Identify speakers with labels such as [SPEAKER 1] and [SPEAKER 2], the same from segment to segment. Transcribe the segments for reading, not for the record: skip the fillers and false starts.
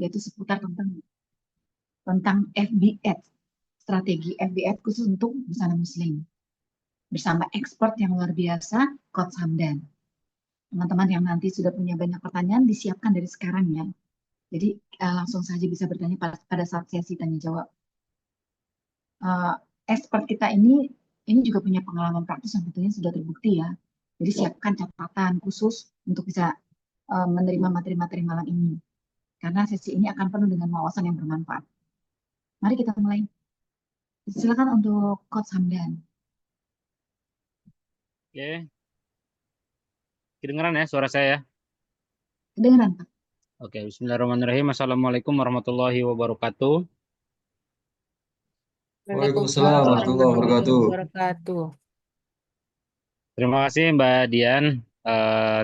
[SPEAKER 1] yaitu seputar tentang FB Ads, strategi FB Ads khusus untuk busana muslim bersama expert yang luar biasa, Coach Hamdan. Teman-teman yang nanti sudah punya banyak pertanyaan disiapkan dari sekarang ya. Jadi langsung saja bisa bertanya pada saat sesi tanya jawab. Eh, Expert kita ini juga punya pengalaman praktis yang tentunya sudah terbukti ya. Jadi siapkan catatan khusus untuk bisa menerima materi-materi malam ini. Karena sesi ini akan penuh dengan wawasan yang bermanfaat. Mari kita mulai. Silakan untuk Coach Hamdan.
[SPEAKER 2] Oke, kedengeran ya suara saya ya?
[SPEAKER 1] Kedengeran, Pak?
[SPEAKER 2] Oke, Bismillahirrahmanirrahim. Assalamualaikum warahmatullahi wabarakatuh.
[SPEAKER 3] Waalaikumsalam
[SPEAKER 4] Waalaikumsalam
[SPEAKER 3] warahmatullahi
[SPEAKER 4] warahmatullahi
[SPEAKER 3] wabarakatuh.
[SPEAKER 4] wabarakatuh.
[SPEAKER 2] Terima kasih Mbak Dian,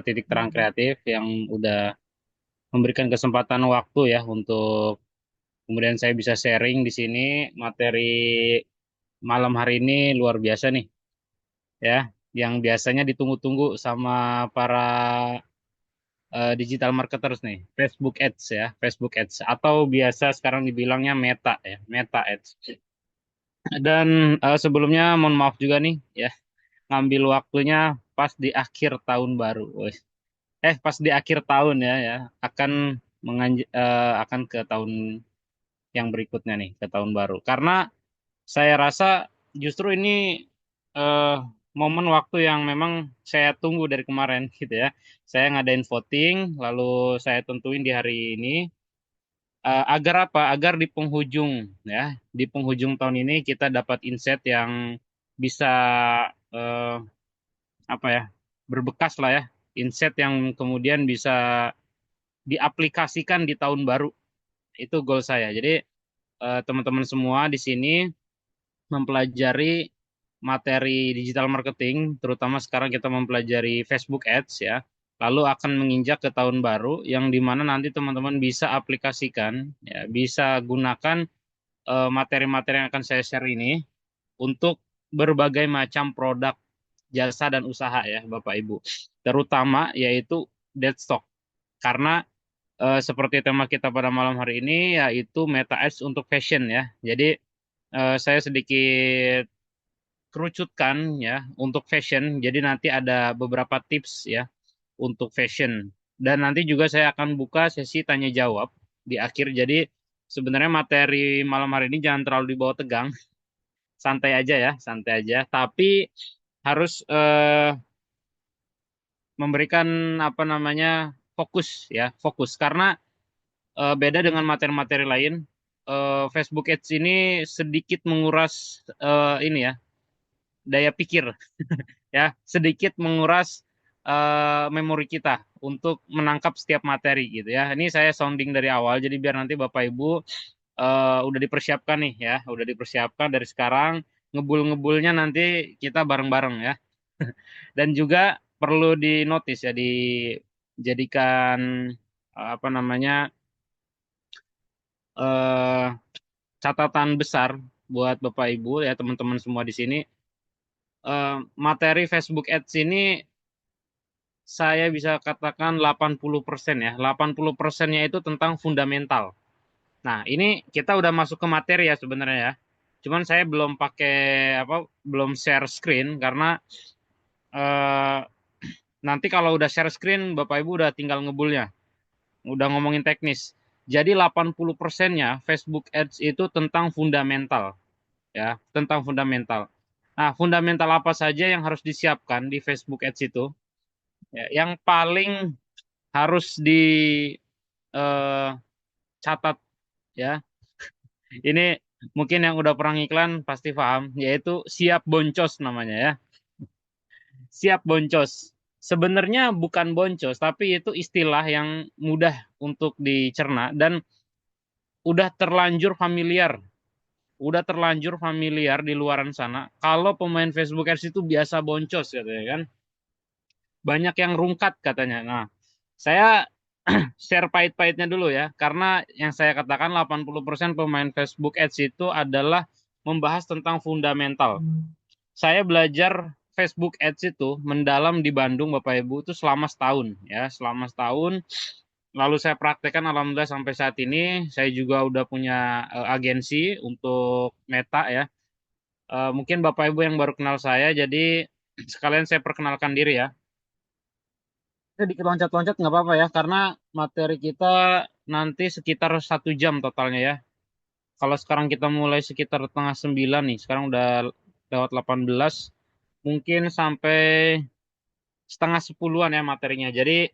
[SPEAKER 2] Titik Terang Kreatif yang udah memberikan kesempatan waktu ya untuk kemudian saya bisa sharing di sini materi malam hari ini luar biasa nih ya, yang biasanya ditunggu-tunggu sama para digital marketers nih, Facebook Ads ya, Facebook Ads atau biasa sekarang dibilangnya Meta ya, Meta Ads. Dan sebelumnya mohon maaf juga nih ya, ngambil waktunya pas di akhir tahun baru. Pas di akhir tahun ya, akan ke tahun yang berikutnya nih, ke tahun baru. Karena saya rasa justru ini eh, momen waktu yang memang saya tunggu dari kemarin gitu ya. Saya ngadain voting, lalu saya tentuin di hari ini agar apa? Agar di penghujung ya, di penghujung tahun ini kita dapat insight yang bisa eh, apa ya, berbekas lah ya, insight yang kemudian bisa diaplikasikan di tahun baru. Itu goal saya. Jadi teman-teman semua di sini mempelajari materi digital marketing, terutama sekarang kita mempelajari Facebook Ads ya. Lalu akan menginjak ke tahun baru yang dimana nanti teman-teman bisa aplikasikan, ya, bisa gunakan materi-materi yang akan saya share ini untuk berbagai macam produk, jasa dan usaha ya Bapak Ibu. Terutama yaitu dead stock. Karena seperti tema kita pada malam hari ini yaitu Meta Ads untuk fashion ya. Jadi saya sedikit kerucutkan ya untuk fashion. Jadi nanti ada beberapa tips ya untuk fashion. Dan nanti juga saya akan buka sesi tanya jawab di akhir. Jadi sebenarnya materi malam hari ini jangan terlalu dibawa tegang. Santai aja ya, santai aja. Tapi harus memberikan apa namanya fokus ya, fokus karena beda dengan materi-materi lain. Facebook Ads ini sedikit menguras ini ya, daya pikir ya, sedikit menguras memori kita untuk menangkap setiap materi gitu ya. Ini saya sounding dari awal jadi biar nanti Bapak Ibu udah dipersiapkan nih ya, udah dipersiapkan dari sekarang, ngebul-ngebulnya nanti kita bareng-bareng ya. Dan juga perlu dinotis ya, dijadikan apa namanya eh, catatan besar buat Bapak Ibu ya, teman-teman semua di sini. Materi Facebook Ads ini saya bisa katakan 80% ya. 80%-nya itu tentang fundamental. Nah, ini kita udah masuk ke materi ya sebenarnya ya. Cuman saya belum pakai belum share screen karena eh, nanti kalau udah share screen Bapak Ibu udah tinggal ngebulnya. Udah ngomongin teknis. Jadi 80%-nya Facebook Ads itu tentang fundamental ya, tentang fundamental. Nah, fundamental apa saja yang harus disiapkan di Facebook Ads itu? Ya, yang paling harus dicatat ya. Ini mungkin yang udah pernah iklan pasti paham, yaitu siap boncos namanya ya. Siap boncos. Sebenarnya bukan boncos, tapi itu istilah yang mudah untuk dicerna dan udah terlanjur familiar. Udah terlanjur familiar di luaran sana. Kalau pemain Facebook Ads itu biasa boncos katanya kan. Banyak yang rungkat katanya. Nah, saya share pahit-pahitnya dulu ya. Karena yang saya katakan 80% pemain Facebook Ads itu adalah membahas tentang fundamental. Saya belajar Facebook Ads itu mendalam di Bandung Bapak Ibu itu selama setahun ya, selama setahun lalu saya praktekkan alhamdulillah sampai saat ini. Saya juga udah punya agensi untuk Meta ya. Mungkin Bapak Ibu yang baru kenal saya, jadi sekalian saya perkenalkan diri ya. Saya dikit loncat-loncat nggak apa-apa ya, karena materi kita nanti sekitar 1 jam totalnya ya. Kalau sekarang kita mulai sekitar setengah 9 nih, sekarang udah lewat 18, mungkin sampai setengah 10-an ya materinya. Jadi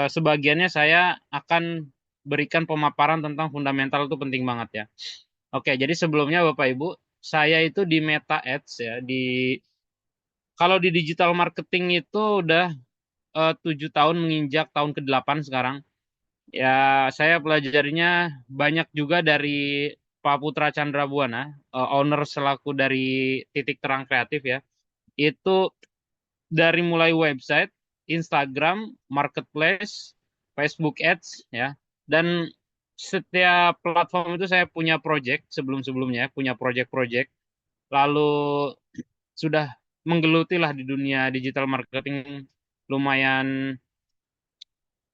[SPEAKER 2] sebagiannya saya akan berikan pemaparan tentang fundamental itu penting banget ya. Oke, jadi sebelumnya Bapak Ibu, saya itu di Meta Ads ya, kalau di digital marketing itu udah 7 tahun menginjak tahun ke-8 sekarang. Ya, saya pelajarinya banyak juga dari Pak Putra Chandra Buana, owner selaku dari Titik Terang Kreatif ya. Itu dari mulai website, Instagram, marketplace, Facebook Ads ya. Dan setiap platform itu saya punya project sebelum-sebelumnya, punya project-project. Lalu sudah menggeluti lah di dunia digital marketing lumayan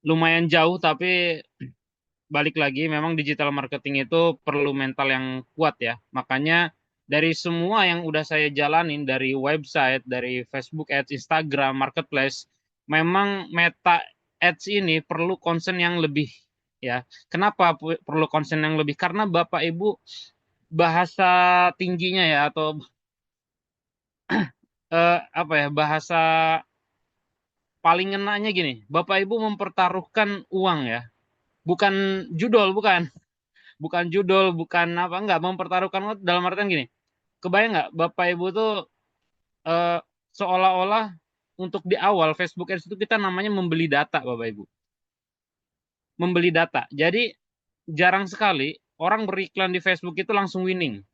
[SPEAKER 2] lumayan jauh, tapi balik lagi memang digital marketing itu perlu mental yang kuat ya. Makanya dari semua yang udah saya jalanin dari website, dari Facebook Ads, Instagram, Marketplace, memang Meta Ads ini perlu concern yang lebih ya. Kenapa perlu concern yang lebih? Karena Bapak Ibu bahasa tingginya ya atau apa ya bahasa paling enaknya gini, Bapak Ibu mempertaruhkan uang ya, bukan judul, bukan judul, bukan apa, enggak mempertaruhkan uang dalam artian gini. Kebayang nggak Bapak Ibu tuh eh, seolah-olah untuk di awal Facebook Ads itu kita namanya membeli data Bapak Ibu. Membeli data. Jadi jarang sekali orang beriklan di Facebook itu langsung winning.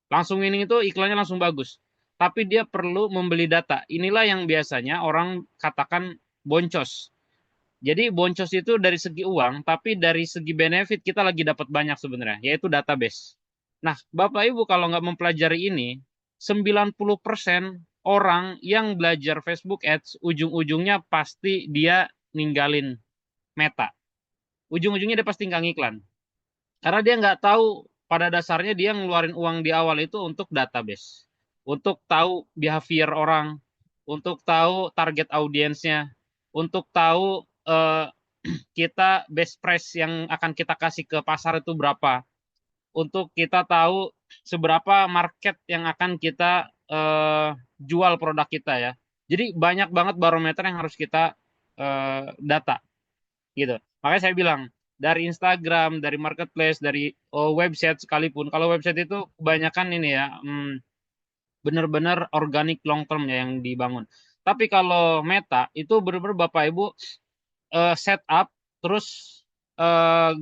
[SPEAKER 2] Langsung winning itu iklannya langsung bagus. Tapi dia perlu membeli data. Inilah yang biasanya orang katakan boncos. Jadi boncos itu dari segi uang, tapi dari segi benefit kita lagi dapat banyak sebenarnya, yaitu database. Nah, Bapak Ibu kalau nggak mempelajari ini, 90% orang yang belajar Facebook Ads, ujung-ujungnya pasti dia ninggalin Meta. Ujung-ujungnya dia pasti nggak ngiklan. Karena dia nggak tahu pada dasarnya dia ngeluarin uang di awal itu untuk database. Untuk tahu behavior orang, untuk tahu target audiensnya, untuk tahu kita best price yang akan kita kasih ke pasar itu berapa. Untuk kita tahu seberapa market yang akan kita jual produk kita ya. Jadi banyak banget barometer yang harus kita data gitu. Makanya saya bilang dari Instagram, dari marketplace, dari website sekalipun. Kalau website itu kebanyakan ini ya, benar-benar organik long term ya yang dibangun. Tapi kalau Meta itu benar-benar Bapak Ibu setup, terus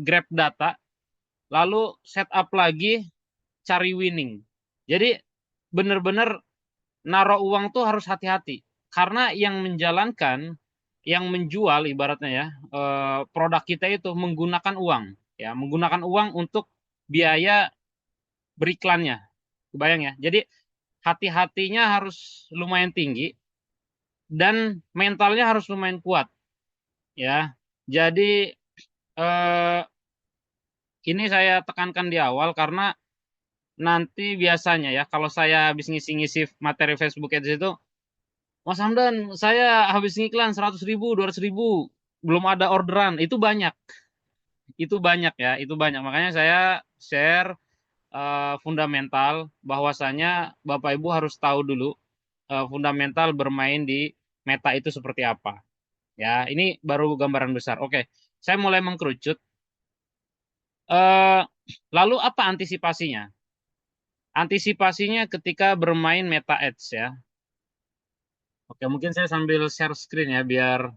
[SPEAKER 2] grab data, lalu setup lagi, cari winning. Jadi benar-benar naruh uang tuh harus hati-hati. Karena yang menjalankan, yang menjual ibaratnya ya, produk kita itu menggunakan uang. Ya, menggunakan uang untuk biaya beriklannya. Kebayang ya? Jadi hati-hatinya harus lumayan tinggi dan mentalnya harus lumayan kuat. Ya, jadi eh, ini saya tekankan di awal karena nanti biasanya ya kalau saya habis ngisi-ngisi materi Facebook Ads itu, Mas Hamdan, saya habis ngiklan 100.000, 200.000, belum ada orderan. Itu banyak ya, itu banyak. Makanya saya share fundamental bahwasanya Bapak Ibu harus tahu dulu fundamental bermain di Meta itu seperti apa. Ya, ini baru gambaran besar. Oke, saya mulai mengkerucut. Eh, lalu apa antisipasinya? Antisipasinya ketika bermain Meta Ads ya. Oke, mungkin saya sambil share screen ya biar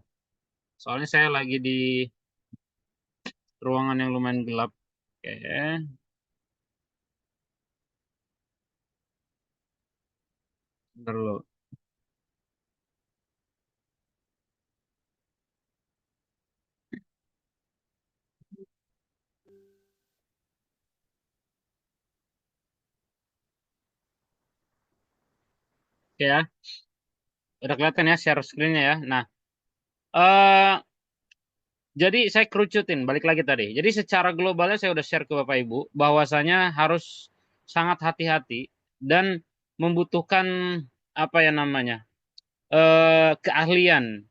[SPEAKER 2] soalnya saya lagi di ruangan yang lumayan gelap. Oke, bentar dulu. Oke ya, udah kelihatan ya share screen-nya ya. Nah, eh Jadi saya kerucutin, balik lagi tadi. Jadi secara globalnya saya udah share ke Bapak Ibu, bahwasanya harus sangat hati-hati dan membutuhkan apa ya namanya, keahlian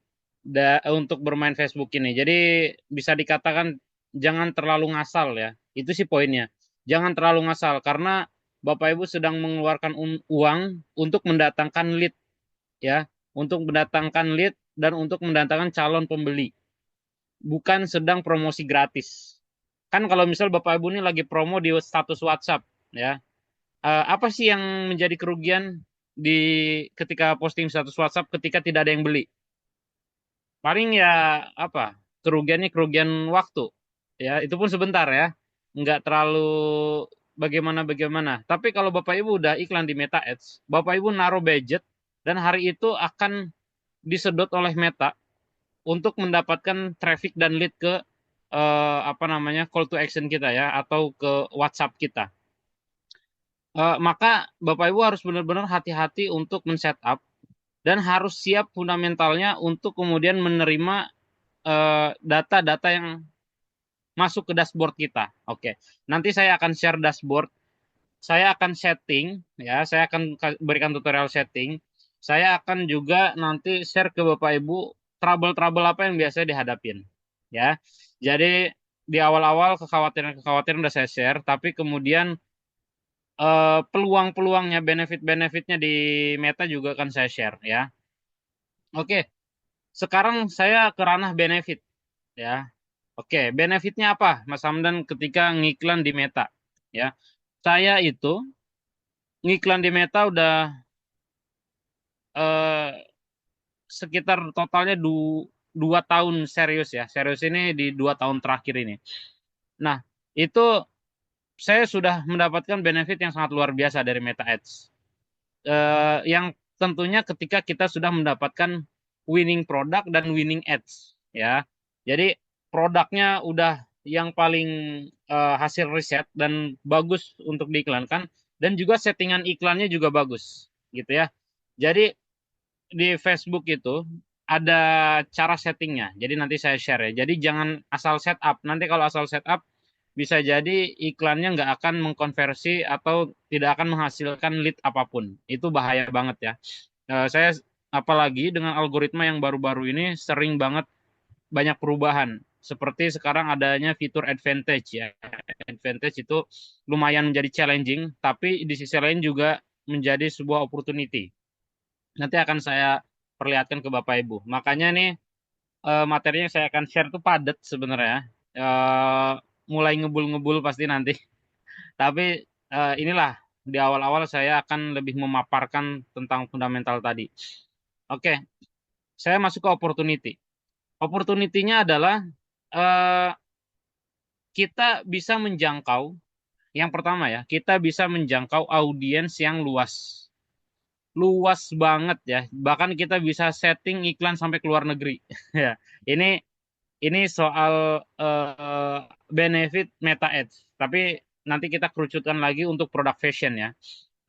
[SPEAKER 2] untuk bermain Facebook ini. Jadi bisa dikatakan jangan terlalu ngasal ya. Itu sih poinnya. Jangan terlalu ngasal karena Bapak Ibu sedang mengeluarkan uang untuk mendatangkan lead ya, untuk mendatangkan lead dan untuk mendatangkan calon pembeli, bukan sedang promosi gratis. Kan kalau misal Bapak Ibu ini lagi promo di status WhatsApp ya, apa sih yang menjadi kerugian di ketika posting status WhatsApp ketika tidak ada yang beli? Paling ya apa? Kerugiannya kerugian waktu. Ya, itu pun sebentar ya. Nggak terlalu bagaimana-bagaimana. Tapi kalau Bapak Ibu udah iklan di Meta Ads, Bapak Ibu naruh budget dan hari itu akan disedot oleh Meta untuk mendapatkan traffic dan lead ke apa namanya, call to action kita ya, atau ke WhatsApp kita. Maka Bapak Ibu harus benar-benar hati-hati untuk men-setup dan harus siap fundamentalnya untuk kemudian menerima data-data yang masuk ke dashboard kita. Oke, nanti saya akan share dashboard. Saya akan setting, ya, saya akan berikan tutorial setting. Saya akan juga nanti share ke Bapak Ibu trouble-trouble apa yang biasa dihadapin, ya. Jadi di awal-awal kekhawatiran-kekhawatiran udah saya share, tapi kemudian peluang-peluangnya, benefit-benefitnya di Meta juga akan saya share, ya. Oke, sekarang saya ke ranah benefit, ya. Oke, benefitnya apa, Mas Hamdan, ketika ngiklan di Meta? Ya, saya itu ngiklan di Meta udah eh, sekitar totalnya 2 tahun serius ya. Serius ini di 2 tahun terakhir ini. Nah, itu saya sudah mendapatkan benefit yang sangat luar biasa dari Meta Ads. Yang tentunya ketika kita sudah mendapatkan winning product dan winning ads ya. Jadi produknya udah yang paling hasil riset dan bagus untuk diiklankan, dan juga settingan iklannya juga bagus gitu ya. Jadi di Facebook itu ada cara settingnya. Jadi nanti saya share ya. Jadi jangan asal setup. Nanti kalau asal setup bisa jadi iklannya nggak akan mengkonversi atau tidak akan menghasilkan lead apapun. Itu bahaya banget ya. Saya apalagi dengan algoritma yang baru-baru ini sering banget banyak perubahan. Seperti sekarang adanya fitur advantage ya. Advantage itu lumayan menjadi challenging, tapi di sisi lain juga menjadi sebuah opportunity. Nanti akan saya perlihatkan ke Bapak Ibu. Makanya nih materinya saya akan share tuh padat sebenarnya. Eh, Mulai ngebul-ngebul pasti nanti. Tapi inilah di awal-awal saya akan lebih memaparkan tentang fundamental tadi. Oke, saya masuk ke opportunity. Opportunity-nya adalah eh, kita bisa menjangkau, yang pertama ya, kita bisa menjangkau audiens yang luas. Luas banget ya. Bahkan kita bisa setting iklan sampai ke luar negeri. Ya, ini soal benefit Meta Ads. Tapi nanti kita kerucutkan lagi untuk produk fashion ya.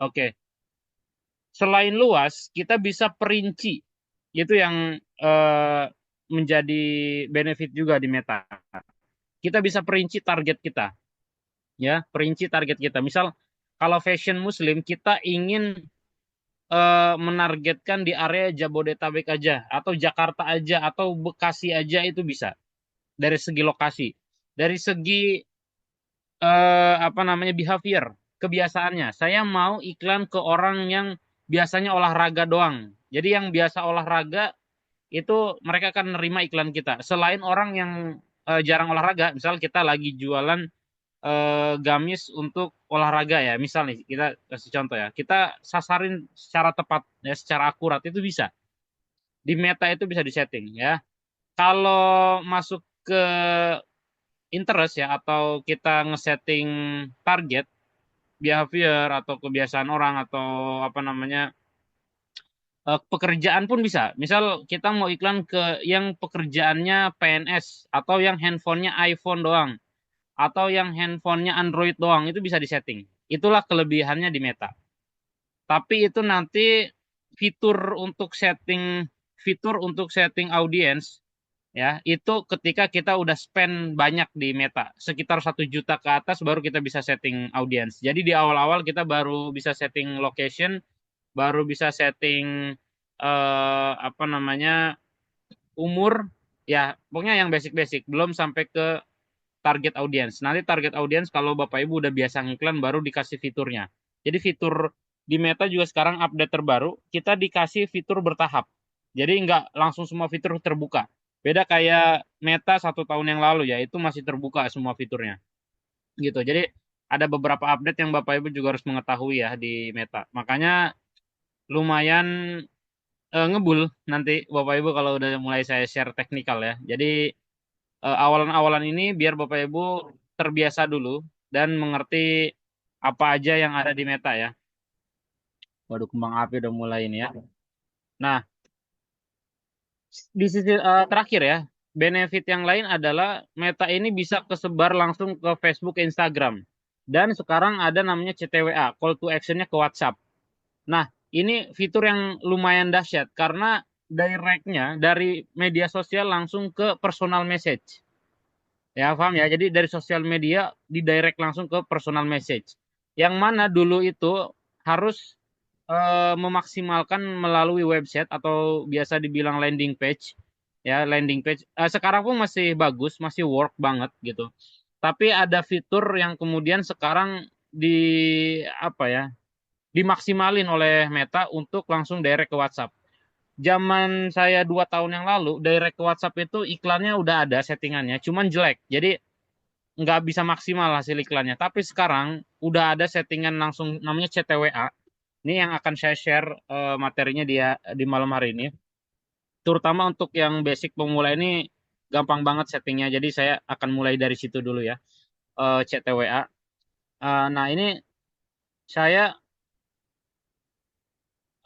[SPEAKER 2] Oke. Selain luas, kita bisa perinci. Itu yang menjadi benefit juga di Meta. Kita bisa perinci target kita, ya, perinci target kita. Misal kalau fashion muslim, kita ingin menargetkan di area Jabodetabek aja, atau Jakarta aja, atau Bekasi aja, itu bisa dari segi lokasi. Dari segi apa namanya, behavior, kebiasaannya. Saya mau iklan ke orang yang biasanya olahraga doang. Jadi yang biasa olahraga itu mereka akan nerima iklan kita. Selain orang yang jarang olahraga, misal kita lagi jualan gamis untuk olahraga ya. Misal nih kita kasih contoh ya. Kita sasarin secara tepat ya, secara akurat itu bisa. Di Meta itu bisa disetting ya. Kalau masuk ke interest ya, atau kita ngesetting target behavior atau kebiasaan orang atau apa namanya, pekerjaan pun bisa. Misal kita mau iklan ke yang pekerjaannya PNS, atau yang handphonenya iPhone doang, atau yang handphonenya Android doang, itu bisa disetting. Itulah kelebihannya di Meta. Tapi itu nanti fitur untuk setting fitur untuk setting audience ya itu ketika kita udah spend banyak di Meta, sekitar 1 juta ke atas baru kita bisa setting audience. Jadi di awal-awal kita baru bisa setting location, baru bisa setting apa namanya umur, ya pokoknya yang basic-basic, belum sampai ke target audience. Nanti target audience kalau Bapak Ibu udah biasa ngiklan baru dikasih fiturnya. Jadi fitur di Meta juga sekarang update terbaru, kita dikasih fitur bertahap. Jadi nggak langsung semua fitur terbuka. Beda kayak Meta 1 tahun yang lalu ya, itu masih terbuka semua fiturnya. Gitu. Jadi ada beberapa update yang Bapak Ibu juga harus mengetahui ya di Meta. Makanya lumayan ngebul nanti Bapak Ibu kalau udah mulai saya share teknikal ya. Jadi awalan-awalan ini biar Bapak Ibu terbiasa dulu dan mengerti apa aja yang ada di Meta ya. Waduh, kembang api udah mulai ini ya. Nah, di sisi terakhir ya, benefit yang lain adalah Meta ini bisa kesebar langsung ke Facebook, ke Instagram. Dan sekarang ada namanya CTWA, call to actionnya ke WhatsApp. Nah, ini fitur yang lumayan dahsyat karena directnya dari media sosial langsung ke personal message. Ya, paham ya? Jadi dari sosial media di direct langsung ke personal message. Yang mana dulu itu harus memaksimalkan melalui website atau biasa dibilang landing page. Ya, landing page. Sekarang pun masih bagus, masih work banget gitu. Tapi ada fitur yang kemudian sekarang di apa ya? Dimaksimalin oleh Meta untuk langsung direct ke WhatsApp. Zaman saya 2 tahun yang lalu, direct ke WhatsApp itu iklannya udah ada settingannya, cuman jelek. Jadi nggak bisa maksimal hasil iklannya. Tapi sekarang udah ada settingan langsung namanya CTWA. Ini yang akan saya share materinya dia di malam hari ini. Terutama untuk yang basic pemula ini gampang banget settingnya. Jadi saya akan mulai dari situ dulu ya. CTWA. Nah ini saya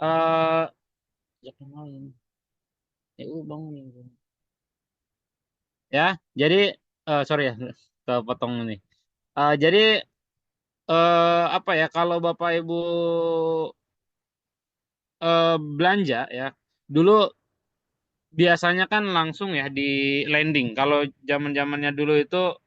[SPEAKER 2] eh ya kenalin. Bangun. Ya, jadi sorry ya kepotong nih. Jadi apa ya kalau Bapak Ibu belanja ya, dulu biasanya kan langsung ya di landing. Kalau zaman-zamannya dulu itu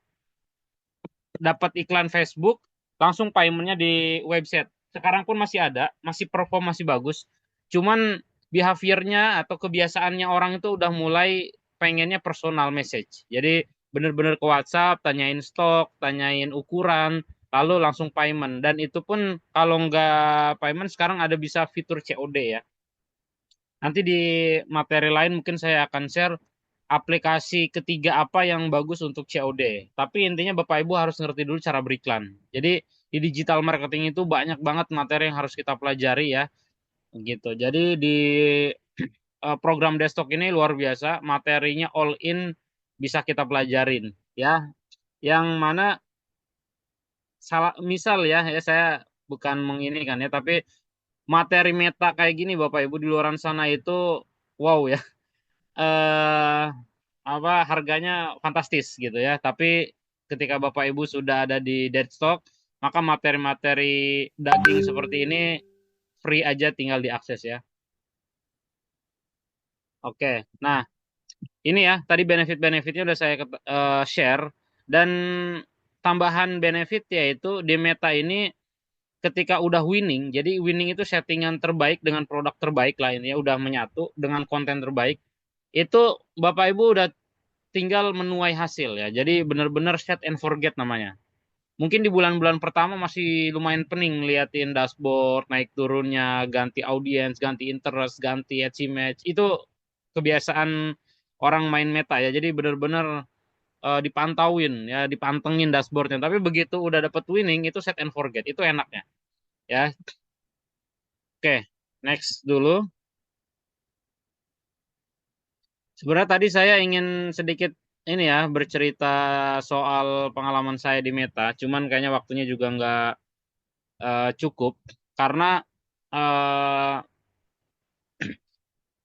[SPEAKER 2] dapat iklan Facebook, langsung paymentnya di website. Sekarang pun masih ada, masih perform masih bagus. Cuman behaviornya atau kebiasaannya orang itu udah mulai pengennya personal message. Jadi bener-bener ke WhatsApp, tanyain stok, tanyain ukuran, lalu langsung payment. Dan itu pun kalau nggak payment sekarang ada bisa fitur COD ya. Nanti di materi lain mungkin saya akan share aplikasi ketiga apa yang bagus untuk COD. Tapi intinya Bapak Ibu harus ngerti dulu cara beriklan. Jadi di digital marketing itu banyak banget materi yang harus kita pelajari ya, gitu. Jadi di program desktop ini luar biasa, materinya all in bisa kita pelajarin ya. Yang mana salah misal ya, saya bukan menginikan ya, tapi materi meta kayak gini Bapak Ibu di luaran sana itu wow ya. eh Apa harganya fantastis gitu ya. Tapi ketika Bapak Ibu sudah ada di Deadstock, maka materi-materi daging seperti ini free aja tinggal diakses ya. Oke. Nah, ini ya tadi benefit-benefitnya udah saya share dan tambahan benefit yaitu di Meta ini ketika udah winning, jadi winning itu settingan terbaik dengan produk terbaik lainnya udah menyatu dengan konten terbaik. Itu Bapak Ibu udah tinggal menuai hasil ya. Jadi benar-benar set and forget namanya. Mungkin di bulan-bulan pertama masih lumayan pening liatin dashboard, naik turunnya, ganti audience, ganti interest, ganti match. Itu kebiasaan orang main meta ya. Jadi benar-benar dipantauin ya, dipantengin dashboardnya. Tapi begitu udah dapet winning itu set and forget. Itu enaknya ya. Oke, next dulu. Sebenarnya tadi saya ingin sedikit ini ya bercerita soal pengalaman saya di Meta, cuman kayaknya waktunya juga nggak cukup karena eh,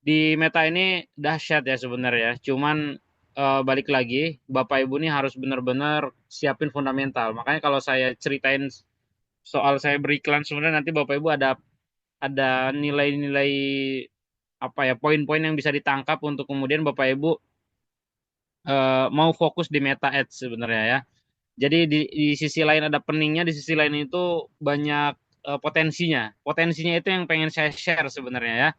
[SPEAKER 2] di Meta ini dahsyat ya sebenarnya. Cuman balik lagi, Bapak Ibu ini harus benar-benar siapin fundamental. Makanya kalau saya ceritain soal saya beriklan sebenarnya nanti Bapak Ibu ada nilai-nilai apa ya poin-poin yang bisa ditangkap untuk kemudian Bapak Ibu mau fokus di Meta Ads sebenarnya ya. Jadi di sisi lain ada peningnya, di sisi lain itu banyak potensinya. Potensinya itu yang pengen saya share sebenarnya ya.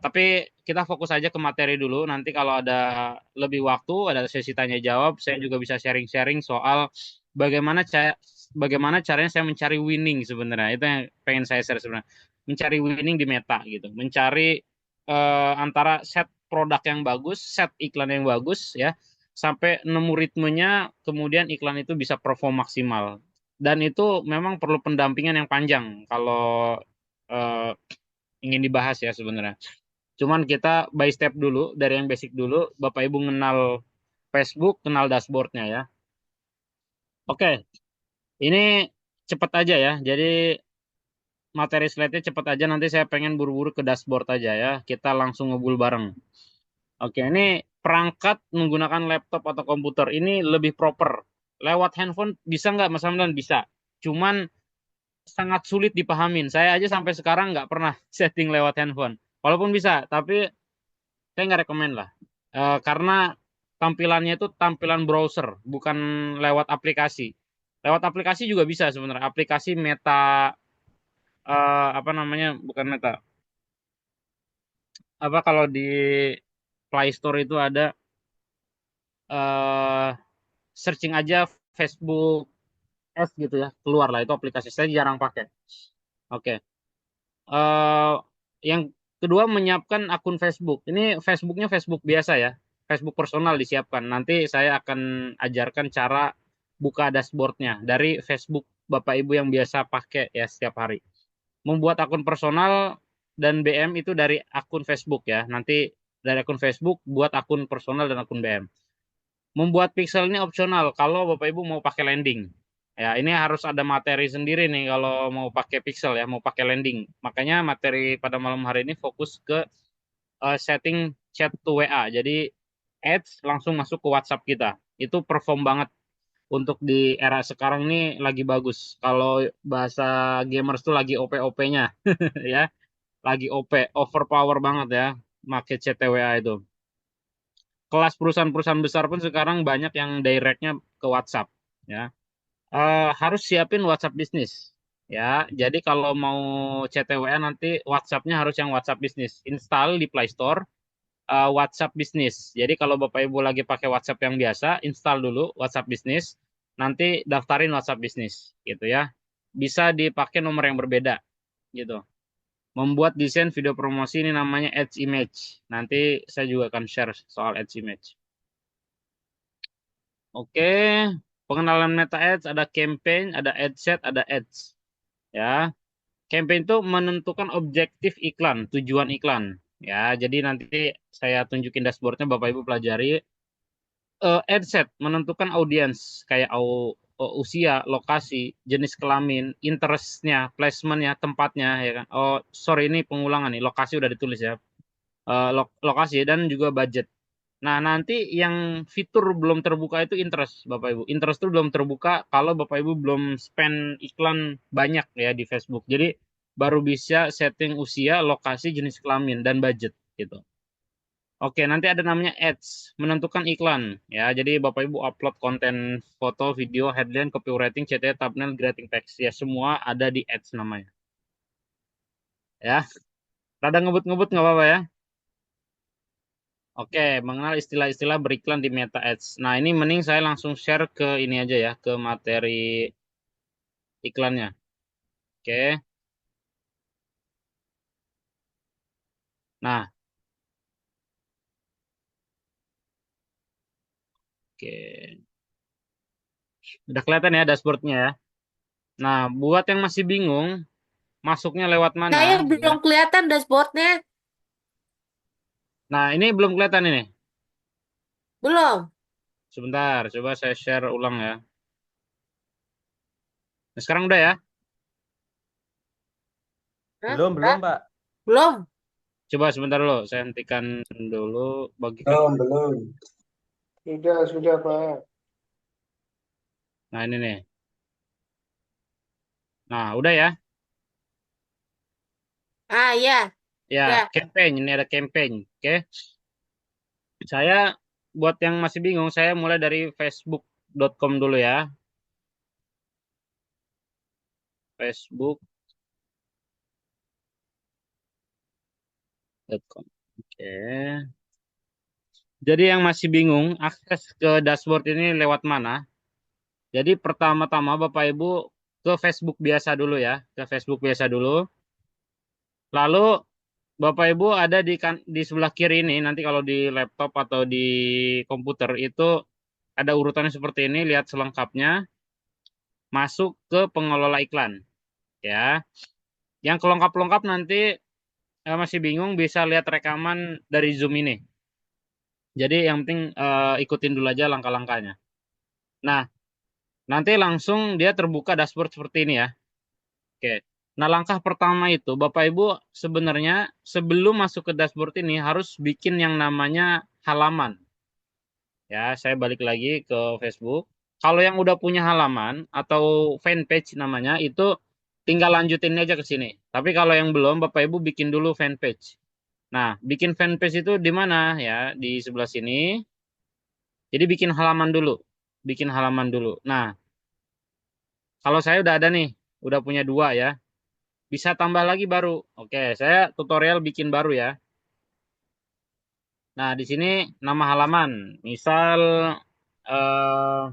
[SPEAKER 2] Tapi kita fokus aja ke materi dulu. Nanti kalau ada lebih waktu, ada sesi tanya jawab, saya juga bisa sharing-sharing soal bagaimana cara bagaimana caranya saya mencari winning sebenarnya. Itu yang pengen saya share sebenarnya. Mencari winning di Meta gitu. Mencari antara set produk yang bagus, set iklan yang bagus ya, sampai nemu ritmenya, kemudian iklan itu bisa perform maksimal. Dan itu memang perlu pendampingan yang panjang kalau eh, ingin dibahas ya sebenarnya. Cuman kita by step dulu, dari yang basic dulu. Bapak Ibu kenal Facebook, kenal dashboardnya ya. Oke, ini cepat aja ya. Jadi materi slide-nya cepat aja. Nanti saya pengen buru-buru ke dashboard aja ya. Kita langsung ngebul bareng. Oke, ini perangkat menggunakan laptop atau komputer. Ini lebih proper. Lewat handphone bisa nggak, Mas Hamdan? Bisa. Cuman sangat sulit dipahamin. Saya aja sampai sekarang nggak pernah setting lewat handphone. Walaupun bisa, tapi saya nggak rekomen lah. Karena tampilannya itu tampilan browser, bukan lewat aplikasi. Lewat aplikasi juga bisa sebenarnya. Aplikasi Meta, apa namanya? Bukan Meta. Apa kalau di Play Store itu ada eh searching aja Facebook S gitu ya, keluar lah itu aplikasi. Saya jarang pakai. Oke. eh yang kedua menyiapkan akun Facebook. Ini Facebooknya Facebook biasa ya, Facebook personal disiapkan. Nanti saya akan ajarkan cara buka dashboardnya dari Facebook Bapak Ibu yang biasa pakai ya setiap hari. Membuat akun personal dan BM itu dari akun Facebook ya. Nanti dari akun Facebook buat akun personal dan akun BM. Membuat pixel ini opsional kalau Bapak Ibu mau pakai landing. Ya, ini harus ada materi sendiri nih kalau mau pakai pixel ya, mau pakai landing. Makanya materi pada malam hari ini fokus ke setting chat to WA. Jadi ads langsung masuk ke WhatsApp kita. Itu perform banget untuk di era sekarang ini lagi bagus. Kalau bahasa gamers tuh lagi OP-OP-nya ya, lagi OP, overpower banget ya, make chat WA itu. Kelas perusahaan-perusahaan besar pun sekarang banyak yang directnya ke WhatsApp ya. Harus siapin WhatsApp bisnis ya. Jadi kalau mau CTWA nanti WhatsAppnya harus yang WhatsApp bisnis. Install di Play Store WhatsApp bisnis. Jadi kalau Bapak Ibu lagi pakai WhatsApp yang biasa, install dulu WhatsApp bisnis. Nanti daftarin WhatsApp bisnis gitu ya. Bisa dipakai nomor yang berbeda gitu. Membuat desain video promosi ini namanya Ads Image. Nanti saya juga akan share soal Ads Image. Oke, pengenalan Meta Ads ada campaign, ada ad set, ada ads. Ya, campaign itu menentukan objektif iklan, tujuan iklan. Ya, jadi nanti saya tunjukin dashboardnya, Bapak Ibu pelajari. Ad set menentukan audiens, kayak usia, lokasi, jenis kelamin, interestnya, placementnya, tempatnya, ya kan. Oh, sorry ini pengulangan nih, lokasi udah ditulis ya. Lokasi dan juga budget. Nah, nanti yang fitur belum terbuka itu interest, Bapak Ibu. Interest itu belum terbuka kalau Bapak Ibu belum spend iklan banyak ya di Facebook. Jadi baru bisa setting usia, lokasi, jenis kelamin, dan budget gitu. Oke, nanti ada namanya ads, menentukan iklan ya. Jadi Bapak Ibu upload konten foto, video, headline, copywriting, CTA, thumbnail, greeting text ya semua ada di ads namanya. Ya, rada ngebut-ngebut nggak apa-apa ya. Oke, mengenal istilah-istilah beriklan di Meta Ads. Nah, ini mending saya langsung share ke ini aja ya, ke materi iklannya. Oke. Nah, oke. Udah kelihatan ya dashboardnya ya. Nah, buat yang masih bingung, masuknya lewat mana
[SPEAKER 3] Saya
[SPEAKER 2] ya.
[SPEAKER 3] belum kelihatan dashboardnya.
[SPEAKER 2] Nah, ini belum kelihatan ini.
[SPEAKER 3] Belum.
[SPEAKER 2] Sebentar, coba saya share ulang ya. Nah, sekarang udah ya.
[SPEAKER 3] Hah?
[SPEAKER 4] Belum, belum, Pak.
[SPEAKER 3] Belum.
[SPEAKER 2] Coba sebentar dulu, saya hentikan dulu, bagikan.
[SPEAKER 4] Belum, belum. Sudah, Pak.
[SPEAKER 2] Nah, ini nih. Nah, udah ya.
[SPEAKER 3] Ah, ya.
[SPEAKER 2] Ya,
[SPEAKER 3] Ya.
[SPEAKER 2] campaign. Ini ada campaign. Oke. Saya buat yang masih bingung, saya mulai dari facebook.com dulu ya. Facebook.com. Oke. Jadi yang masih bingung, akses ke dashboard ini lewat mana? Jadi pertama-tama Bapak Ibu ke Facebook biasa dulu ya, ke Facebook biasa dulu. Lalu Bapak Ibu ada di sebelah kiri ini, nanti kalau di laptop atau di komputer itu ada urutannya seperti ini, lihat selengkapnya, masuk ke pengelola iklan ya. Yang kelengkap-lengkap nanti masih bingung bisa lihat rekaman dari Zoom ini. Jadi yang penting ikutin dulu aja langkah-langkahnya. Nah, nanti langsung dia terbuka dashboard seperti ini ya. Oke. Nah, langkah pertama itu Bapak Ibu sebenarnya sebelum masuk ke dashboard ini harus bikin yang namanya halaman. Ya, saya balik lagi ke Facebook. Kalau yang udah punya halaman atau fanpage namanya itu tinggal lanjutin aja ke sini. Tapi kalau yang belum Bapak Ibu bikin dulu fanpage. Nah, bikin fanpage itu di mana ya? Di sebelah sini. Jadi bikin halaman dulu. Bikin halaman dulu. Nah, kalau saya udah ada nih, udah punya dua ya. Bisa tambah lagi baru. Oke, saya tutorial bikin baru ya. Nah, di sini nama halaman. Misal eh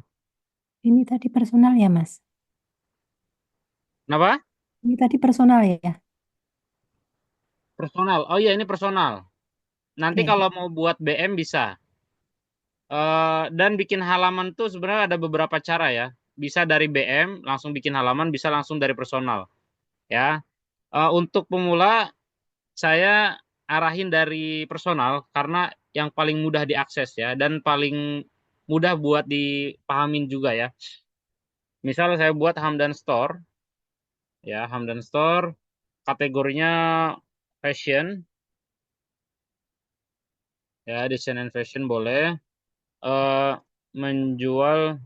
[SPEAKER 5] Ini tadi personal ya, Mas?
[SPEAKER 2] kenapa?
[SPEAKER 5] Ini tadi personal ya?
[SPEAKER 2] Personal. Oh iya, ini personal. Nanti
[SPEAKER 5] Oke.
[SPEAKER 2] kalau mau buat BM bisa. Dan bikin halaman tuh sebenarnya ada beberapa cara ya. Bisa dari BM, langsung bikin halaman, bisa langsung dari personal. Ya. Untuk pemula, saya arahin dari personal karena yang paling mudah diakses ya dan paling mudah buat dipahamin juga ya. Misal saya buat Hamdan Store ya, Hamdan Store kategorinya fashion ya, desain and fashion boleh. eh Menjual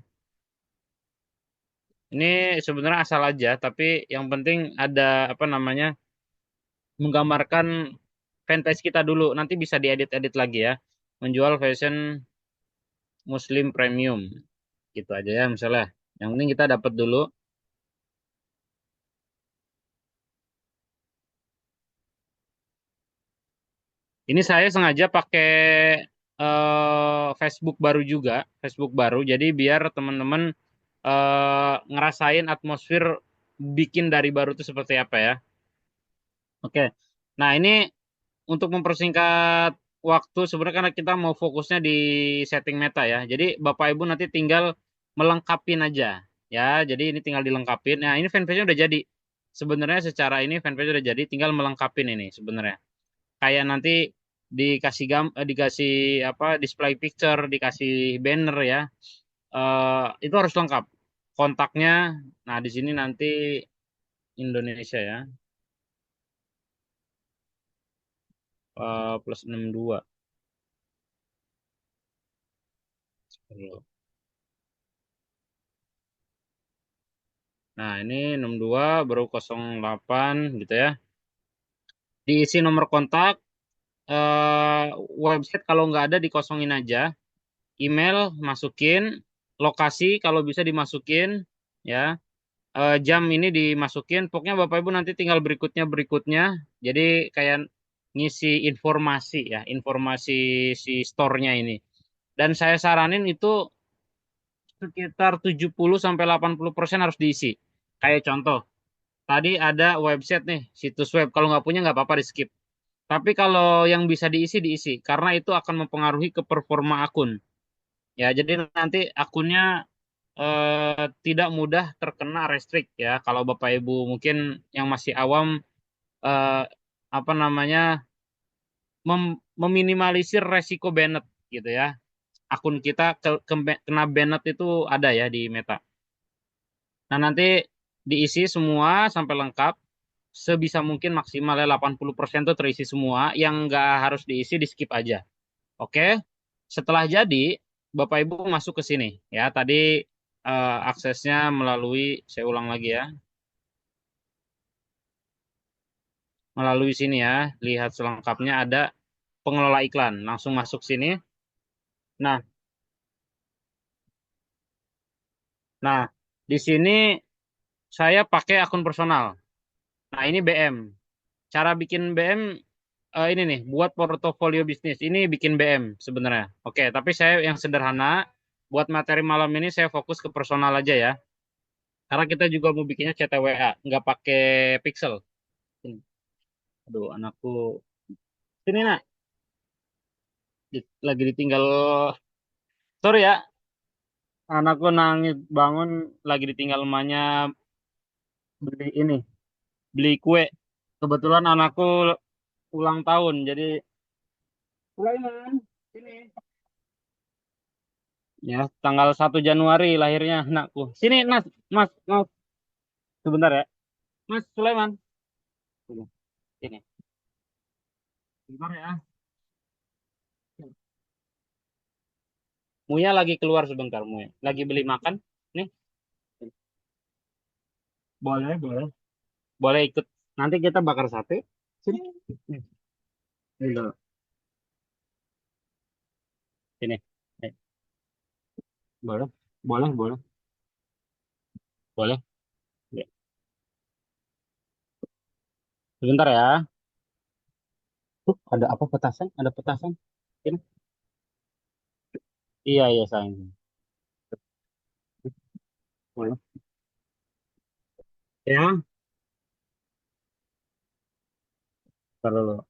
[SPEAKER 2] ini sebenarnya asal aja tapi yang penting ada apa namanya menggambarkan fanpage kita dulu nanti bisa diedit-edit lagi ya. Menjual fashion Muslim Premium gitu aja ya misalnya. Yang penting kita dapat dulu. Ini saya sengaja pakai Facebook baru juga, Facebook baru. Jadi biar teman-teman ngerasain atmosfer bikin dari baru itu seperti apa ya. Oke. Nah, ini untuk mempersingkat waktu sebenarnya karena kita mau fokusnya di setting meta ya. Jadi Bapak Ibu nanti tinggal melengkapin aja ya. Jadi ini tinggal dilengkapin. Nah, ini fanpage-nya udah jadi. Sebenarnya secara ini fanpage udah jadi, tinggal melengkapin ini sebenarnya. Kayak nanti dikasih apa display picture, dikasih banner ya. Itu harus lengkap. Kontaknya, nah di sini nanti Indonesia ya. Plus 62. Nah, ini 62 baru 08 gitu ya. Diisi nomor kontak, eh, website kalau nggak ada dikosongin aja. Email masukin, lokasi kalau bisa dimasukin ya. Jam ini dimasukin. Pokoknya Bapak Ibu nanti tinggal berikutnya. Jadi kayak ngisi informasi ya, informasi si store-nya ini. Dan saya saranin itu sekitar 70 sampai 80% harus diisi. Kayak contoh, tadi ada website nih, situs web. Kalau nggak punya nggak apa-apa di skip. Tapi kalau yang bisa diisi, karena itu akan mempengaruhi ke performa akun. Ya, jadi nanti akunnya tidak mudah terkena restrict ya. Kalau Bapak Ibu mungkin yang masih awam eh, apa namanya meminimalisir resiko banned gitu ya. Akun kita kena banned itu ada ya di Meta. Nah, nanti diisi semua sampai lengkap. Sebisa mungkin maksimalnya 80% tuh terisi semua. Yang nggak harus diisi di skip aja. Oke. Setelah jadi, Bapak Ibu masuk ke sini ya. Tadi aksesnya melalui saya ulang lagi ya. Melalui sini ya. Lihat selengkapnya ada pengelola iklan. Langsung masuk sini. Nah, nah, di sini saya pakai akun personal. Nah, ini BM. Cara bikin BM ini nih, buat portofolio bisnis. Ini bikin BM sebenarnya. Oke, tapi saya yang sederhana, buat materi malam ini saya fokus ke personal aja ya. Karena kita juga mau bikinnya CTWA, nggak pakai pixel. Ini. Aduh, anakku. Sini, nak. Lagi ditinggal. Sorry ya, anakku nangis bangun, lagi ditinggal emaknya beli ini, beli kue. Kebetulan anakku ulang tahun, jadi Sulaiman, sini. Ya, tanggal 1 Januari lahirnya anakku. Sini, Mas, Mas, Mas, sebentar ya. Mas Sulaiman. Sini, sini. Sebentar ya. Muya lagi keluar sebentar, Muya. Lagi beli makan. Nih, boleh, boleh. Boleh ikut. Nanti kita bakar sate. Sini. Sini dulu. Sini. Eh, boleh, boleh, boleh, boleh. Ya. Sebentar ya. Ada apa petasan? Ada petasan. Sini. Iya, iya, sayang. Boleh. Ya, taruh.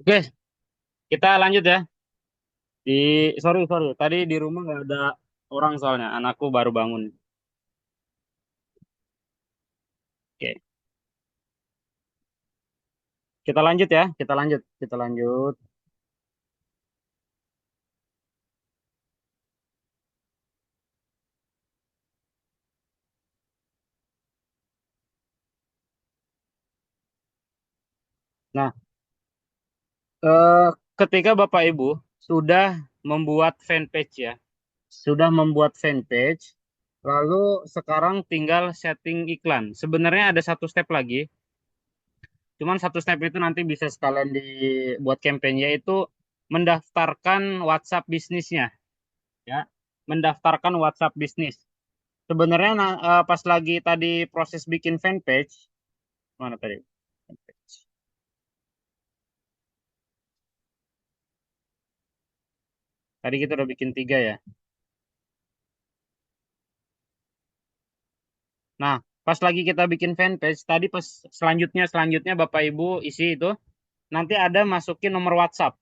[SPEAKER 2] Oke, kita lanjut ya. Di sorry sorry, tadi di rumah nggak ada orang soalnya, anakku baru bangun. Oke, kita lanjut ya, kita lanjut, kita lanjut. Nah, eh, ketika Bapak Ibu sudah membuat fanpage ya, sudah membuat fanpage, lalu sekarang tinggal setting iklan. Sebenarnya ada satu step lagi, cuman satu step itu nanti bisa sekalian dibuat campaign, yaitu mendaftarkan WhatsApp bisnisnya, ya, mendaftarkan WhatsApp bisnis. Sebenarnya pas lagi tadi proses bikin fanpage, mana tadi? Fanpage. Tadi kita udah bikin 3 ya. Nah, pas lagi kita bikin fanpage, tadi pas selanjutnya Bapak Ibu isi itu, nanti ada masukin nomor WhatsApp.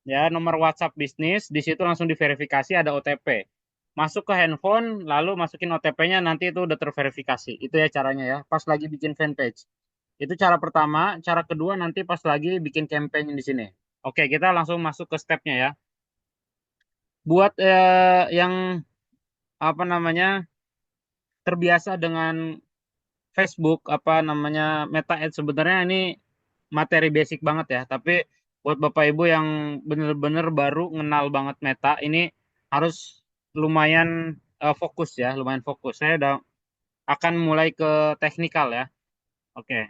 [SPEAKER 2] Ya, nomor WhatsApp bisnis, di situ langsung diverifikasi ada OTP. Masuk ke handphone, lalu masukin OTP-nya, nanti itu udah terverifikasi. Itu ya caranya ya, pas lagi bikin fanpage. Itu cara pertama, cara kedua nanti pas lagi bikin campaign di sini. Oke, kita langsung masuk ke stepnya ya. Buat yang apa namanya terbiasa dengan Facebook apa namanya Meta Ads, sebenarnya ini materi basic banget ya. Tapi buat Bapak Ibu yang bener-bener baru kenal banget Meta ini harus lumayan fokus ya, lumayan fokus. Saya udah akan mulai ke teknikal ya. Oke,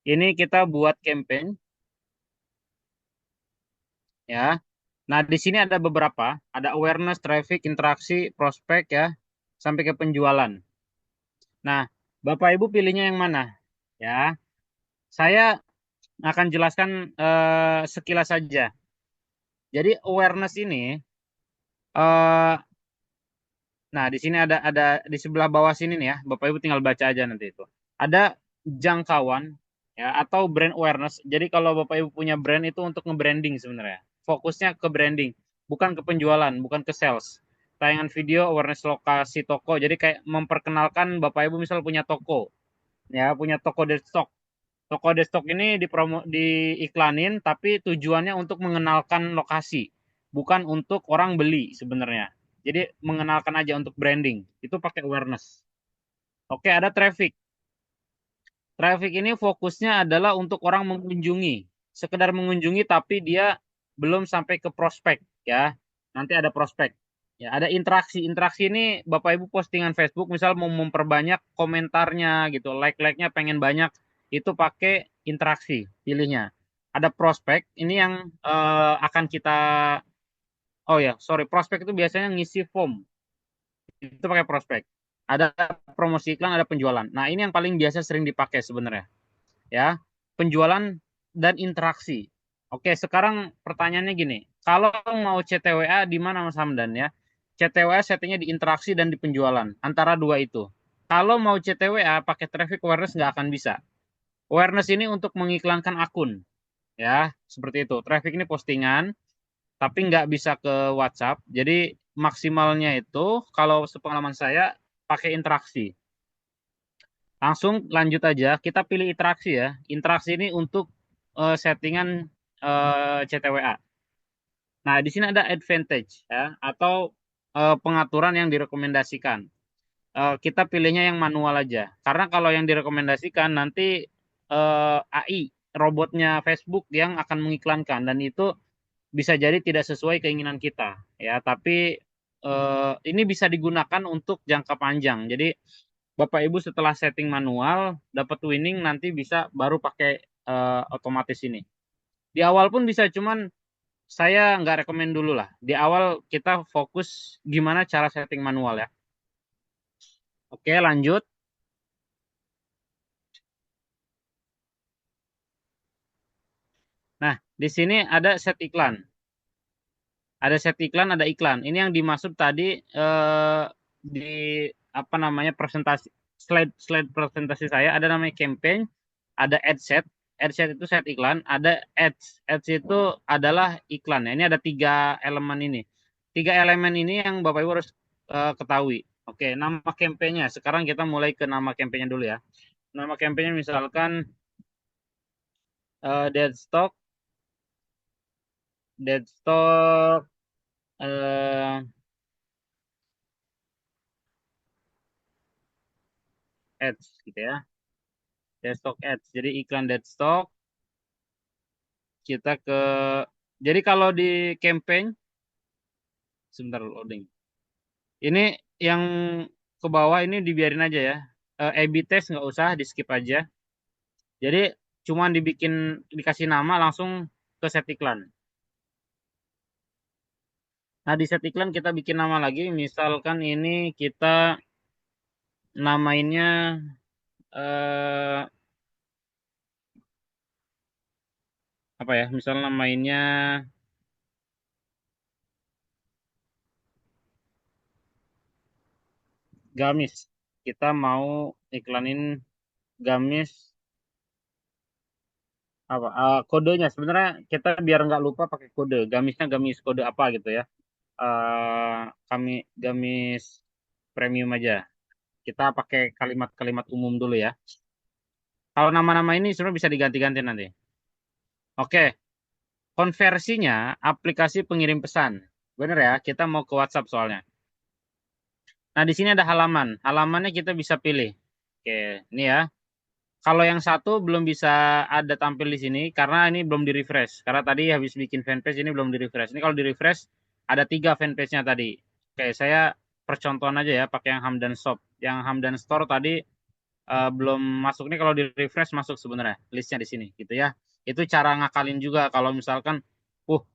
[SPEAKER 2] ini kita buat campaign ya. Nah, di sini ada beberapa, ada awareness, traffic, interaksi, prospek ya, sampai ke penjualan. Nah, Bapak Ibu pilihnya yang mana? Ya, saya akan jelaskan sekilas saja. Jadi awareness ini, eh, nah di sini ada di sebelah bawah sini nih ya, Bapak Ibu tinggal baca aja nanti itu. Ada jangkauan ya atau brand awareness. Jadi kalau Bapak Ibu punya brand itu untuk nge-branding sebenarnya. Fokusnya ke branding, bukan ke penjualan, bukan ke sales. Tayangan video, awareness lokasi toko. Jadi kayak memperkenalkan Bapak Ibu misal punya toko, ya punya toko desktop. Toko desktop ini diiklanin, tapi tujuannya untuk mengenalkan lokasi, bukan untuk orang beli sebenarnya. Jadi mengenalkan aja untuk branding, itu pakai awareness. Oke, ada traffic. Traffic ini fokusnya adalah untuk orang mengunjungi, sekedar mengunjungi tapi dia belum sampai ke prospek ya. Nanti ada prospek. Ya, ada interaksi. Interaksi ini Bapak Ibu postingan Facebook misal mau memperbanyak komentarnya gitu, like-like-nya pengen banyak, itu pakai interaksi pilihnya. Ada prospek, ini yang akan kita oh ya, sorry, prospek itu biasanya ngisi form. Itu pakai prospek. Ada promosi iklan, ada penjualan. Nah, ini yang paling biasa sering dipakai sebenarnya ya, penjualan dan interaksi. Oke, sekarang pertanyaannya gini, kalau mau CTWA di mana Mas Hamdan ya? CTWA settingnya di interaksi dan di penjualan, antara dua itu. Kalau mau CTWA pakai traffic awareness nggak akan bisa. Awareness ini untuk mengiklankan akun, ya, seperti itu. Traffic ini postingan, tapi nggak bisa ke WhatsApp. Jadi maksimalnya itu kalau sepengalaman saya pakai interaksi. Langsung lanjut aja, kita pilih interaksi ya. Interaksi ini untuk settingan CTWA. Nah, di sini ada advantage ya atau pengaturan yang direkomendasikan. Kita pilihnya yang manual aja. Karena kalau yang direkomendasikan nanti AI robotnya Facebook yang akan mengiklankan dan itu bisa jadi tidak sesuai keinginan kita ya. Tapi ini bisa digunakan untuk jangka panjang. Jadi Bapak Ibu setelah setting manual dapat winning nanti bisa baru pakai otomatis ini. Di awal pun bisa, cuman saya nggak rekomen dulu lah. Di awal kita fokus gimana cara setting manual ya. Oke, lanjut. Nah, di sini ada set iklan. Ada set iklan, ada iklan. Ini yang dimaksud tadi di apa namanya presentasi slide presentasi saya ada namanya campaign, ada ad set. Ad set itu set iklan, ada ads. Ads itu adalah iklan. Ini ada 3 elemen ini. 3 elemen ini yang Bapak Ibu harus ketahui. Oke, nama campaignnya. Sekarang kita mulai ke nama campaignnya dulu ya. Nama campaignnya misalkan dead stock eh, ads gitu ya. Dead stock ads. Jadi iklan dead stock kita ke jadi kalau di campaign sebentar loading. Ini yang ke bawah ini dibiarin aja ya. A/B test nggak usah, di skip aja. Jadi cuman dikasih nama langsung ke set iklan. Nah, di set iklan kita bikin nama lagi. Misalkan ini kita namainnya eh, apa ya? Misal namainnya gamis. Kita mau iklanin gamis apa kodenya sebenarnya kita biar nggak lupa pakai kode gamisnya gamis kode apa gitu ya. Kami gamis premium aja, kita pakai kalimat-kalimat umum dulu ya. Kalau nama-nama ini sebenarnya bisa diganti-ganti nanti. Oke, konversinya aplikasi pengirim pesan, bener ya, kita mau ke WhatsApp soalnya. Nah, di sini ada halamannya kita bisa pilih. Oke, ini ya. Kalau yang satu belum bisa ada tampil di sini karena ini belum di refresh. Karena tadi habis bikin fanpage ini belum di refresh. Ini kalau di refresh ada 3 fanpage-nya tadi. Oke, saya percontohan aja ya pakai yang Hamdan Shop. Yang Hamdan Store tadi belum masuk. Nih kalau di refresh masuk sebenarnya listnya di sini gitu ya. Itu cara ngakalin juga kalau misalkan,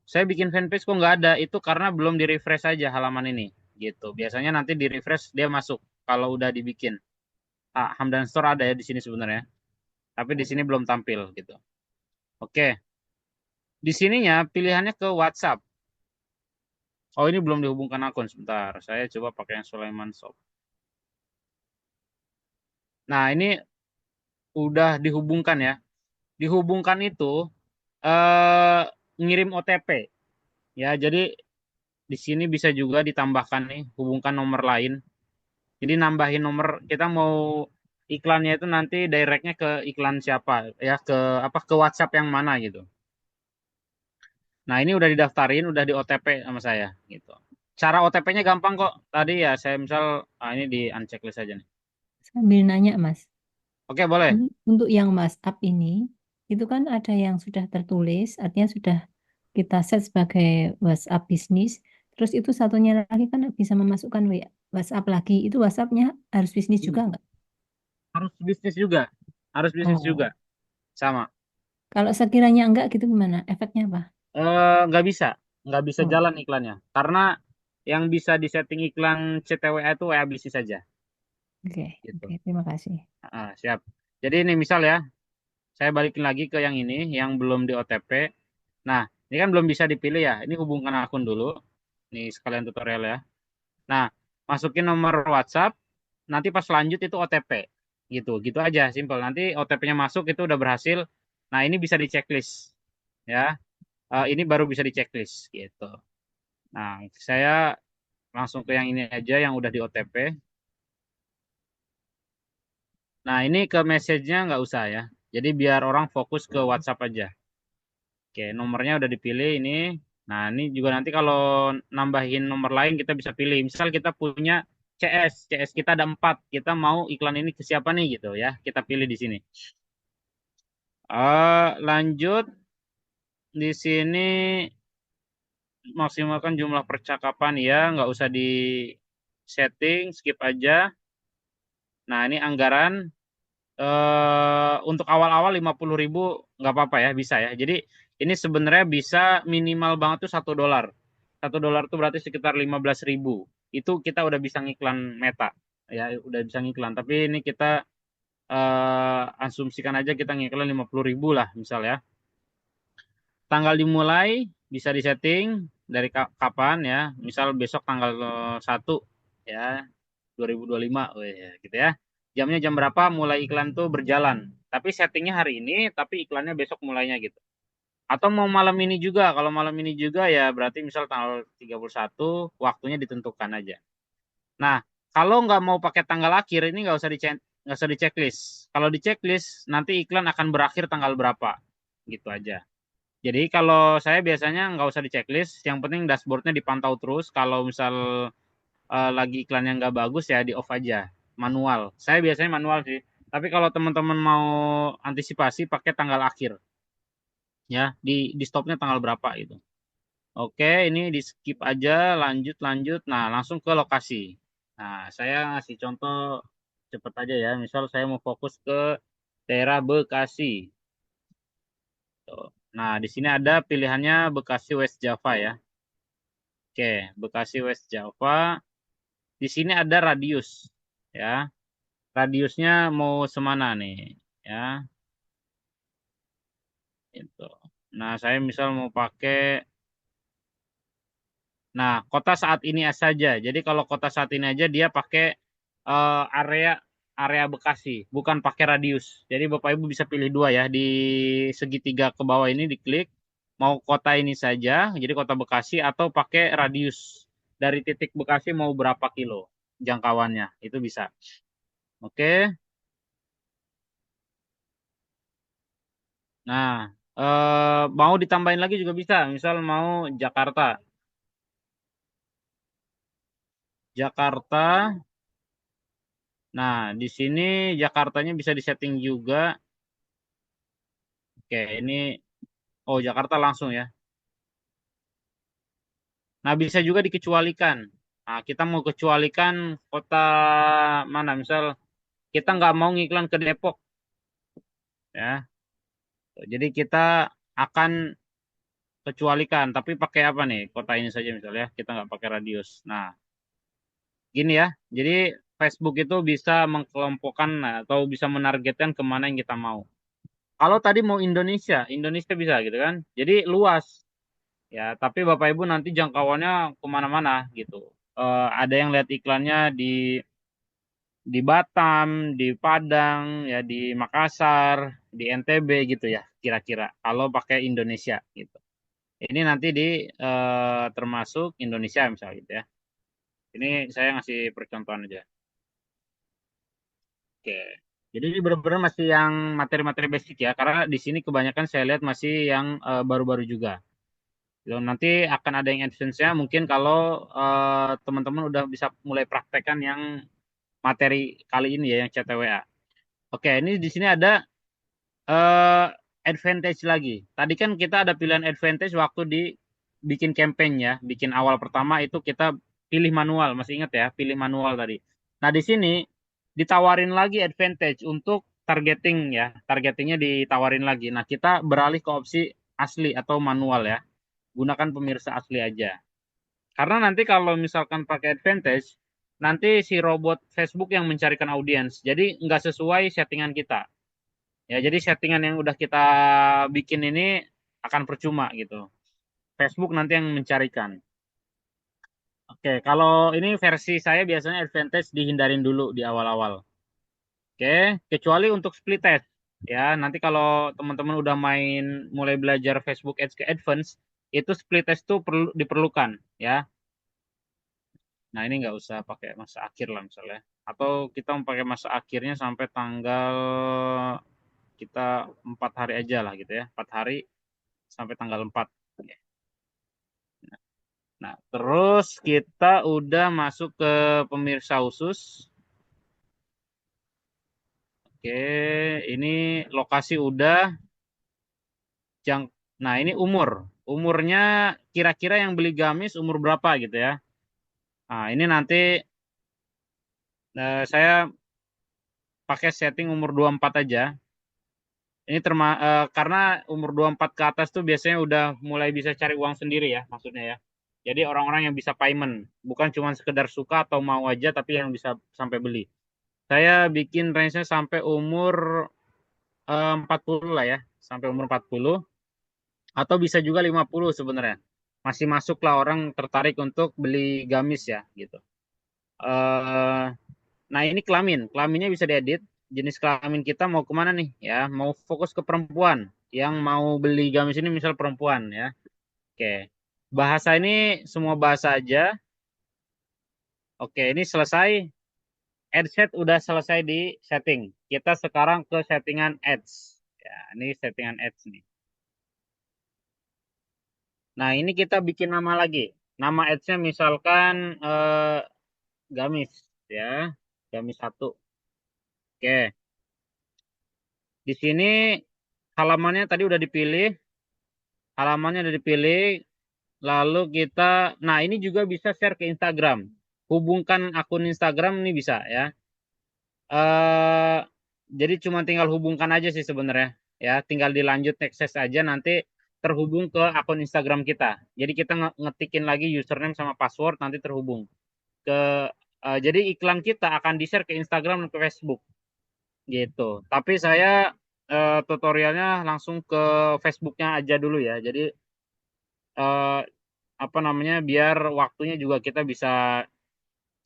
[SPEAKER 2] saya bikin fanpage kok nggak ada. Itu karena belum di refresh aja halaman ini. gitu. Biasanya nanti di refresh dia masuk kalau udah dibikin. Hamdan Store ada ya di sini sebenarnya, tapi di sini belum tampil gitu. Oke, di sininya pilihannya ke WhatsApp. Oh, ini belum dihubungkan akun. Sebentar, saya coba pakai yang Sulaiman Shop. Nah, ini udah dihubungkan ya. Dihubungkan itu eh ngirim OTP ya. Jadi di sini bisa juga ditambahkan nih, hubungkan nomor lain. Jadi nambahin nomor, kita mau iklannya itu nanti directnya ke iklan siapa ya, ke apa, ke WhatsApp yang mana gitu. Nah, ini udah didaftarin, udah di OTP sama saya gitu. Cara OTP-nya gampang kok. Tadi ya saya misal ini di unchecklist aja nih.
[SPEAKER 5] Sambil nanya, Mas.
[SPEAKER 2] Oke, boleh.
[SPEAKER 5] Untuk yang WhatsApp ini, itu kan ada yang sudah tertulis, artinya sudah kita set sebagai WhatsApp bisnis. Terus itu satunya lagi kan bisa memasukkan WhatsApp lagi. Itu WhatsApp-nya harus bisnis
[SPEAKER 2] Hmm.
[SPEAKER 5] juga nggak?
[SPEAKER 2] Harus bisnis juga. Harus bisnis
[SPEAKER 5] Oh,
[SPEAKER 2] juga. Sama.
[SPEAKER 5] kalau sekiranya enggak gitu gimana? Efeknya apa?
[SPEAKER 2] Nggak bisa. Nggak bisa
[SPEAKER 5] Oh,
[SPEAKER 2] jalan iklannya. Karena yang bisa disetting iklan CTWA itu WA bisnis saja.
[SPEAKER 5] oke,
[SPEAKER 2] Gitu.
[SPEAKER 5] oke, terima kasih.
[SPEAKER 2] Siap. Jadi ini misal ya, saya balikin lagi ke yang ini, yang belum di OTP. Nah, ini kan belum bisa dipilih ya. Ini hubungkan akun dulu. Ini sekalian tutorial ya. Nah, masukin nomor WhatsApp. Nanti pas lanjut itu OTP. Gitu, gitu aja, simple. Nanti OTP-nya masuk itu udah berhasil. Nah, ini bisa di checklist ya. Ini baru bisa di checklist gitu. Nah, saya langsung ke yang ini aja yang udah di OTP. Nah, ini ke message-nya nggak usah ya. Jadi biar orang fokus ke WhatsApp aja. Oke, nomornya udah dipilih ini. Nah, ini juga nanti kalau nambahin nomor lain kita bisa pilih. Misal kita punya CS kita ada 4. Kita mau iklan ini ke siapa nih gitu ya. Kita pilih di sini. Lanjut di sini maksimalkan jumlah percakapan ya, nggak usah di setting, skip aja. Nah, ini anggaran untuk awal-awal 50.000 nggak apa-apa ya, bisa ya. Jadi ini sebenarnya bisa minimal banget tuh $1. $1 tuh berarti sekitar 15.000. Itu kita udah bisa ngiklan Meta ya, udah bisa ngiklan. Tapi ini kita asumsikan aja kita ngiklan 50.000 lah misal ya. Tanggal dimulai bisa disetting dari kapan ya. Misal besok tanggal 1 ya, 2025 ya, gitu ya. Jamnya jam berapa mulai iklan tuh berjalan. Tapi settingnya hari ini, tapi iklannya besok mulainya gitu. Atau mau malam ini juga. Kalau malam ini juga ya berarti misal tanggal 31 waktunya ditentukan aja. Nah, kalau nggak mau pakai tanggal akhir ini nggak usah di checklist. Kalau di checklist nanti iklan akan berakhir tanggal berapa, gitu aja. Jadi kalau saya biasanya nggak usah di checklist, yang penting dashboardnya dipantau terus. Kalau misal lagi iklan yang nggak bagus ya di off aja, manual. Saya biasanya manual sih. Tapi kalau teman-teman mau antisipasi pakai tanggal akhir, ya di stopnya tanggal berapa itu. Oke, ini di skip aja, lanjut lanjut. Nah langsung ke lokasi. Nah saya ngasih contoh cepet aja ya. Misal saya mau fokus ke daerah Bekasi. Tuh. Nah di sini ada pilihannya Bekasi West Java ya. Oke, Bekasi West Java. Di sini ada radius ya. Radiusnya mau semana nih ya itu. Nah saya misal mau pakai, nah kota saat ini saja. Jadi kalau kota saat ini aja dia pakai area area Bekasi, bukan pakai radius. Jadi Bapak Ibu bisa pilih dua ya, di segitiga ke bawah ini diklik mau kota ini saja, jadi kota Bekasi, atau pakai radius dari titik Bekasi mau berapa kilo jangkauannya itu bisa. Oke. Nah, mau ditambahin lagi juga bisa. Misal mau Jakarta. Jakarta. Nah, di sini Jakartanya bisa disetting juga. Oke, ini oh Jakarta langsung ya. Nah, bisa juga dikecualikan. Nah, kita mau kecualikan kota mana? Misal kita nggak mau ngiklan ke Depok ya. Jadi kita akan kecualikan, tapi pakai apa nih? Kota ini saja misalnya. Kita nggak pakai radius. Nah, gini ya. Jadi Facebook itu bisa mengkelompokkan atau bisa menargetkan kemana yang kita mau. Kalau tadi mau Indonesia, Indonesia bisa gitu kan. Jadi luas ya. Tapi Bapak Ibu nanti jangkauannya kemana-mana gitu. Ada yang lihat iklannya di Batam, di Padang, ya di Makassar, di NTB gitu ya, kira-kira. Kalau pakai Indonesia gitu. Ini nanti di termasuk Indonesia misalnya gitu ya. Ini saya ngasih percontohan aja. Oke. Jadi ini benar-benar masih yang materi-materi basic ya, karena di sini kebanyakan saya lihat masih yang baru-baru juga. Gitu. Nanti akan ada yang advance-nya mungkin kalau teman-teman udah bisa mulai praktekkan yang materi kali ini ya, yang CTWA. Oke, ini di sini ada eh, advantage lagi. Tadi kan kita ada pilihan advantage waktu di bikin campaign ya, bikin awal pertama itu kita pilih manual, masih ingat ya, pilih manual tadi. Nah, di sini ditawarin lagi advantage untuk targeting ya, targetingnya ditawarin lagi. Nah, kita beralih ke opsi asli atau manual ya, gunakan pemirsa asli aja. Karena nanti kalau misalkan pakai advantage, nanti si robot Facebook yang mencarikan audiens, jadi nggak sesuai settingan kita. Ya, jadi settingan yang udah kita bikin ini akan percuma gitu. Facebook nanti yang mencarikan. Oke, kalau ini versi saya biasanya advantage dihindarin dulu di awal-awal. Oke, kecuali untuk split test. Ya, nanti kalau teman-teman udah mulai belajar Facebook Ads ke advance, itu split test tuh diperlukan ya. Nah, ini nggak usah pakai masa akhir lah misalnya. Atau kita mau pakai masa akhirnya sampai tanggal kita 4 hari aja lah gitu ya. 4 hari sampai tanggal 4. Nah, terus kita udah masuk ke pemirsa khusus. Oke, ini lokasi udah. Nah, ini umur. Umurnya kira-kira yang beli gamis umur berapa gitu ya. Nah, ini nanti saya pakai setting umur 24 aja. Ini karena umur 24 ke atas tuh biasanya udah mulai bisa cari uang sendiri ya, maksudnya ya. Jadi orang-orang yang bisa payment, bukan cuma sekedar suka atau mau aja, tapi yang bisa sampai beli. Saya bikin range-nya sampai umur 40 lah ya, sampai umur 40 atau bisa juga 50 sebenarnya. Masih masuk lah orang tertarik untuk beli gamis ya gitu. Eh nah ini kelaminnya bisa diedit. Jenis kelamin kita mau kemana nih ya? Mau fokus ke perempuan yang mau beli gamis ini misal perempuan ya. Oke. Bahasa ini semua bahasa aja. Oke, ini selesai. Adset udah selesai di setting. Kita sekarang ke settingan ads. Ya, ini settingan ads nih. Nah, ini kita bikin nama lagi. Nama ads-nya misalkan gamis ya. Gamis 1. Oke. Di sini halamannya tadi udah dipilih. Halamannya udah dipilih. Lalu nah ini juga bisa share ke Instagram. Hubungkan akun Instagram ini bisa ya. eh jadi cuma tinggal hubungkan aja sih sebenarnya ya, tinggal dilanjut akses aja nanti terhubung ke akun Instagram kita. Jadi kita ngetikin lagi username sama password nanti terhubung ke jadi iklan kita akan di-share ke Instagram dan ke Facebook gitu. Tapi saya tutorialnya langsung ke Facebooknya aja dulu ya. Jadi eh, apa namanya biar waktunya juga kita bisa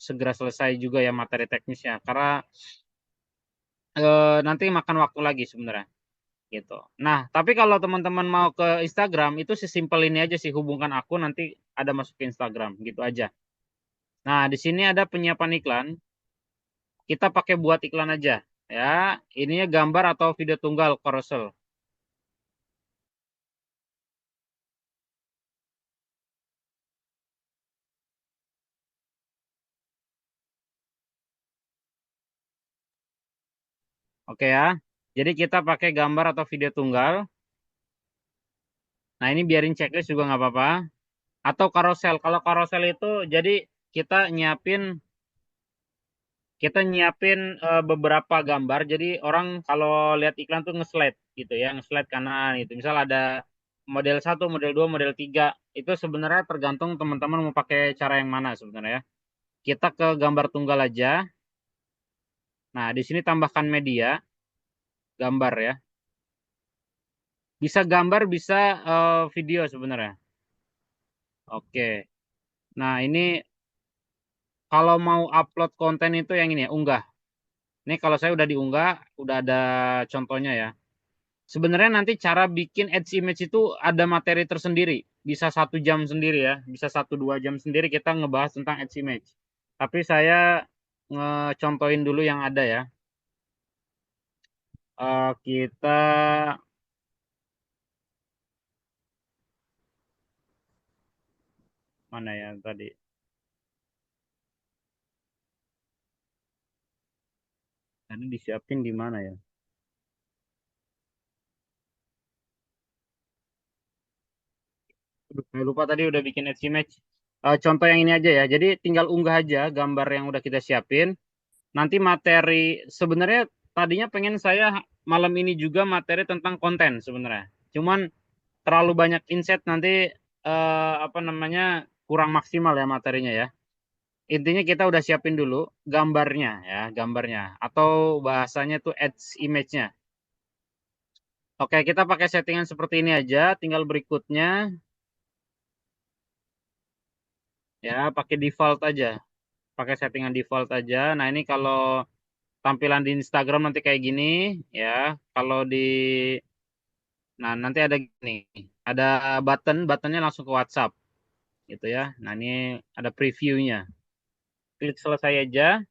[SPEAKER 2] segera selesai juga ya materi teknisnya karena nanti makan waktu lagi sebenarnya gitu. Nah, tapi kalau teman-teman mau ke Instagram itu sesimpel ini aja sih, hubungkan aku nanti ada masuk ke Instagram gitu aja. Nah, di sini ada penyiapan iklan. Kita pakai buat iklan aja ya. Ininya gambar atau video tunggal carousel. Oke ya. Jadi kita pakai gambar atau video tunggal. Nah, ini biarin checklist juga nggak apa-apa. Atau carousel. Kalau carousel itu jadi kita nyiapin beberapa gambar. Jadi orang kalau lihat iklan tuh nge-slide gitu ya, nge-slide kanan gitu. Misal ada model 1, model 2, model 3. Itu sebenarnya tergantung teman-teman mau pakai cara yang mana sebenarnya. Kita ke gambar tunggal aja. Nah, di sini tambahkan media, gambar ya. Bisa gambar, bisa video sebenarnya. Oke. Nah, ini kalau mau upload konten itu yang ini ya, unggah. Ini kalau saya udah diunggah, udah ada contohnya ya. Sebenarnya nanti cara bikin Ads Image itu ada materi tersendiri. Bisa 1 jam sendiri ya. Bisa 1-2 jam sendiri kita ngebahas tentang Ads Image. Tapi saya ngecontohin dulu yang ada ya. Kita mana ya tadi? Tadi disiapin di mana ya? Aduh, saya lupa tadi udah bikin Ads Image. Contoh yang ini aja ya. Jadi tinggal unggah aja gambar yang udah kita siapin. Nanti materi sebenarnya tadinya pengen saya malam ini juga materi tentang konten sebenarnya. Cuman terlalu banyak insight nanti apa namanya kurang maksimal ya materinya ya. Intinya kita udah siapin dulu gambarnya ya, gambarnya atau bahasanya tuh ads image-nya. Oke, kita pakai settingan seperti ini aja, tinggal berikutnya ya pakai default aja. Pakai settingan default aja. Nah, ini kalau tampilan di Instagram nanti kayak gini ya. Kalau di Nah, nanti ada gini. Ada buttonnya langsung ke WhatsApp gitu ya. Nah, ini ada previewnya. Klik selesai aja.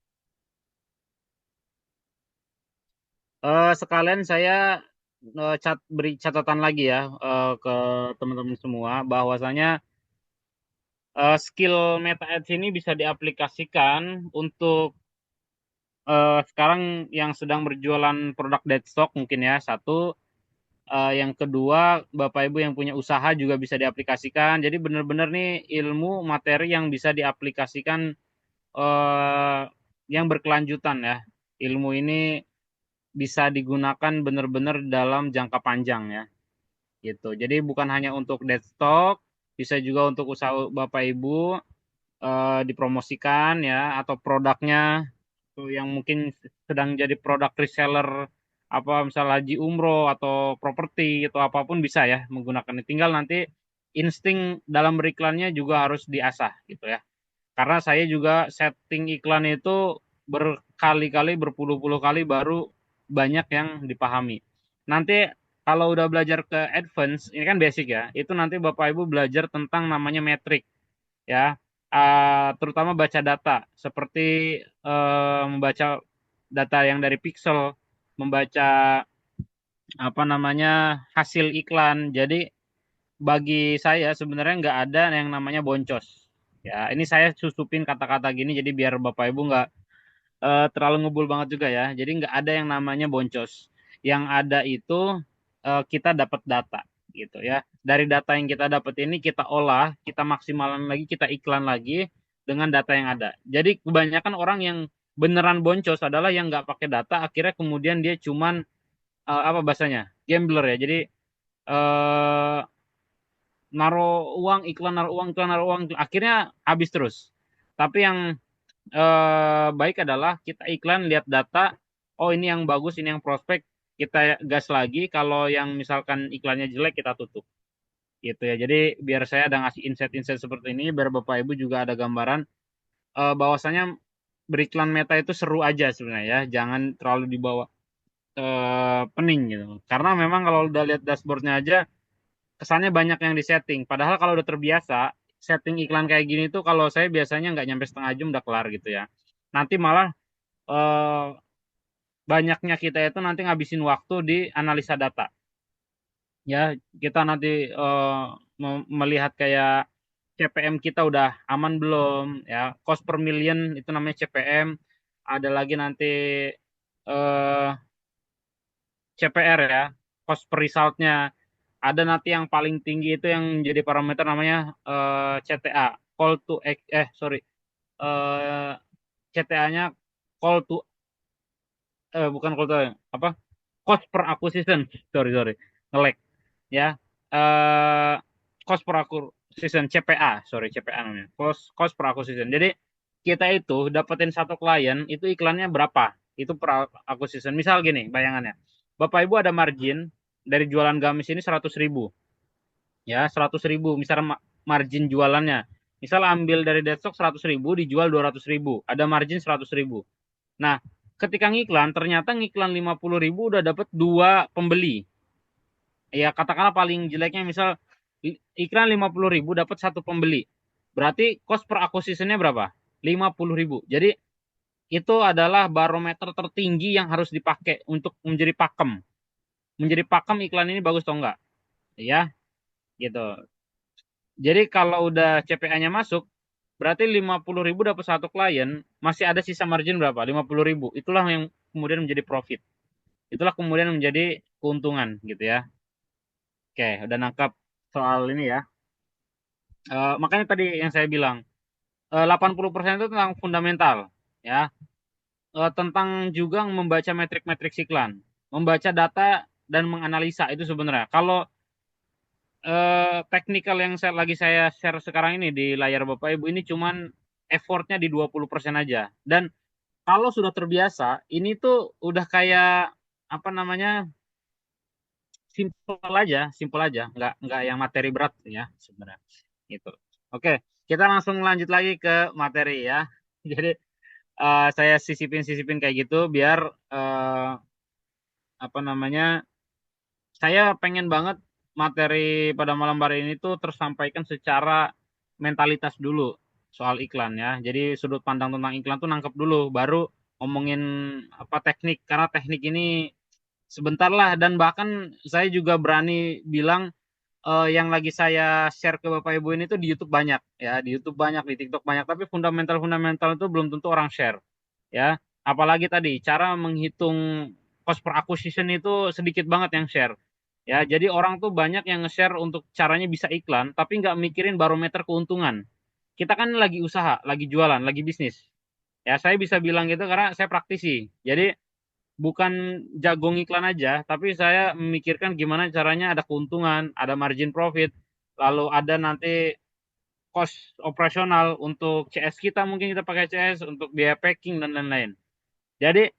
[SPEAKER 2] Sekalian saya beri catatan lagi ya ke teman-teman semua bahwasanya skill Meta Ads ini bisa diaplikasikan untuk sekarang yang sedang berjualan produk deadstock mungkin ya satu. Yang kedua, Bapak Ibu yang punya usaha juga bisa diaplikasikan. Jadi benar-benar nih ilmu materi yang bisa diaplikasikan eh, yang berkelanjutan ya. Ilmu ini bisa digunakan benar-benar dalam jangka panjang ya. Gitu. Jadi bukan hanya untuk dead stock, bisa juga untuk usaha Bapak Ibu dipromosikan ya atau produknya tuh yang mungkin sedang jadi produk reseller apa misalnya haji umroh atau properti atau apapun bisa ya menggunakan ini. Tinggal nanti insting dalam beriklannya juga harus diasah gitu ya. Karena saya juga setting iklan itu berkali-kali, berpuluh-puluh kali baru banyak yang dipahami. Nanti kalau udah belajar ke advance, ini kan basic ya, itu nanti Bapak Ibu belajar tentang namanya metrik ya, terutama baca data, seperti membaca data yang dari pixel, membaca apa namanya hasil iklan. Jadi bagi saya sebenarnya nggak ada yang namanya boncos. Ya, ini saya susupin kata-kata gini jadi biar Bapak Ibu nggak terlalu ngebul banget juga ya. Jadi nggak ada yang namanya boncos. Yang ada itu kita dapat data gitu ya. Dari data yang kita dapat ini kita olah, kita maksimalkan lagi, kita iklan lagi dengan data yang ada. Jadi kebanyakan orang yang beneran boncos adalah yang nggak pakai data, akhirnya kemudian dia cuman apa bahasanya gambler ya. Jadi eh, naruh uang, iklan, naruh uang, iklan, naruh uang, akhirnya habis terus. Tapi yang baik adalah kita iklan lihat data, oh ini yang bagus, ini yang prospek, kita gas lagi. Kalau yang misalkan iklannya jelek kita tutup. Gitu ya. Jadi biar saya ada ngasih insight-insight seperti ini, biar Bapak Ibu juga ada gambaran bahwasanya beriklan Meta itu seru aja sebenarnya ya, jangan terlalu dibawa pening gitu. Karena memang kalau udah lihat dashboardnya aja kesannya banyak yang disetting. Padahal kalau udah terbiasa, setting iklan kayak gini tuh kalau saya biasanya nggak nyampe setengah jam udah kelar gitu ya. Nanti malah eh, banyaknya kita itu nanti ngabisin waktu di analisa data. Ya, kita nanti melihat kayak CPM kita udah aman belum, ya, cost per million itu namanya CPM. Ada lagi nanti eh, CPR ya, cost per resultnya. Ada nanti yang paling tinggi itu yang jadi parameter namanya CTA, call to sorry, eh, CTA-nya call to bukan call to apa? Cost per acquisition, sorry, nge-lag ya. eh Cost per acquisition CPA, sorry CPA namanya. Cost per acquisition. Jadi kita itu dapetin satu klien itu iklannya berapa? Itu per acquisition. Misal gini bayangannya. Bapak Ibu ada margin dari jualan gamis ini 100.000. Ya, 100.000 misalnya margin jualannya. Misal ambil dari Deadstock 100.000 dijual 200.000. Ada margin 100.000. Nah, ketika ngiklan ternyata ngiklan 50.000 udah dapat 2 pembeli. Ya, katakanlah paling jeleknya misal iklan 50.000 dapat 1 pembeli. Berarti cost per acquisition-nya berapa? 50.000. Jadi itu adalah barometer tertinggi yang harus dipakai untuk menjadi pakem. Menjadi pakem iklan ini bagus atau enggak. Ya, gitu. Jadi kalau udah CPA-nya masuk, berarti 50.000 dapat satu klien, masih ada sisa margin berapa? 50.000. Itulah yang kemudian menjadi profit. Itulah kemudian menjadi keuntungan gitu ya. Oke, udah nangkap soal ini ya. Makanya tadi yang saya bilang, 80% itu tentang fundamental ya. Tentang juga membaca metrik-metrik iklan, membaca data dan menganalisa itu sebenarnya. Kalau teknikal yang saya share sekarang ini di layar Bapak Ibu ini cuman effortnya di 20% aja. Dan kalau sudah terbiasa, ini tuh udah kayak apa namanya simple aja, nggak yang materi berat ya sebenarnya. Gitu. Oke, kita langsung lanjut lagi ke materi ya. Jadi saya sisipin kayak gitu biar apa namanya saya pengen banget materi pada malam hari ini tuh tersampaikan secara mentalitas dulu soal iklan ya. Jadi sudut pandang tentang iklan tuh nangkep dulu, baru ngomongin apa teknik. Karena teknik ini sebentar lah dan bahkan saya juga berani bilang yang lagi saya share ke Bapak Ibu ini tuh di YouTube banyak ya, di YouTube banyak, di TikTok banyak, tapi fundamental itu belum tentu orang share ya. Apalagi tadi cara menghitung cost per acquisition itu sedikit banget yang share. Ya, jadi orang tuh banyak yang nge-share untuk caranya bisa iklan, tapi nggak mikirin barometer keuntungan. Kita kan lagi usaha, lagi jualan, lagi bisnis. Ya, saya bisa bilang gitu karena saya praktisi. Jadi bukan jago iklan aja, tapi saya memikirkan gimana caranya ada keuntungan, ada margin profit, lalu ada nanti cost operasional untuk CS kita, mungkin kita pakai CS untuk biaya packing dan lain-lain. Jadi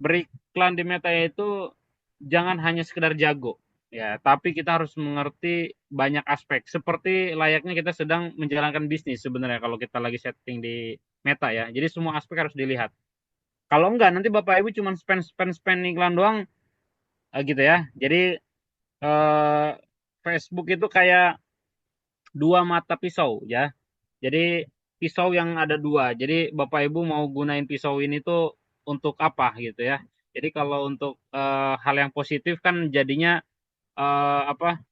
[SPEAKER 2] beriklan di Meta itu jangan hanya sekedar jago ya, tapi kita harus mengerti banyak aspek seperti layaknya kita sedang menjalankan bisnis sebenarnya kalau kita lagi setting di Meta ya. Jadi semua aspek harus dilihat. Kalau enggak nanti Bapak Ibu cuma spend iklan doang gitu ya. Jadi eh, Facebook itu kayak dua mata pisau ya. Jadi pisau yang ada dua. Jadi Bapak Ibu mau gunain pisau ini tuh untuk apa gitu ya. Jadi kalau untuk hal yang positif kan jadinya apa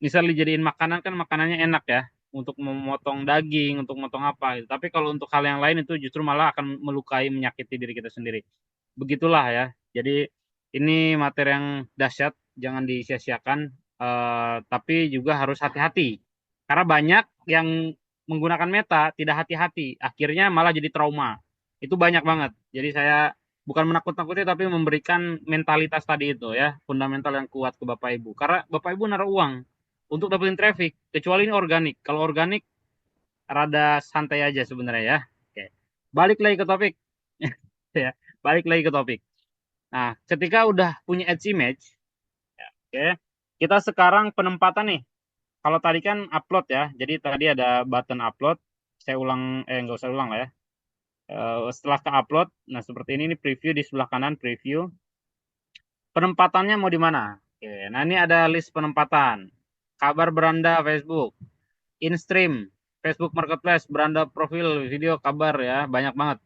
[SPEAKER 2] misal dijadiin makanan kan makanannya enak ya untuk memotong daging, untuk memotong apa gitu. Tapi kalau untuk hal yang lain itu justru malah akan melukai, menyakiti diri kita sendiri. Begitulah ya. Jadi ini materi yang dahsyat, jangan disia-siakan, tapi juga harus hati-hati. Karena banyak yang menggunakan Meta tidak hati-hati, akhirnya malah jadi trauma. Itu banyak banget. Jadi saya bukan menakut-nakuti tapi memberikan mentalitas tadi itu ya, fundamental yang kuat ke Bapak Ibu. Karena Bapak Ibu naruh uang untuk dapetin traffic, kecuali ini organik. Kalau organik rada santai aja sebenarnya ya. Oke. Balik lagi ke topik. Ya, balik lagi ke topik. Nah, ketika udah punya ads image, ya, oke. Kita sekarang penempatan nih. Kalau tadi kan upload ya. Jadi tadi ada button upload. Saya ulang nggak usah ulang lah ya. Setelah ke upload, nah seperti ini preview di sebelah kanan preview. Penempatannya mau di mana? Oke, nah ini ada list penempatan. Kabar beranda Facebook, InStream, Facebook Marketplace, beranda profil video kabar ya, banyak banget.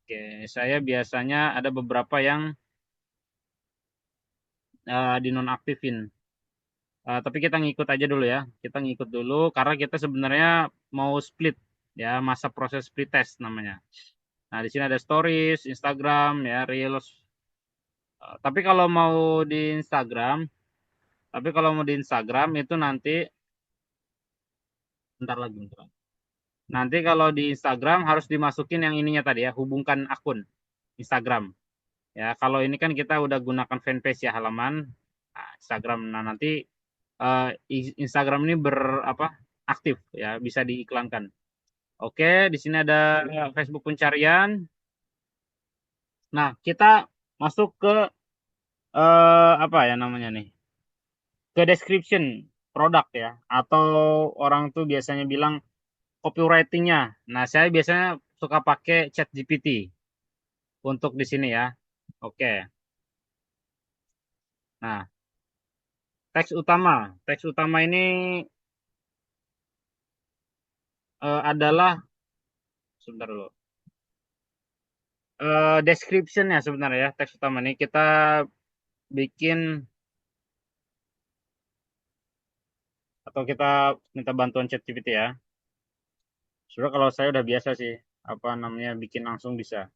[SPEAKER 2] Oke, saya biasanya ada beberapa yang dinonaktifin. Tapi kita ngikut aja dulu ya. Kita ngikut dulu karena kita sebenarnya mau split ya, masa proses split test namanya. Nah, di sini ada stories, Instagram ya, Reels. Tapi kalau mau di Instagram, itu nanti bentar lagi. Nanti kalau di Instagram harus dimasukin yang ininya tadi ya, hubungkan akun Instagram. Ya, kalau ini kan kita udah gunakan fanpage ya halaman Instagram. Nah, nanti Instagram ini aktif ya, bisa diiklankan. Oke, di sini ada Facebook pencarian. Nah, kita masuk ke apa ya namanya nih? Ke description produk ya, atau orang tuh biasanya bilang copywritingnya. Nah, saya biasanya suka pakai ChatGPT untuk di sini ya. Oke. Nah, teks utama. Teks utama ini adalah sebentar dulu. Description ya sebenarnya ya, teks utama ini kita bikin atau kita minta bantuan ChatGPT ya. Sudah kalau saya udah biasa sih, apa namanya bikin langsung bisa.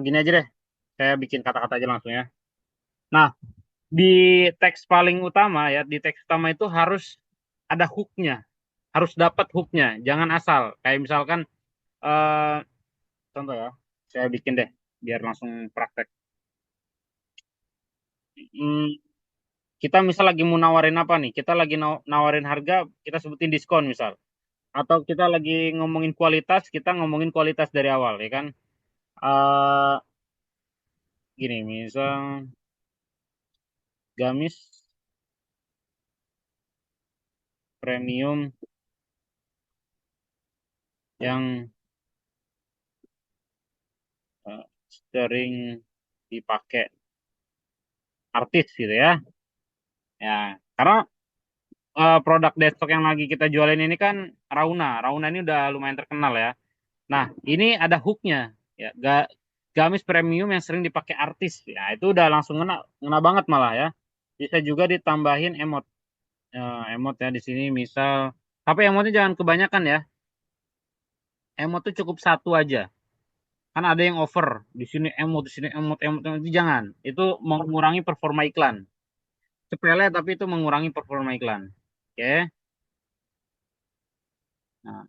[SPEAKER 2] Gini aja deh, saya bikin kata-kata aja langsung ya. Nah, di teks paling utama ya, di teks utama itu harus ada hooknya, harus dapat hooknya, jangan asal. Kayak misalkan, eh contoh ya, saya bikin deh, biar langsung praktek. Hmm, kita misal lagi mau nawarin apa nih? Kita lagi nawarin harga, kita sebutin diskon misal. Atau kita lagi ngomongin kualitas, kita ngomongin kualitas dari awal, ya kan? eh Gini, misal gamis premium yang sering dipakai artis gitu ya. Ya, karena produk desktop yang lagi kita jualin ini kan Rauna. Rauna ini udah lumayan terkenal ya. Nah, ini ada hooknya ya. Gamis premium yang sering dipakai artis. Ya, itu udah langsung ngena, ngena banget malah ya. Bisa juga ditambahin emot. Emot ya di sini misal, tapi emotnya jangan kebanyakan ya. Emot tuh cukup satu aja. Kan ada yang over. Di sini emot, di sini emot, emot, emot. Itu jangan. Itu mengurangi performa iklan. Sepele tapi itu mengurangi performa iklan. Oke. Nah,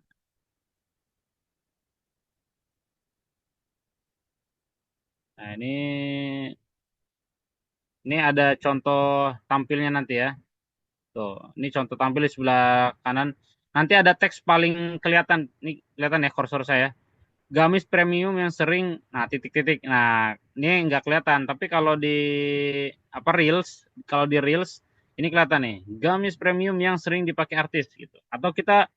[SPEAKER 2] nah, ini ada contoh tampilnya nanti ya. Tuh, ini contoh tampil di sebelah kanan. Nanti ada teks paling kelihatan. Ini kelihatan ya kursor saya. Gamis premium yang sering, nah titik-titik. Nah, ini nggak kelihatan. Tapi kalau di apa reels, kalau di reels ini kelihatan nih. Gamis premium yang sering dipakai artis gitu. Atau kita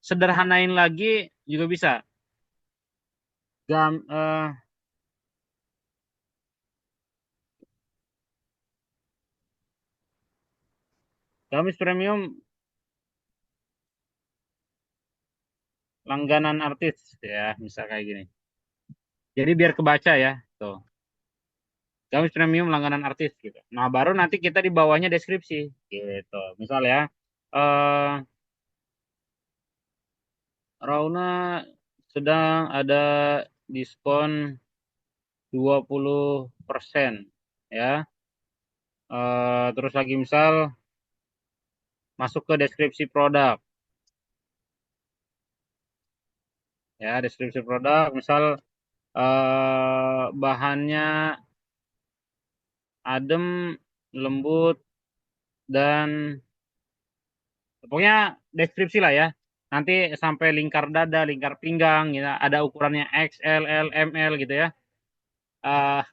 [SPEAKER 2] sederhanain lagi juga bisa. Gam, gamis premium langganan artis ya, misal kayak gini. Jadi biar kebaca ya, tuh. Gamis premium langganan artis gitu. Nah, baru nanti kita di bawahnya deskripsi gitu. Misal ya, eh Rauna sedang ada diskon 20% ya. Terus lagi misal masuk ke deskripsi produk ya, deskripsi produk misal bahannya adem, lembut dan pokoknya deskripsi lah ya. Nanti sampai lingkar dada, lingkar pinggang, gitu. Ada ukurannya X, L, L, ML gitu ya. Eh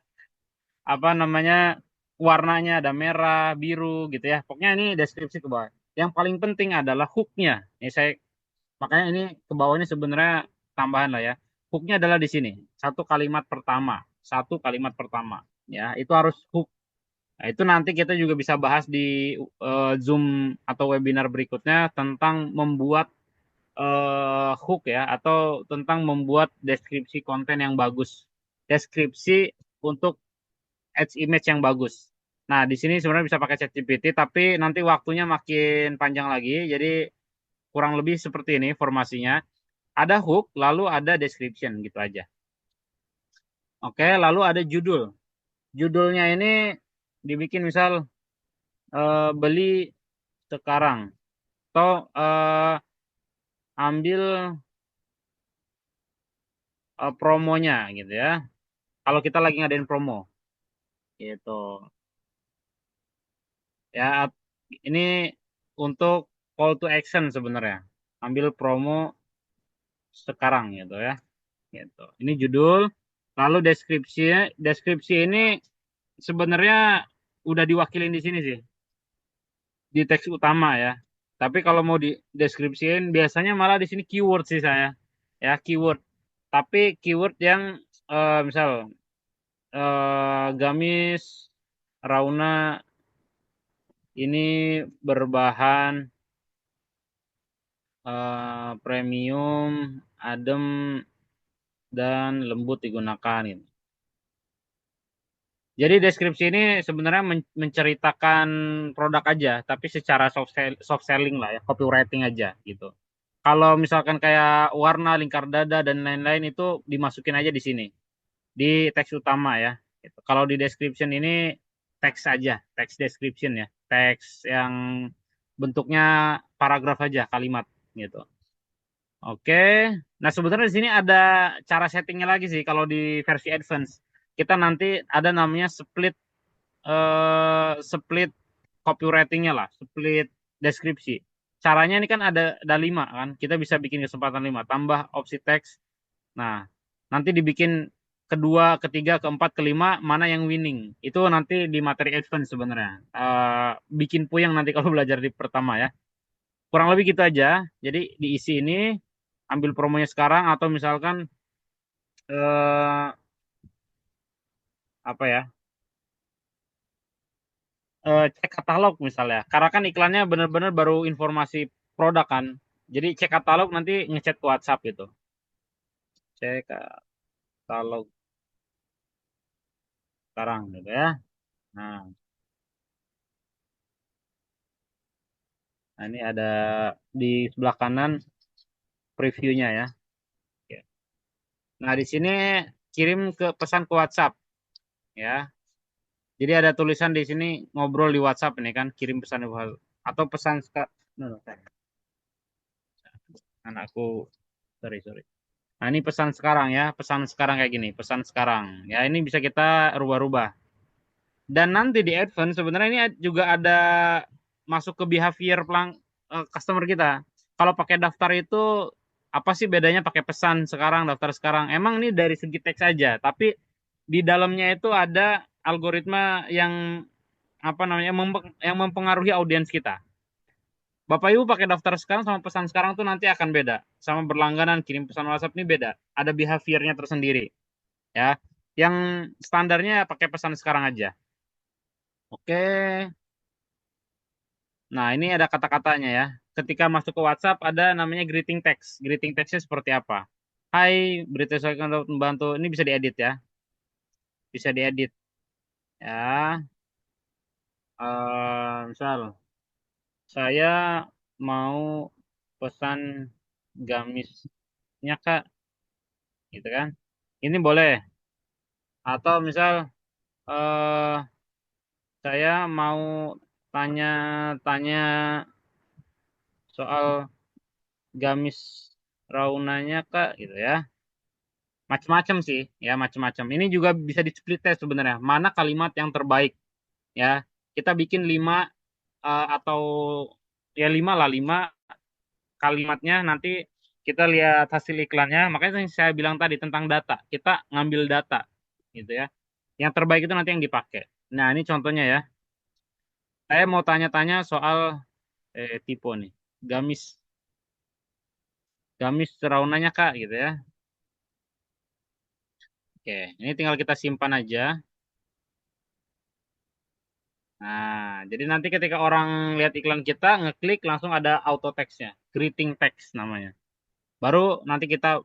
[SPEAKER 2] Apa namanya warnanya ada merah, biru gitu ya. Pokoknya ini deskripsi ke bawah. Yang paling penting adalah hooknya. Ini saya makanya ini ke bawahnya sebenarnya tambahan lah ya. Hooknya adalah di sini. Satu kalimat pertama, satu kalimat pertama. Ya, itu harus hook. Nah, itu nanti kita juga bisa bahas di Zoom atau webinar berikutnya tentang membuat hook ya atau tentang membuat deskripsi konten yang bagus. Deskripsi untuk ads image yang bagus. Nah, di sini sebenarnya bisa pakai ChatGPT tapi nanti waktunya makin panjang lagi. Jadi kurang lebih seperti ini formasinya. Ada hook, lalu ada description gitu aja. Oke, lalu ada judul. Judulnya ini dibikin misal beli sekarang atau ambil promonya gitu ya. Kalau kita lagi ngadain promo gitu. Ya, ini untuk call to action sebenarnya. ambil promo sekarang gitu ya. Gitu. Ini judul, lalu deskripsi ini sebenarnya udah diwakilin di sini sih, di teks utama ya. Tapi kalau mau di deskripsiin biasanya malah di sini keyword sih saya. Ya, keyword. Tapi keyword yang misal gamis Rauna ini berbahan premium, adem dan lembut digunakan gitu. Jadi deskripsi ini sebenarnya menceritakan produk aja, tapi secara soft selling lah ya, copywriting aja gitu. Kalau misalkan kayak warna, lingkar dada dan lain-lain itu dimasukin aja di sini, di teks utama ya. Gitu. Kalau di description ini teks aja, teks description ya, teks yang bentuknya paragraf aja, kalimat gitu. Oke. Nah, sebenarnya di sini ada cara settingnya lagi sih kalau di versi advance. Kita nanti ada namanya split copywritingnya lah, split deskripsi. Caranya ini kan ada 5 kan, kita bisa bikin kesempatan 5, tambah opsi teks. Nah, nanti dibikin kedua, ketiga, keempat, kelima, mana yang winning. Itu nanti di materi advance sebenarnya. Bikin puyeng nanti kalau belajar di pertama ya. Kurang lebih gitu aja. Jadi diisi ini, ambil promonya sekarang atau misalkan eh, apa ya? Cek katalog misalnya. Karena kan iklannya benar-benar baru informasi produk kan. Jadi cek katalog nanti ngechat ke WhatsApp gitu. Cek katalog sekarang gitu ya. Nah, ini ada di sebelah kanan previewnya ya. Oke. Nah, di sini kirim ke pesan ke WhatsApp ya. Jadi ada tulisan di sini ngobrol di WhatsApp ini kan, kirim pesan di WhatsApp atau pesan anakku, sorry. Nah, ini pesan sekarang ya, pesan sekarang kayak gini, pesan sekarang. Ya, ini bisa kita rubah-rubah. Dan nanti di advance sebenarnya ini juga ada masuk ke behavior customer kita. Kalau pakai daftar itu apa sih bedanya pakai pesan sekarang, daftar sekarang? Emang ini dari segi teks saja, tapi di dalamnya itu ada algoritma yang apa namanya yang mempengaruhi audiens kita. Bapak Ibu pakai daftar sekarang sama pesan sekarang tuh nanti akan beda. Sama berlangganan kirim pesan WhatsApp ini beda. Ada behaviornya tersendiri ya. Yang standarnya pakai pesan sekarang aja. Oke. Nah, ini ada kata-katanya ya. Ketika masuk ke WhatsApp ada namanya greeting text. Greeting textnya seperti apa? Hai, berita saya akan dapat membantu. Ini bisa diedit ya. Bisa diedit ya. Misal saya mau pesan gamisnya Kak, gitu kan. Ini boleh. Atau misal eh saya mau tanya-tanya soal gamis raunannya Kak gitu ya. Macam-macam sih ya, macam-macam. Ini juga bisa di split test sebenarnya. Mana kalimat yang terbaik ya. Kita bikin 5 atau ya 5 lah, 5 kalimatnya nanti kita lihat hasil iklannya. Makanya yang saya bilang tadi tentang data. Kita ngambil data gitu ya. Yang terbaik itu nanti yang dipakai. Nah, ini contohnya ya. Saya mau tanya-tanya soal tipe nih. Gamis gamis raunannya Kak gitu ya. Oke, ini tinggal kita simpan aja. Nah, jadi nanti ketika orang lihat iklan kita, ngeklik langsung ada auto text-nya. Greeting text namanya. Baru nanti kita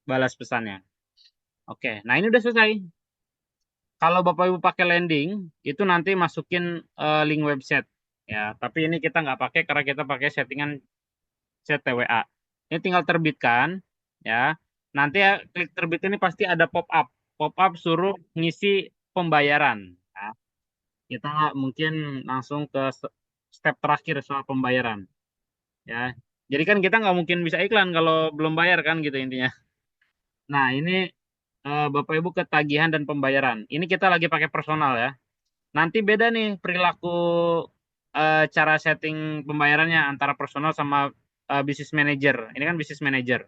[SPEAKER 2] balas pesannya. Oke, nah ini udah selesai. Kalau Bapak Ibu pakai landing, itu nanti masukin link website. Ya, tapi ini kita nggak pakai karena kita pakai settingan set TWA. Ini tinggal terbitkan, ya. Nanti ya klik terbit ini pasti ada pop-up. Pop-up suruh ngisi pembayaran. Ya. Kita mungkin langsung ke step terakhir soal pembayaran. Ya, jadi kan kita nggak mungkin bisa iklan kalau belum bayar kan gitu intinya. Nah ini Bapak Ibu ketagihan dan pembayaran. Ini kita lagi pakai personal ya. Nanti beda nih perilaku cara setting pembayarannya antara personal sama business manager. Ini kan business manager.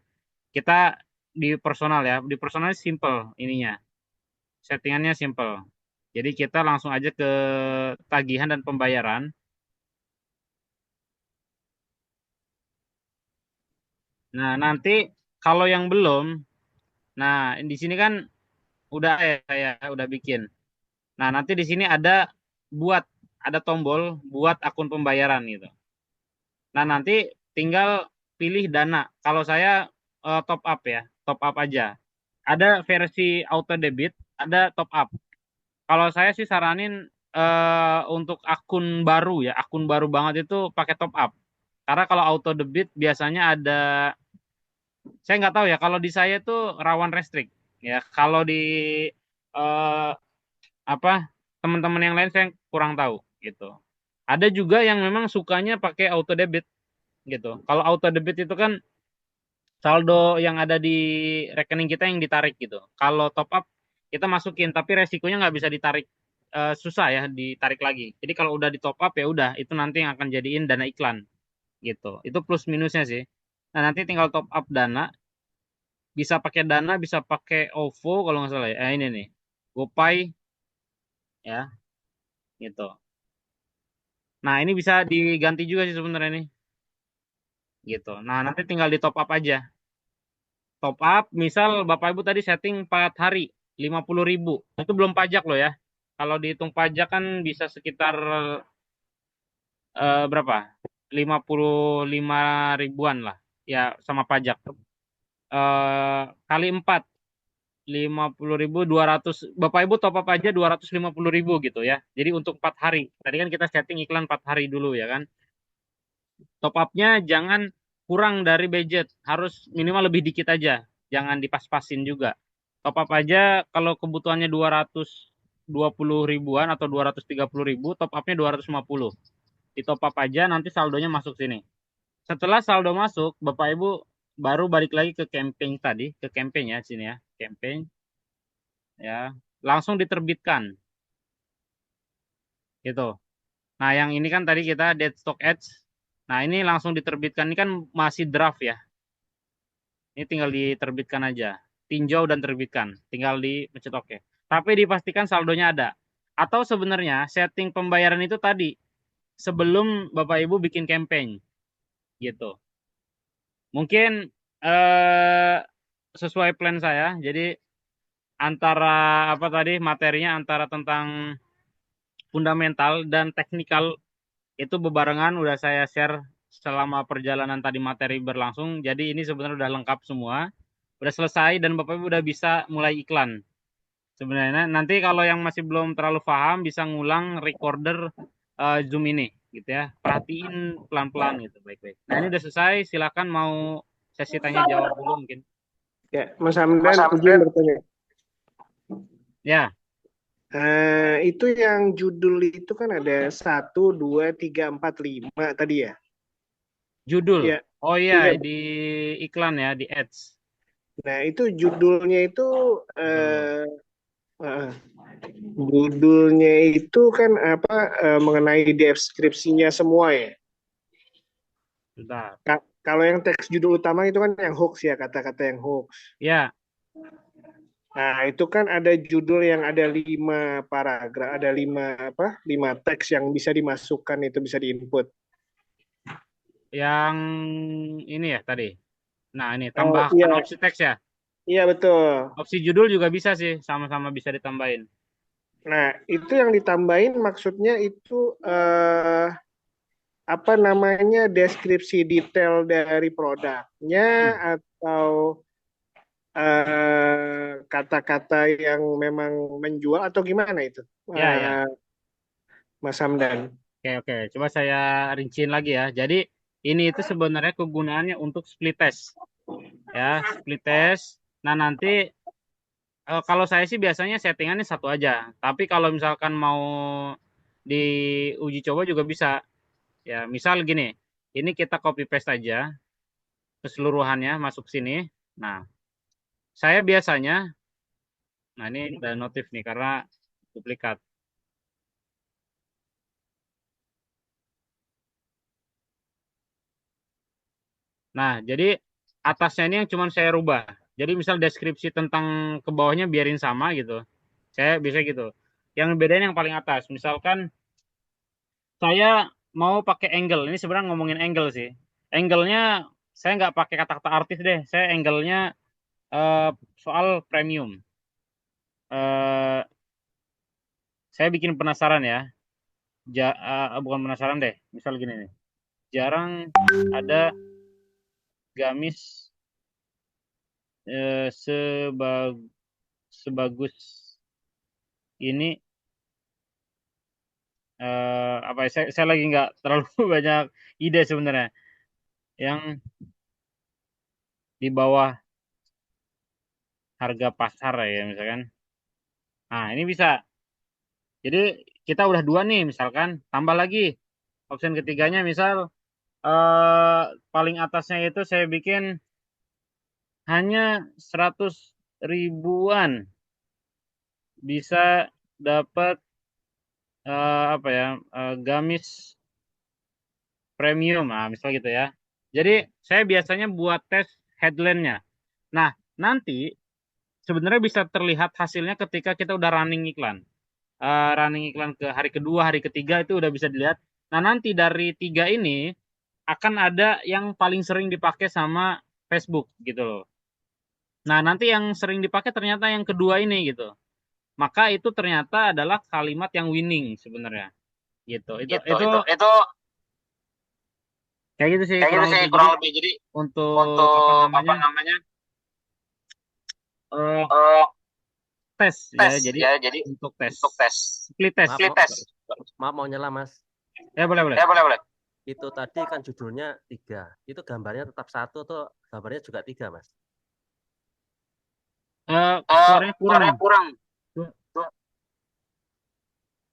[SPEAKER 2] Kita di personal ya. Di personal simple ininya. Settingannya simple. Jadi kita langsung aja ke tagihan dan pembayaran. Nah, nanti kalau yang belum, nah di sini kan udah saya udah bikin. Nah, nanti di sini buat ada tombol buat akun pembayaran gitu. Nah, nanti tinggal pilih dana. Kalau saya top up ya, top up aja. Ada versi auto debit, ada top up. Kalau saya sih saranin untuk akun baru ya, akun baru banget itu pakai top up. Karena kalau auto debit biasanya saya nggak tahu ya. Kalau di saya tuh rawan restrict ya. Kalau di eh, apa teman-teman yang lain saya kurang tahu gitu. Ada juga yang memang sukanya pakai auto debit gitu. Kalau auto debit itu kan saldo yang ada di rekening kita yang ditarik gitu. Kalau top up kita masukin tapi resikonya nggak bisa ditarik, susah ya ditarik lagi. Jadi kalau udah di top up ya udah itu nanti yang akan jadiin dana iklan gitu. Itu plus minusnya sih. Nah, nanti tinggal top up dana, bisa pakai dana, bisa pakai OVO kalau nggak salah ya. Ini nih. GoPay ya gitu. Nah, ini bisa diganti juga sih sebenarnya nih gitu. Nah, nanti tinggal di top up aja. Top up, misal Bapak Ibu tadi setting 4 hari, 50.000. Itu belum pajak loh ya. Kalau dihitung pajak kan bisa sekitar berapa? 55 ribuan lah. Ya, sama pajak. Kali 4, 50.000, 200. Bapak Ibu top up aja 250.000 gitu ya. Jadi untuk 4 hari. Tadi kan kita setting iklan 4 hari dulu ya kan. Top up-nya jangan kurang dari budget, harus minimal lebih dikit aja, jangan dipas-pasin juga. Top up aja kalau kebutuhannya 220 ribuan atau 230 ribu, top up-nya 250. Di top up aja nanti saldonya masuk sini. Setelah saldo masuk, Bapak Ibu baru balik lagi ke campaign tadi, ke campaign ya sini ya, campaign ya, langsung diterbitkan gitu. Nah, yang ini kan tadi kita dead stock ads. Nah, ini langsung diterbitkan, ini kan masih draft ya. Ini tinggal diterbitkan aja. Tinjau dan terbitkan. Tinggal dipencet oke. Tapi dipastikan saldonya ada. Atau sebenarnya setting pembayaran itu tadi sebelum Bapak Ibu bikin campaign gitu. Mungkin eh, sesuai plan saya. Jadi antara apa tadi materinya antara tentang fundamental dan teknikal itu bebarengan udah saya share selama perjalanan tadi materi berlangsung. Jadi ini sebenarnya udah lengkap semua. Udah selesai dan Bapak Ibu udah bisa mulai iklan. Sebenarnya nanti kalau yang masih belum terlalu paham bisa ngulang recorder Zoom ini gitu ya. Perhatiin pelan-pelan gitu baik-baik. Nah, ini udah selesai, silakan mau sesi tanya jawab dulu mungkin.
[SPEAKER 4] Ya, Mas Hamdan, izin bertanya.
[SPEAKER 2] Ya,
[SPEAKER 4] Itu yang judul itu kan ada 1, 2, 3, 4, 5 tadi ya?
[SPEAKER 2] judul.
[SPEAKER 4] Ya,
[SPEAKER 2] Oh iya,
[SPEAKER 4] iya.
[SPEAKER 2] di iklan ya, di ads.
[SPEAKER 4] Nah, itu judulnya itu
[SPEAKER 2] Judul.
[SPEAKER 4] eh, judulnya itu kan apa mengenai deskripsinya semua ya.
[SPEAKER 2] Bentar.
[SPEAKER 4] Kalau yang teks judul utama itu kan yang hoax ya, kata-kata yang hoax.
[SPEAKER 2] Ya,
[SPEAKER 4] Nah, itu kan ada judul yang ada 5 paragraf, ada 5 teks yang bisa dimasukkan, itu bisa diinput.
[SPEAKER 2] yang ini ya tadi. Nah, ini
[SPEAKER 4] Oh
[SPEAKER 2] tambahkan
[SPEAKER 4] iya,
[SPEAKER 2] opsi teks ya.
[SPEAKER 4] iya betul.
[SPEAKER 2] Opsi judul juga bisa sih, sama-sama bisa ditambahin.
[SPEAKER 4] Nah, itu yang ditambahin maksudnya itu apa namanya deskripsi detail dari produknya
[SPEAKER 2] Hmm.
[SPEAKER 4] atau kata-kata yang memang menjual atau gimana itu,
[SPEAKER 2] Ya, ya.
[SPEAKER 4] Mas Hamdan?
[SPEAKER 2] Oke, oke. Coba saya rinciin lagi ya. Jadi ini itu sebenarnya kegunaannya untuk split test. Ya, split test. Nah, nanti kalau saya sih biasanya settingannya satu aja. Tapi kalau misalkan mau diuji coba juga bisa. Ya, misal gini. Ini kita copy paste aja keseluruhannya masuk sini. Nah, saya biasanya, nah ini ada notif nih karena duplikat. Nah, jadi atasnya ini yang cuman saya rubah. Jadi misal deskripsi tentang ke bawahnya biarin sama gitu. Saya bisa gitu. Yang bedain yang paling atas. Misalkan saya mau pakai angle. Ini sebenarnya ngomongin angle sih. Angle-nya saya nggak pakai kata-kata artis deh. Saya angle-nya soal premium. Eh, saya bikin penasaran ya. Bukan penasaran deh. Misal gini nih. Jarang ada gamis sebagus ini. Apa ya, saya lagi nggak terlalu banyak ide sebenarnya yang di bawah harga pasar ya misalkan. Nah, ini bisa. Jadi kita udah dua nih misalkan, tambah lagi option ketiganya misal paling atasnya itu saya bikin hanya 100 ribuan bisa dapat apa ya, gamis premium, nah misal gitu ya. Jadi saya biasanya buat tes headline-nya. Nah, nanti sebenarnya bisa terlihat hasilnya ketika kita udah running iklan. Running iklan ke hari kedua, hari ketiga itu udah bisa dilihat. Nah, nanti dari tiga ini akan ada yang paling sering dipakai sama Facebook gitu loh. Nah, nanti yang sering dipakai ternyata yang kedua ini gitu. Maka itu ternyata adalah kalimat yang winning sebenarnya. Gitu. Itu kayak gitu sih kurang lebih. Jadi untuk apa namanya? eh, tes ya. Jadi untuk tes. Split test.
[SPEAKER 6] Maaf mau nyela Mas.
[SPEAKER 2] Ya boleh.
[SPEAKER 6] Itu tadi kan judulnya 3. Itu gambarnya tetap 1 atau gambarnya juga 3 Mas?
[SPEAKER 2] Suaranya kurang.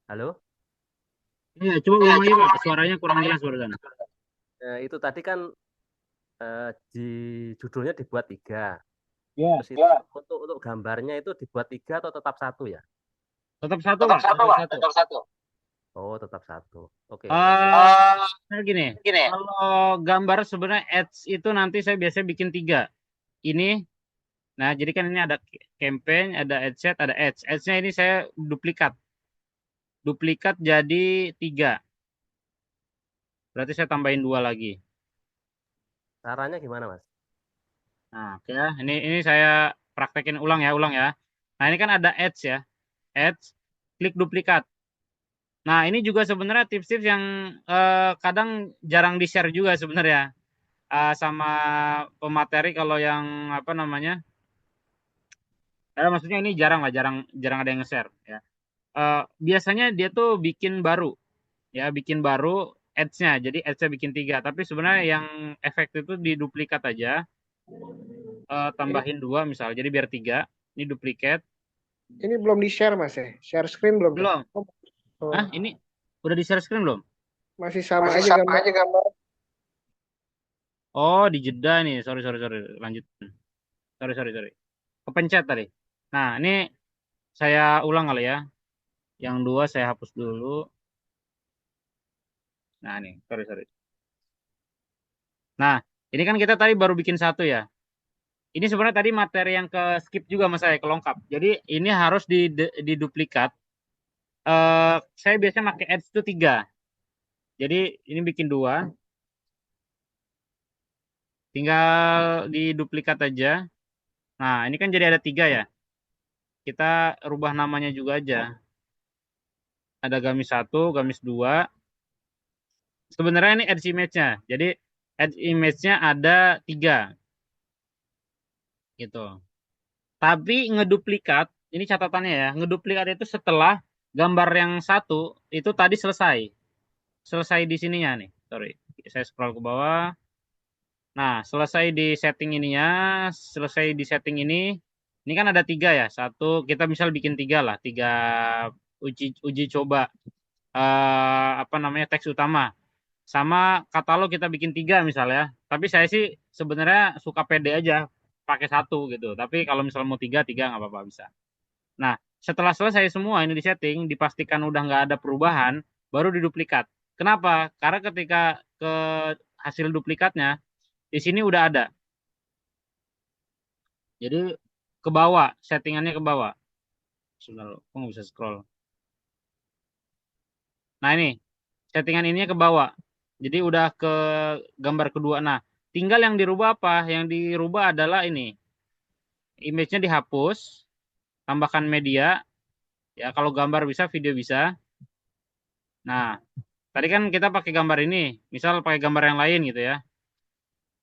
[SPEAKER 6] Halo?
[SPEAKER 2] Iya, coba ulang lagi Pak. Suaranya kurang jelas barusan.
[SPEAKER 6] Itu tadi kan di judulnya dibuat 3.
[SPEAKER 2] Ya.
[SPEAKER 6] Terus itu untuk gambarnya itu dibuat 3 atau tetap 1 ya?
[SPEAKER 2] Tetap satu Pak. Tetap satu.
[SPEAKER 6] Oh, tetap 1. Oke.
[SPEAKER 2] Nah gini. Kalau gambar sebenarnya ads itu nanti saya biasanya bikin 3. Ini, nah jadi kan ini ada campaign, ada ad set, ada ads. Ads-nya ini saya duplikat jadi 3. Berarti saya tambahin 2 lagi.
[SPEAKER 6] Caranya gimana Mas?
[SPEAKER 2] Nah, oke ya. Ini saya praktekin ulang ya. Nah, ini kan ada ads ya. Ads, klik duplikat. Nah, ini juga sebenarnya tips-tips yang kadang jarang di-share juga sebenarnya sama pemateri kalau yang apa namanya? Maksudnya ini jarang ada yang nge-share ya. Biasanya dia tuh bikin baru ads-nya. Jadi ads-nya bikin 3, tapi sebenarnya yang efektif itu diduplikat aja. Tambahin 2 misal. Jadi biar 3. Ini duplikat.
[SPEAKER 4] Ini belum di-share Mas ya? Share screen belum?
[SPEAKER 2] Belum.
[SPEAKER 4] Oh,
[SPEAKER 2] Ini udah di-share screen belum?
[SPEAKER 4] masih sama aja gambar.
[SPEAKER 2] Oh, di jeda nih. Sorry. Lanjut. Sorry. Kepencet tadi. Nah, ini saya ulang kali ya. Yang 2 saya hapus dulu. Nah, nih. Sorry. Nah, ini kan kita tadi baru bikin 1 ya. Ini sebenarnya tadi materi yang ke skip juga mas saya, kelongkap. Jadi ini harus diduplikat. Saya biasanya pakai ads itu 3. Jadi ini bikin 2. Tinggal diduplikat aja. Nah, ini kan jadi ada 3 ya. Kita rubah namanya juga aja. Ada gamis 1, gamis 2. Sebenarnya ini ads image-nya. Jadi ads image-nya ada 3. Gitu. Tapi ngeduplikat, ini catatannya ya, ngeduplikat itu setelah gambar yang 1 itu tadi selesai. Selesai di sininya nih. Sorry. Saya scroll ke bawah. Nah, selesai di setting ininya, selesai di setting ini. Ini kan ada 3 ya. 1, kita misal bikin 3 lah. 3 uji coba apa namanya teks utama. Sama katalog kita bikin 3 misalnya. Tapi saya sih sebenarnya suka pede aja pakai 1 gitu. Tapi kalau misalnya mau 3 nggak apa-apa bisa. Nah, setelah selesai semua ini di setting, dipastikan udah nggak ada perubahan, baru diduplikat. Kenapa? Karena ketika ke hasil duplikatnya Di sini udah ada. Jadi ke bawah, settingannya ke bawah. Sebentar, kok nggak bisa scroll. Nah ini, settingan ininya ke bawah. Jadi udah ke gambar kedua. Nah, tinggal yang dirubah apa? Yang dirubah adalah ini. Image-nya dihapus, tambahkan media. Ya, kalau gambar bisa, video bisa. Nah, tadi kan kita pakai gambar ini. Misal pakai gambar yang lain gitu ya.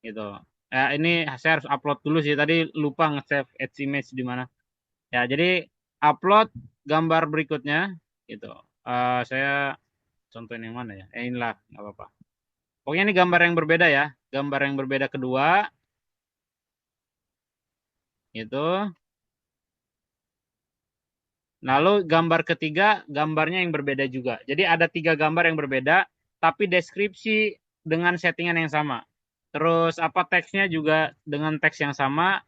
[SPEAKER 2] Gitu. Ya, ini saya harus upload dulu sih. Tadi lupa nge-save add image di mana. Ya, jadi upload gambar berikutnya gitu. Saya contohin yang mana ya? Inilah, nggak apa-apa. Pokoknya ini gambar yang berbeda ya. Gambar yang berbeda kedua. Itu. Lalu gambar ketiga, gambarnya yang berbeda juga. Jadi ada 3 gambar yang berbeda, tapi deskripsi dengan settingan yang sama. Terus apa teksnya juga dengan teks yang sama,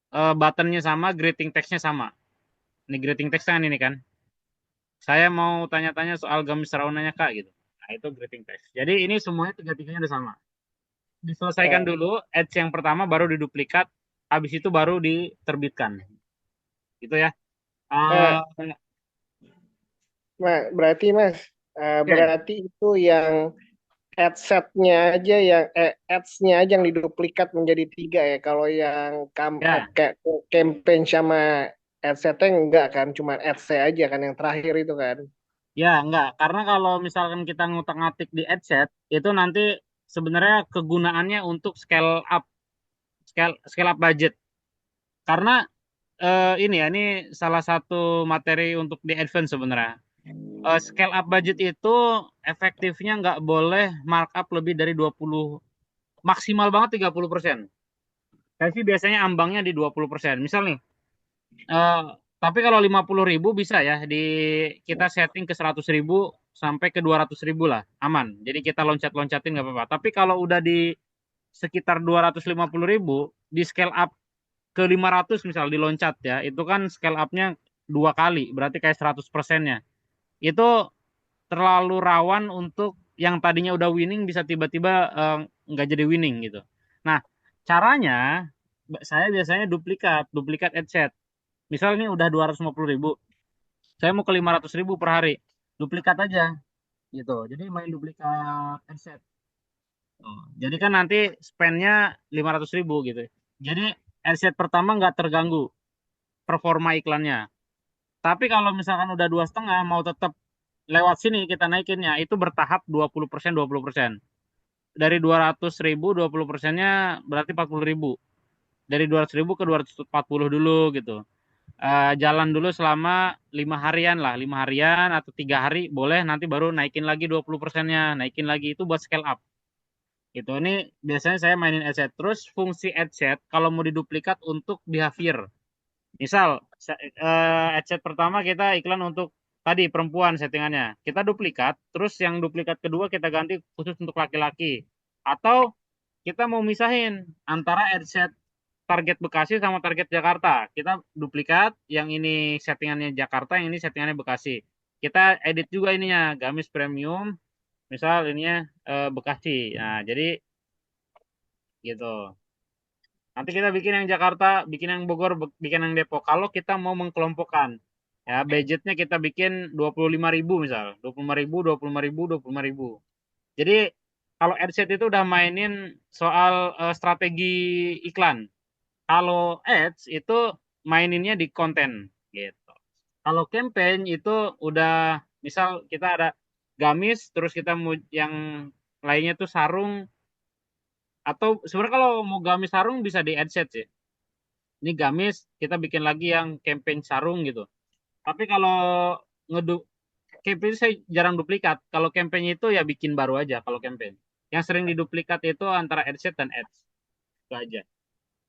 [SPEAKER 2] buttonnya sama, greeting teksnya sama. Ini greeting text kan ini kan. Saya mau tanya-tanya soal gamis raunannya Kak gitu. Nah itu greeting text. Jadi ini semuanya tiga-tiganya udah sama. Diselesaikan dulu, ads yang pertama baru diduplikat, habis itu baru diterbitkan. Gitu ya.
[SPEAKER 4] Nah, berarti Mas,
[SPEAKER 2] Oke.
[SPEAKER 4] berarti itu yang adsetnya aja ads-nya aja yang diduplikat menjadi 3 ya. Kalau yang
[SPEAKER 2] Ya.
[SPEAKER 4] kayak campaign sama adsetnya enggak kan, cuma ads-nya aja kan yang terakhir itu kan.
[SPEAKER 2] Ya, enggak. Karena kalau misalkan kita ngutak-ngatik di adset, itu nanti sebenarnya kegunaannya untuk scale up budget. Karena ini ya, ini salah satu materi untuk di advance sebenarnya. Scale up budget itu efektifnya nggak boleh markup lebih dari 20, maksimal banget 30%. Saya sih biasanya ambangnya di 20%. Misal nih, tapi kalau 50.000 bisa ya, kita setting ke 100.000 sampai ke 200.000 lah, aman. Jadi kita loncat-loncatin nggak apa-apa. Tapi kalau udah di sekitar 250.000, di scale up ke 500 misal diloncat ya, itu kan scale up-nya 2 kali, berarti kayak 100%-nya. Itu terlalu rawan untuk yang tadinya udah winning bisa tiba-tiba nggak jadi winning gitu. Nah, caranya saya biasanya duplikat adset. Misal ini udah 250.000, saya mau ke 500.000 per hari, duplikat aja gitu. Jadi main duplikat adset. Jadi kan nanti spendnya 500.000 gitu. Jadi adset pertama nggak terganggu performa iklannya. Tapi kalau misalkan udah 2,5 mau tetap lewat sini kita naikinnya, itu bertahap 20%, 20%. Dari 200.000, 20%-nya berarti 40.000. Dari 200.000 ke 240 dulu gitu. Jalan dulu selama 5 harian lah, 5 harian atau 3 hari boleh, nanti baru naikin lagi 20%-nya, naikin lagi, itu buat scale up. Gitu. Ini biasanya saya mainin adset. Terus fungsi adset kalau mau diduplikat untuk behavior. Misal adset pertama kita iklan untuk tadi perempuan settingannya. Kita duplikat, terus yang duplikat kedua kita ganti khusus untuk laki-laki. Atau kita mau misahin antara adset target Bekasi sama target Jakarta. Kita duplikat, yang ini settingannya Jakarta, yang ini settingannya Bekasi. Kita edit juga ininya, gamis premium, misal ininya Bekasi. Nah, jadi gitu. Nanti kita bikin yang Jakarta, bikin yang Bogor, bikin yang Depok. Kalau kita mau mengkelompokkan, ya budgetnya kita bikin 25.000 misal, 25.000, 25.000, 25.000. Jadi kalau adset itu udah mainin soal strategi iklan. Kalau ads itu maininnya di konten gitu. Kalau campaign itu udah misal kita ada gamis, terus kita mau yang lainnya tuh sarung, atau sebenarnya kalau mau gamis sarung bisa di adset sih. Ini gamis kita bikin lagi yang campaign sarung gitu. Tapi kalau ngedu campaign saya jarang duplikat. Kalau campaign itu ya bikin baru aja kalau campaign. Yang sering diduplikat itu antara adset dan ads. Itu aja.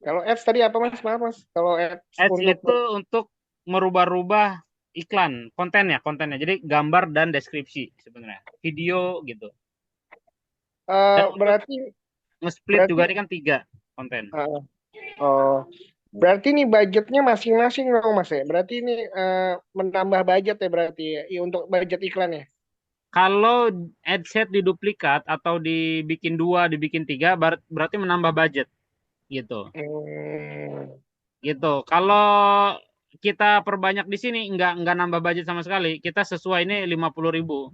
[SPEAKER 4] Kalau ads tadi apa Mas? Maaf Mas. Kalau ads
[SPEAKER 2] Ads
[SPEAKER 4] untuk
[SPEAKER 2] itu untuk merubah-rubah iklan, kontennya. Jadi gambar dan deskripsi sebenarnya. Video gitu. Dan untuk
[SPEAKER 4] berarti
[SPEAKER 2] nge-split juga ini kan 3 konten.
[SPEAKER 4] oh berarti ini budgetnya masing-masing dong Mas ya. Berarti ini menambah budget ya berarti ya, untuk budget iklan ya.
[SPEAKER 2] Kalau ad set diduplikat atau dibikin 2, dibikin 3, berarti menambah budget gitu. Gitu. Kalau kita perbanyak di sini nggak nambah budget sama sekali. Kita sesuai ini 50.000.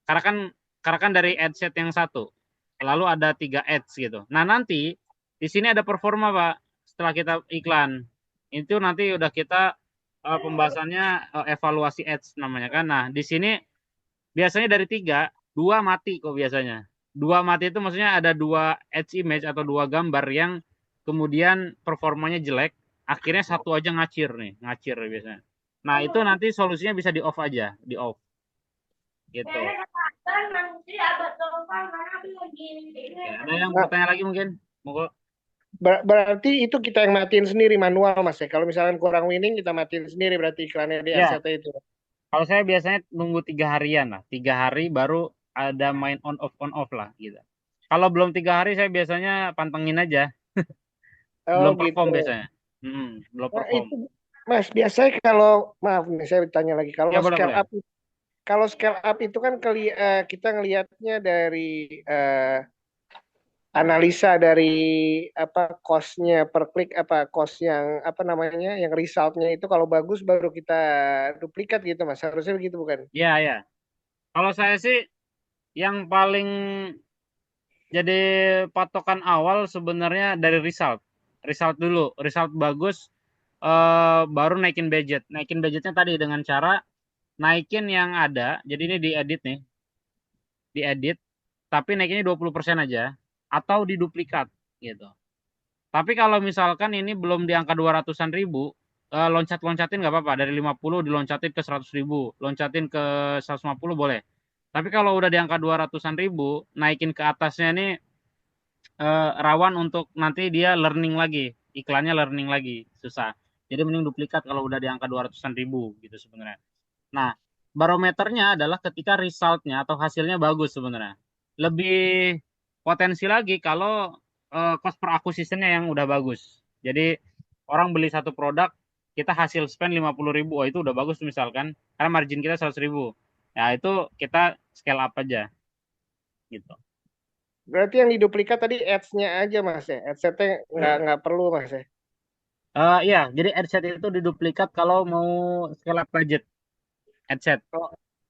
[SPEAKER 2] Karena kan dari ad set yang satu. Lalu ada 3 ads gitu. Nah, nanti di sini ada performa, Pak. Setelah kita iklan. Itu nanti udah kita pembahasannya evaluasi ads namanya kan. Nah, di sini biasanya dari 3, 2 mati kok biasanya. 2 mati itu maksudnya ada 2 ads image atau 2 gambar yang kemudian performanya jelek, akhirnya satu aja ngacir biasanya. Nah, itu nanti solusinya bisa di off aja, di off. Gitu. Ya, ada yang bertanya lagi mungkin? Monggo.
[SPEAKER 4] Berarti itu kita yang matiin sendiri manual, Mas ya. Kalau misalkan kurang winning kita matiin sendiri berarti iklannya di
[SPEAKER 2] Ya,
[SPEAKER 4] RCT itu.
[SPEAKER 2] kalau saya biasanya nunggu 3 harian lah. 3 hari baru ada main on off lah gitu. Kalau belum 3 hari saya biasanya pantengin aja.
[SPEAKER 4] Oh
[SPEAKER 2] Belum perform
[SPEAKER 4] gitu.
[SPEAKER 2] biasanya. Belum
[SPEAKER 4] Nah,
[SPEAKER 2] perform.
[SPEAKER 4] itu Mas, biasanya kalau maaf nih saya bertanya lagi, kalau
[SPEAKER 2] Ya, boleh,
[SPEAKER 4] scale
[SPEAKER 2] boleh.
[SPEAKER 4] up itu kan kita ngelihatnya dari analisa dari apa cost-nya per klik, apa cost yang apa namanya yang resultnya itu kalau bagus baru kita duplikat gitu, Mas. Harusnya begitu bukan?
[SPEAKER 2] Ya, ya. Kalau saya sih yang paling jadi patokan awal sebenarnya dari result. Result dulu. Result bagus baru naikin budget. Naikin budgetnya tadi dengan cara naikin yang ada. Jadi ini diedit nih. Diedit tapi naikinnya 20% aja atau diduplikat gitu. Tapi kalau misalkan ini belum di angka 200-an ribu, loncat-loncatin nggak apa-apa. Dari 50 diloncatin ke 100 ribu, loncatin ke 150 boleh. Tapi kalau udah di angka 200-an ribu, naikin ke atasnya ini rawan untuk nanti dia learning lagi. Iklannya learning lagi, susah. Jadi mending duplikat kalau udah di angka 200-an ribu gitu sebenarnya. Nah, barometernya adalah ketika resultnya atau hasilnya bagus sebenarnya. Lebih potensi lagi kalau cost per acquisition-nya yang udah bagus. Jadi orang beli satu produk, kita hasil spend 50.000, oh itu udah bagus misalkan, karena margin kita 100.000. Ya itu kita scale up aja gitu.
[SPEAKER 4] Berarti yang diduplikat tadi ads-nya aja, Mas ya. Ads-nya nggak perlu, Mas ya.
[SPEAKER 2] Iya, jadi adset itu diduplikat kalau mau scale up budget. Adset.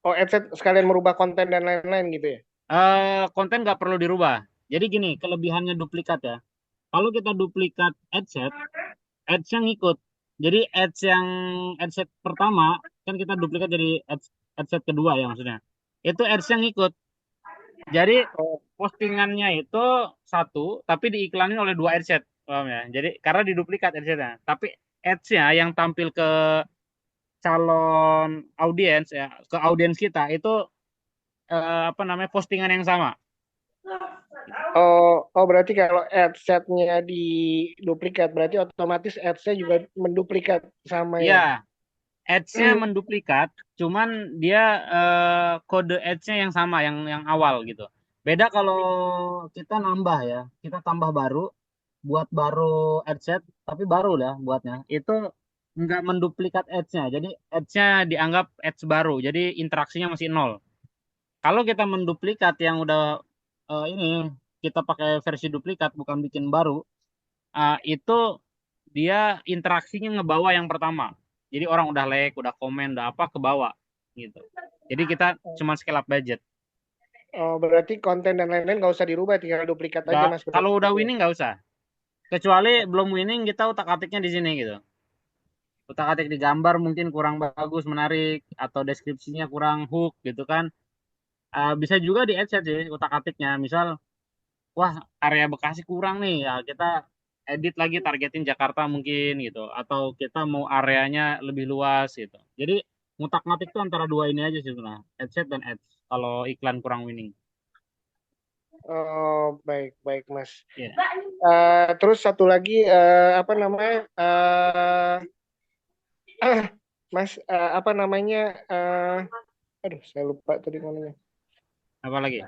[SPEAKER 4] Ads sekalian merubah konten dan lain-lain gitu ya.
[SPEAKER 2] Konten nggak perlu dirubah. Jadi gini, kelebihannya duplikat ya. Kalau kita duplikat adset, ads-nya ngikut. Jadi adset pertama kan kita duplikat jadi adset kedua ya maksudnya. Itu ads-nya ngikut. Jadi postingannya itu satu, tapi diiklanin oleh 2 adset, paham ya? Jadi karena diduplikat adsetnya. Tapi ads-nya yang tampil ke calon audiens ya, ke audiens kita itu apa namanya postingan yang sama.
[SPEAKER 4] Berarti kalau adset-nya diduplikat, berarti otomatis ads-nya juga menduplikat sama ya.
[SPEAKER 2] Ya, ads-nya menduplikat, cuman dia kode ads-nya yang sama, yang awal gitu. Beda kalau kita nambah ya, kita tambah baru, buat baru adset, tapi baru lah buatnya. Itu nggak menduplikat ads-nya, jadi ads-nya dianggap ads baru, jadi interaksinya masih nol. Kalau kita menduplikat yang udah ini kita pakai versi duplikat bukan bikin baru, itu dia interaksinya ngebawa yang pertama. Jadi orang udah like, udah komen, udah apa ke bawah gitu. Jadi kita cuma scale up budget.
[SPEAKER 4] Berarti konten dan lain-lain nggak usah dirubah, tinggal duplikat aja, Mas.
[SPEAKER 2] Kalau udah winning nggak usah. Kecuali belum winning kita utak-atiknya di sini gitu. Utak-atik di gambar mungkin kurang bagus, menarik, atau deskripsinya kurang hook gitu kan. Bisa juga di adset sih utak-atiknya. Misal wah area Bekasi kurang nih ya kita edit lagi targetin Jakarta mungkin gitu atau kita mau areanya lebih luas gitu jadi ngutak-ngatik tuh antara dua ini aja sih sebenarnya adset dan ads kalau iklan kurang winning.
[SPEAKER 4] Oh, baik, baik, Mas.
[SPEAKER 2] Yeah.
[SPEAKER 4] Terus satu lagi, apa namanya, Mas, apa namanya, aduh, saya lupa tadi namanya.
[SPEAKER 2] Apa lagi?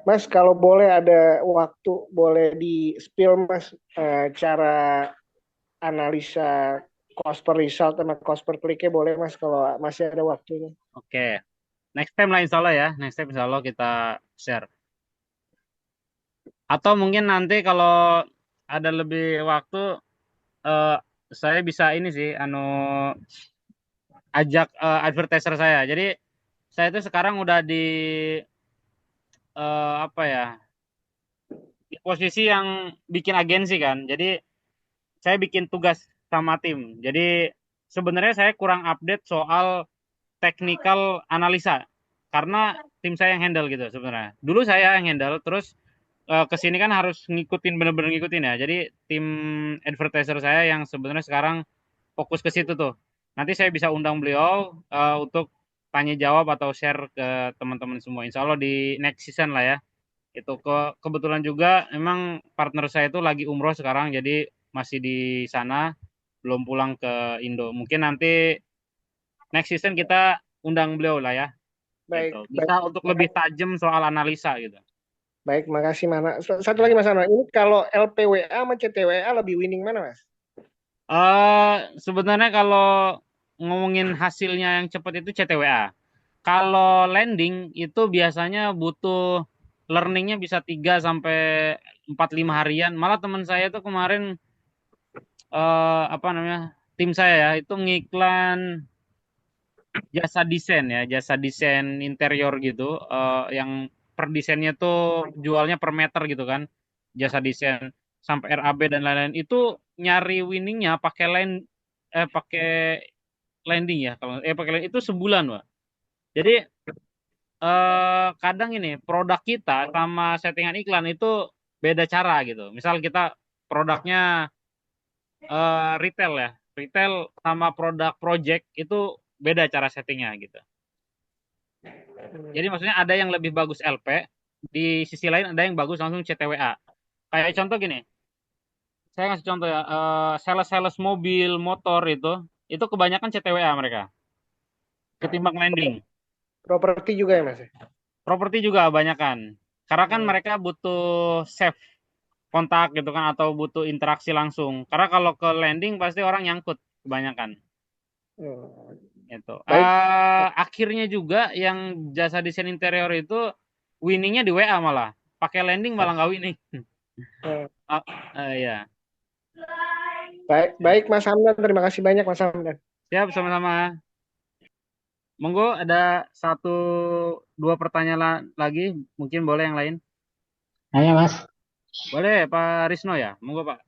[SPEAKER 4] Mas, kalau boleh ada waktu, boleh di spill, Mas, cara analisa cost per result sama cost per click-nya boleh Mas kalau masih ada waktunya.
[SPEAKER 2] Oke. Next time lah insya Allah ya. Next time insya Allah kita share. Atau mungkin nanti kalau ada lebih waktu, saya bisa ini sih, ajak advertiser saya. Jadi saya itu sekarang udah di apa ya, di posisi yang bikin agensi kan. Jadi saya bikin tugas sama tim. Jadi sebenarnya saya kurang update soal technical analisa karena tim saya yang handle gitu sebenarnya. Dulu saya yang handle, terus kesini kan harus ngikutin, bener-bener ngikutin ya. Jadi tim advertiser saya yang sebenarnya sekarang fokus ke situ tuh. Nanti saya bisa undang beliau untuk tanya jawab atau share ke teman-teman semua. Insya Allah di next season lah ya. Itu kebetulan juga emang partner saya itu lagi umroh sekarang, jadi masih di sana, belum pulang ke Indo. Mungkin nanti next season kita undang beliau lah ya.
[SPEAKER 4] Baik,
[SPEAKER 2] Gitu. Bisa untuk lebih tajam soal analisa gitu.
[SPEAKER 4] baik, makasih Mana. Satu lagi Mas Anwar, ini kalau LPWA sama CTWA lebih winning mana Mas?
[SPEAKER 2] Sebenarnya kalau ngomongin hasilnya yang cepat itu CTWA. Kalau landing itu biasanya butuh learningnya bisa 3 sampai 4-5 harian. Malah teman saya itu kemarin apa namanya, tim saya ya itu ngiklan jasa desain interior gitu, yang per desainnya tuh jualnya per meter gitu kan, jasa desain sampai RAB dan lain-lain. Itu nyari winningnya pakai landing ya, kalau pakai landing itu sebulan, Pak. Jadi kadang ini produk kita sama settingan iklan itu beda cara gitu. Misal kita produknya retail ya, retail sama produk project itu beda cara settingnya gitu. Jadi maksudnya ada yang lebih bagus LP, di sisi lain ada yang bagus langsung CTWA. Kayak contoh gini, saya ngasih contoh ya, sales mobil, motor itu kebanyakan CTWA mereka, ketimbang landing.
[SPEAKER 4] Properti juga ya Mas?
[SPEAKER 2] Properti juga kebanyakan. Karena kan mereka butuh save kontak gitu kan, atau butuh interaksi langsung. Karena kalau ke landing pasti orang nyangkut kebanyakan. Gitu.
[SPEAKER 4] Baik.
[SPEAKER 2] Akhirnya juga yang jasa desain interior itu winningnya di WA malah. Pakai landing malah nggak winning. Ya.
[SPEAKER 4] Baik Mas Hamdan, terima kasih banyak Mas Hamdan.
[SPEAKER 2] Siap, sama-sama. Monggo ada 1-2 pertanyaan lagi, mungkin boleh yang lain.
[SPEAKER 7] Saya Mas.
[SPEAKER 2] Boleh Pak Risno ya, monggo Pak.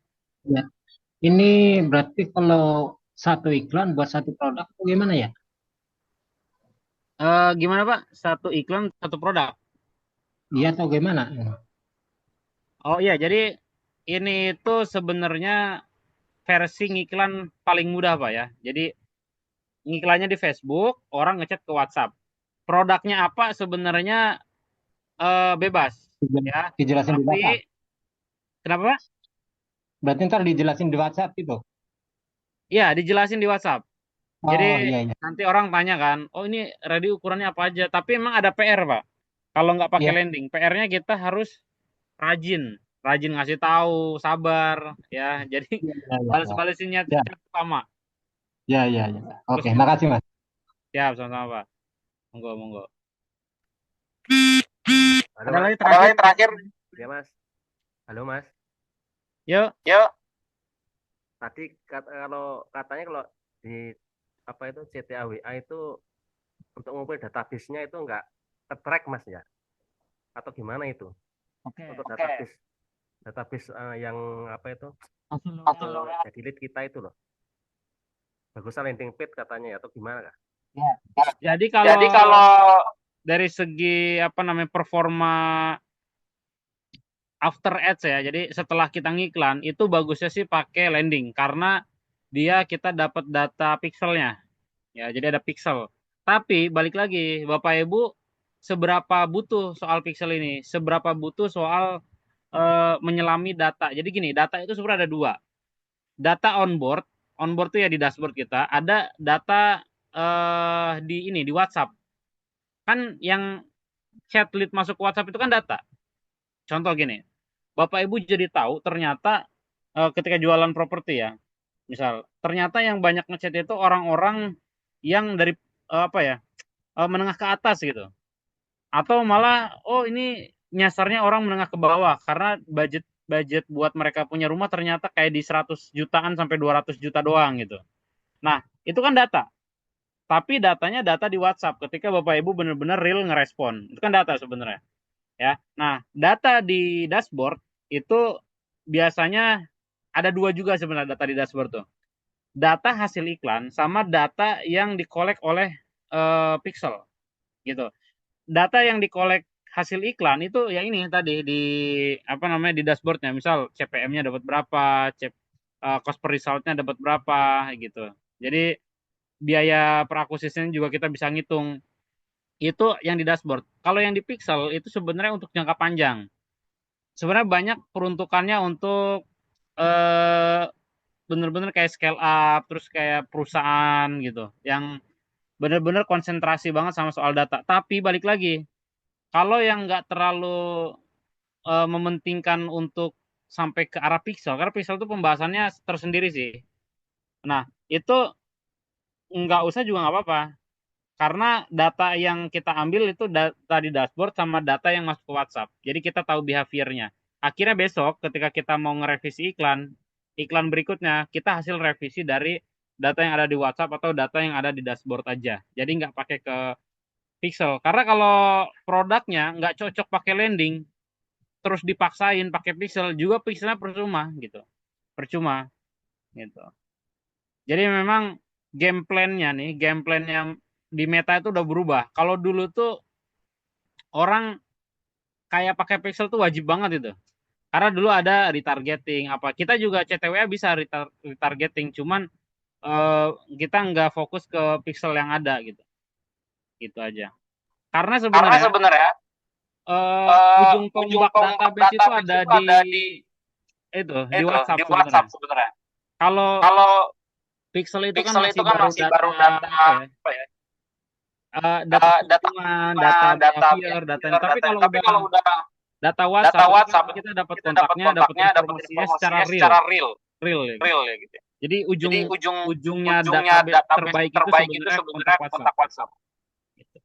[SPEAKER 7] Ya. Ini berarti kalau satu iklan buat satu produk gimana ya?
[SPEAKER 2] Gimana Pak? Satu iklan, satu produk.
[SPEAKER 7] Iya atau gimana?
[SPEAKER 2] Oh iya, jadi ini itu sebenarnya versi ngiklan paling mudah Pak ya. Jadi ngiklannya di Facebook, orang ngechat ke WhatsApp. Produknya apa sebenarnya bebas ya.
[SPEAKER 7] Dijelasin di
[SPEAKER 2] Tapi
[SPEAKER 7] WhatsApp.
[SPEAKER 2] kenapa Pak?
[SPEAKER 7] Berarti ntar dijelasin di WhatsApp gitu.
[SPEAKER 2] Iya, dijelasin di WhatsApp.
[SPEAKER 7] Oh
[SPEAKER 2] Jadi
[SPEAKER 7] iya.
[SPEAKER 2] nanti orang tanya kan, oh ini ready ukurannya apa aja. Tapi emang ada PR Pak. Kalau nggak pakai
[SPEAKER 7] Iya.
[SPEAKER 2] landing, PR-nya kita harus rajin ngasih tahu, sabar ya. Jadi balas-balasinnya
[SPEAKER 7] Ya.
[SPEAKER 2] lama.
[SPEAKER 7] Ya. Oke, makasih Mas.
[SPEAKER 2] Siap, sama-sama Pak. Monggo.
[SPEAKER 6] Halo,
[SPEAKER 2] Ada
[SPEAKER 6] Mas.
[SPEAKER 2] lagi terakhir?
[SPEAKER 6] Ya, Mas. Halo, Mas.
[SPEAKER 2] Yuk.
[SPEAKER 6] Tadi kalau katanya kalau di apa itu CTAWA itu untuk ngumpul database-nya itu enggak ke-track Mas ya? Atau gimana itu?
[SPEAKER 2] Oke.
[SPEAKER 6] Untuk database yang apa itu? Jadi lead kita itu loh. Bagusnya landing page katanya ya, atau gimana kah?
[SPEAKER 2] Jadi kalau dari segi apa namanya performa after ads ya, jadi setelah kita ngiklan itu bagusnya sih pakai landing karena kita dapat data pixelnya ya, jadi ada pixel. Tapi balik lagi Bapak Ibu, seberapa butuh soal pixel ini, seberapa butuh soal menyelami data. Jadi gini, data itu sebenarnya ada 2. Data onboard tuh ya di dashboard kita, ada data di WhatsApp. Kan yang chat lead masuk ke WhatsApp itu kan data. Contoh gini, Bapak Ibu jadi tahu ternyata ketika jualan properti ya, Misal, ternyata yang banyak ngechat itu orang-orang yang dari menengah ke atas gitu. Atau malah ini nyasarnya orang menengah ke bawah karena budget buat mereka punya rumah ternyata kayak di 100 jutaan sampai 200 juta doang gitu. Nah, itu kan data. Tapi datanya data di WhatsApp ketika Bapak Ibu benar-benar real ngerespon. Itu kan data sebenarnya. Ya. Nah, data di dashboard itu biasanya ada dua juga sebenarnya data di dashboard tuh. Data hasil iklan sama data yang dikolek oleh Pixel gitu. Data yang dikolek hasil iklan itu ya ini tadi di di dashboardnya. Misal CPM-nya dapat berapa, cost per result-nya dapat berapa gitu. Jadi biaya per akuisisinya juga kita bisa ngitung. Itu yang di dashboard. Kalau yang di Pixel itu sebenarnya untuk jangka panjang. Sebenarnya banyak peruntukannya untuk bener-bener kayak scale up, terus kayak perusahaan gitu, yang bener-bener konsentrasi banget sama soal data. Tapi balik lagi, kalau yang nggak terlalu mementingkan untuk sampai ke arah Pixel, karena Pixel itu pembahasannya tersendiri sih. Nah, itu nggak usah juga nggak apa-apa. Karena data yang kita ambil itu data di dashboard sama data yang masuk ke WhatsApp. Jadi kita tahu behaviornya. Akhirnya besok ketika kita mau ngerevisi iklan berikutnya, kita hasil revisi dari data yang ada di WhatsApp atau data yang ada di dashboard aja. Jadi nggak pakai ke Pixel. Karena kalau produknya nggak cocok pakai landing, terus dipaksain pakai Pixel, juga Pixelnya percuma gitu. Percuma gitu. Jadi memang game plan-nya di Meta itu udah berubah. Kalau dulu tuh orang kayak pakai Pixel tuh wajib banget itu. Karena dulu ada retargeting apa. Kita juga CTWA bisa retargeting, cuman kita nggak fokus ke Pixel yang ada gitu. Gitu aja. Karena sebenarnya ujung tombak database itu ada di WhatsApp sebenarnya. Kalau Pixel itu kan masih baru data apa ya? Data keuntungan, data behavior, data ini. Tapi kalau udah data WhatsApp kita dapat kontaknya, dapat informasinya secara real ya gitu. Jadi ujungnya database terbaik itu sebenarnya kontak WhatsApp. Gitu.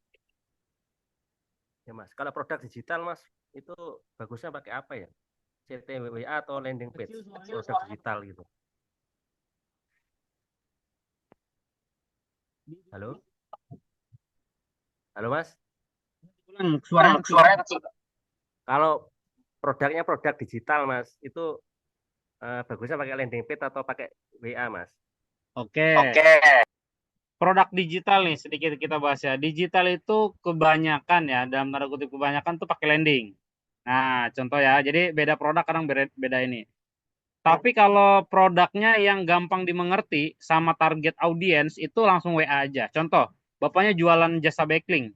[SPEAKER 6] Ya Mas, kalau produk digital Mas itu bagusnya pakai apa ya? CTWA atau landing page produk digital gitu. Halo? Halo Mas?
[SPEAKER 2] Suaranya kecil.
[SPEAKER 6] Kalau produknya produk digital Mas, itu bagusnya pakai landing page atau pakai WA Mas?
[SPEAKER 2] Oke. Produk digital nih sedikit kita bahas ya. Digital itu kebanyakan ya, dalam tanda kutip kebanyakan tuh pakai landing. Nah, contoh ya. Jadi beda produk kadang beda ini. Tapi kalau produknya yang gampang dimengerti sama target audiens itu langsung WA aja. Contoh, bapaknya jualan jasa backlink.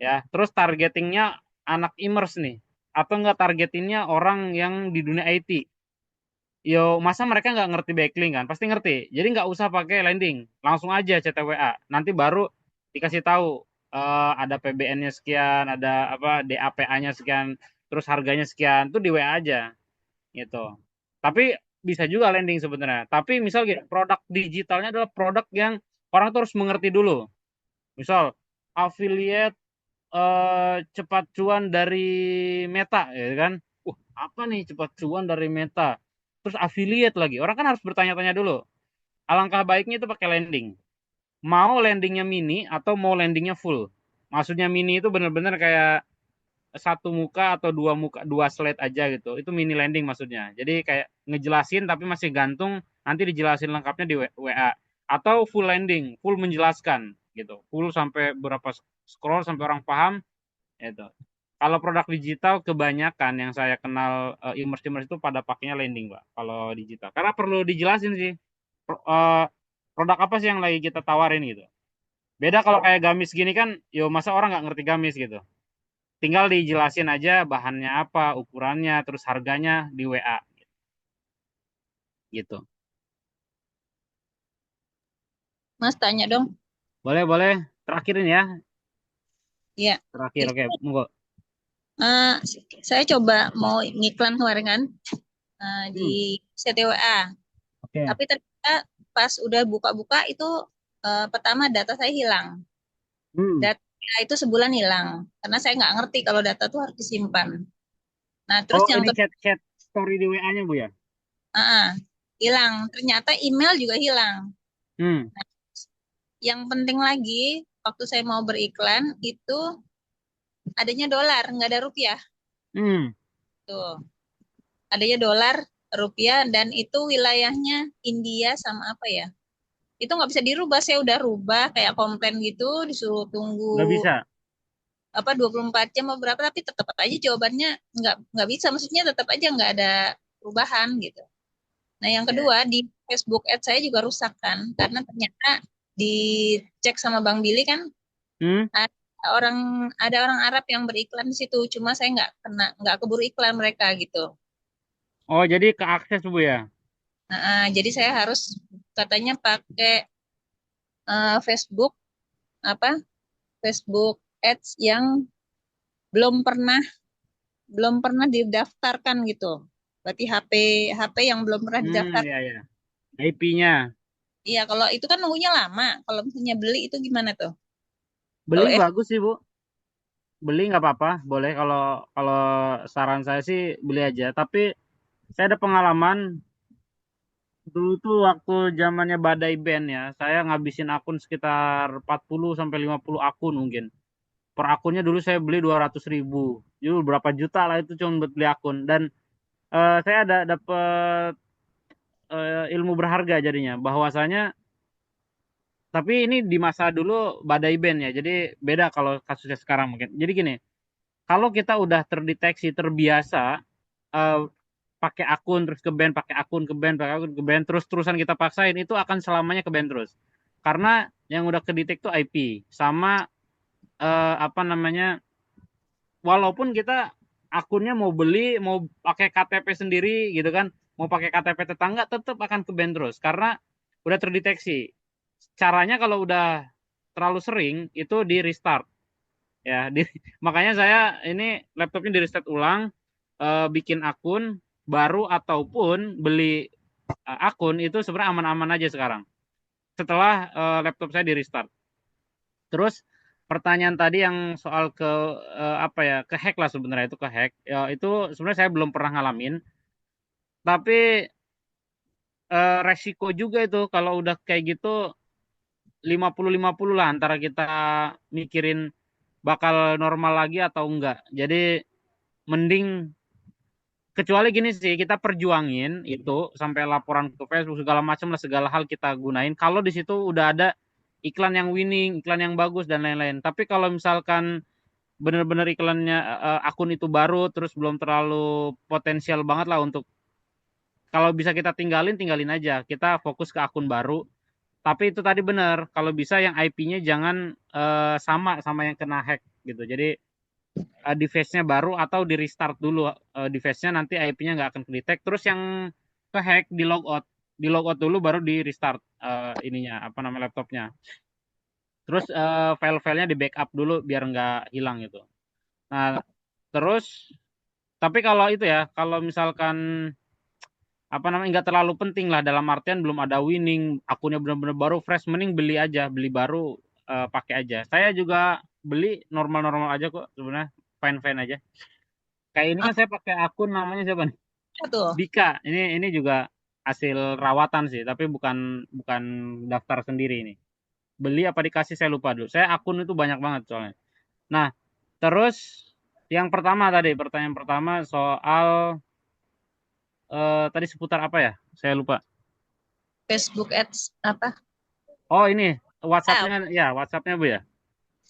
[SPEAKER 2] Ya, terus targetingnya anak e-commerce nih. Atau enggak targetingnya orang yang di dunia IT. Yo, masa mereka nggak ngerti backlink kan? Pasti ngerti. Jadi nggak usah pakai landing, langsung aja CTWA. Nanti baru dikasih tahu ada PBN-nya sekian, ada apa DAPA-nya sekian, terus harganya sekian, itu di WA aja, gitu. Tapi bisa juga landing sebenarnya. Tapi misal gitu, produk digitalnya adalah produk yang orang tuh harus mengerti dulu. Misal affiliate cepat cuan dari Meta, ya kan? Apa nih cepat cuan dari Meta? Terus affiliate lagi. Orang kan harus bertanya-tanya dulu. Alangkah baiknya itu pakai landing. Mau landingnya mini atau mau landingnya full. Maksudnya mini itu benar-benar kayak satu muka atau dua slide aja gitu. Itu mini landing maksudnya. Jadi kayak ngejelasin tapi masih gantung, nanti dijelasin lengkapnya di WA. Atau full landing, full menjelaskan gitu. Full sampai berapa scroll sampai orang paham gitu. Kalau produk digital kebanyakan yang saya kenal e-commerce itu pada pakainya landing, Pak. Kalau digital. Karena perlu dijelasin sih produk apa sih yang lagi kita tawarin gitu. Beda kalau kayak gamis gini kan, yo masa orang nggak ngerti gamis gitu. Tinggal dijelasin aja bahannya apa, ukurannya, terus harganya di WA. Gitu.
[SPEAKER 8] Mas tanya dong.
[SPEAKER 2] Boleh. Terakhirin ya.
[SPEAKER 8] Iya.
[SPEAKER 2] Terakhir, oke. Monggo.
[SPEAKER 8] Saya coba mau ngiklan kemarin kan di CTWA.
[SPEAKER 2] Oke.
[SPEAKER 8] Tapi ternyata pas udah buka-buka itu pertama data saya hilang.
[SPEAKER 2] Hmm.
[SPEAKER 8] Data itu sebulan hilang karena saya nggak ngerti kalau data tuh harus disimpan. Nah, terus
[SPEAKER 2] Oh,
[SPEAKER 8] yang
[SPEAKER 2] ini
[SPEAKER 8] kedua
[SPEAKER 2] chat story di WA-nya, Bu ya?
[SPEAKER 8] hilang. Ternyata email juga hilang.
[SPEAKER 2] Hmm.
[SPEAKER 8] Yang penting lagi, waktu saya mau beriklan itu adanya dolar, nggak ada rupiah.
[SPEAKER 2] Hmm.
[SPEAKER 8] Tuh, adanya dolar, rupiah, dan itu wilayahnya India sama apa ya? Itu nggak bisa dirubah. Saya udah rubah kayak komplain gitu, disuruh
[SPEAKER 2] Nggak
[SPEAKER 8] tunggu
[SPEAKER 2] bisa.
[SPEAKER 8] apa 24 jam atau berapa, tapi tetap aja jawabannya nggak bisa. Maksudnya tetap aja nggak ada perubahan gitu. Nah, yang kedua di Facebook Ads saya juga rusak kan, karena ternyata dicek sama Bang Billy kan
[SPEAKER 2] Hmm.
[SPEAKER 8] ada orang Arab yang beriklan di situ, cuma saya nggak keburu iklan mereka gitu.
[SPEAKER 2] Oh, jadi keakses, Bu ya?
[SPEAKER 8] Jadi saya harus katanya pakai Facebook apa Facebook Ads yang belum pernah didaftarkan gitu. Berarti HP HP yang belum pernah didaftar.
[SPEAKER 2] Ya, ya. IP-nya.
[SPEAKER 8] Iya, kalau itu kan nunggunya lama. Kalau misalnya beli itu gimana tuh? Kalau
[SPEAKER 2] Beli bagus sih, Bu. Beli nggak apa-apa, boleh. Kalau kalau saran saya sih beli aja. Tapi saya ada pengalaman dulu tuh waktu zamannya badai band ya. Saya ngabisin akun sekitar 40 sampai 50 akun mungkin. Per akunnya dulu saya beli 200.000. Jadi berapa juta lah itu cuma buat beli akun. Dan saya ada dapet ilmu berharga jadinya. Bahwasanya tapi ini di masa dulu badai band ya. Jadi beda kalau kasusnya sekarang mungkin. Jadi gini, kalau kita udah terdeteksi terbiasa eh, pakai akun terus ke band, pakai akun ke band, pakai akun ke band, terus-terusan kita paksain itu akan selamanya ke band terus. Karena yang udah kedetek tuh IP sama apa namanya, walaupun kita akunnya mau beli, mau pakai KTP sendiri gitu kan, mau pakai KTP tetangga tetap akan ke band terus karena udah terdeteksi. Caranya kalau udah terlalu sering itu di restart ya. Makanya saya ini laptopnya di restart ulang, bikin akun baru ataupun beli akun itu sebenarnya aman-aman aja sekarang setelah laptop saya di restart. Terus pertanyaan tadi yang soal ke apa ya, ke hack lah, sebenarnya itu ke hack ya, itu sebenarnya saya belum pernah ngalamin, tapi resiko juga itu kalau udah kayak gitu 50-50 lah antara kita mikirin bakal normal lagi atau enggak. Jadi mending, kecuali gini sih, kita perjuangin itu sampai laporan ke Facebook segala macam lah, segala hal kita gunain kalau di situ udah ada iklan yang winning, iklan yang bagus dan lain-lain. Tapi kalau misalkan benar-benar iklannya akun itu baru terus belum terlalu potensial banget lah untuk, kalau bisa kita tinggalin aja, kita fokus ke akun baru. Tapi itu tadi benar, kalau bisa yang IP-nya jangan sama sama yang kena hack gitu. Jadi device-nya baru atau di restart dulu device-nya, nanti IP-nya nggak akan kedetek. Terus yang ke hack di logout dulu baru di restart ininya apa namanya, laptopnya. Terus file-filenya di backup dulu biar nggak hilang gitu. Nah, terus tapi kalau itu ya, kalau misalkan apa namanya nggak terlalu penting lah, dalam artian belum ada winning, akunnya benar-benar baru fresh, mending beli aja, beli baru, pakai aja. Saya juga beli normal-normal aja kok sebenarnya, fine-fine aja. Kayak ini kan saya pakai akun namanya siapa nih?
[SPEAKER 8] Tuh.
[SPEAKER 2] Dika. Ini juga hasil rawatan sih, tapi bukan bukan daftar sendiri ini. Beli apa dikasih saya lupa dulu. Saya akun itu banyak banget soalnya. Nah, terus yang pertama tadi, pertanyaan pertama soal tadi seputar apa ya? Saya lupa.
[SPEAKER 8] Facebook Ads apa?
[SPEAKER 2] Oh, ini WhatsApp-nya ya, WhatsApp-nya Bu ya.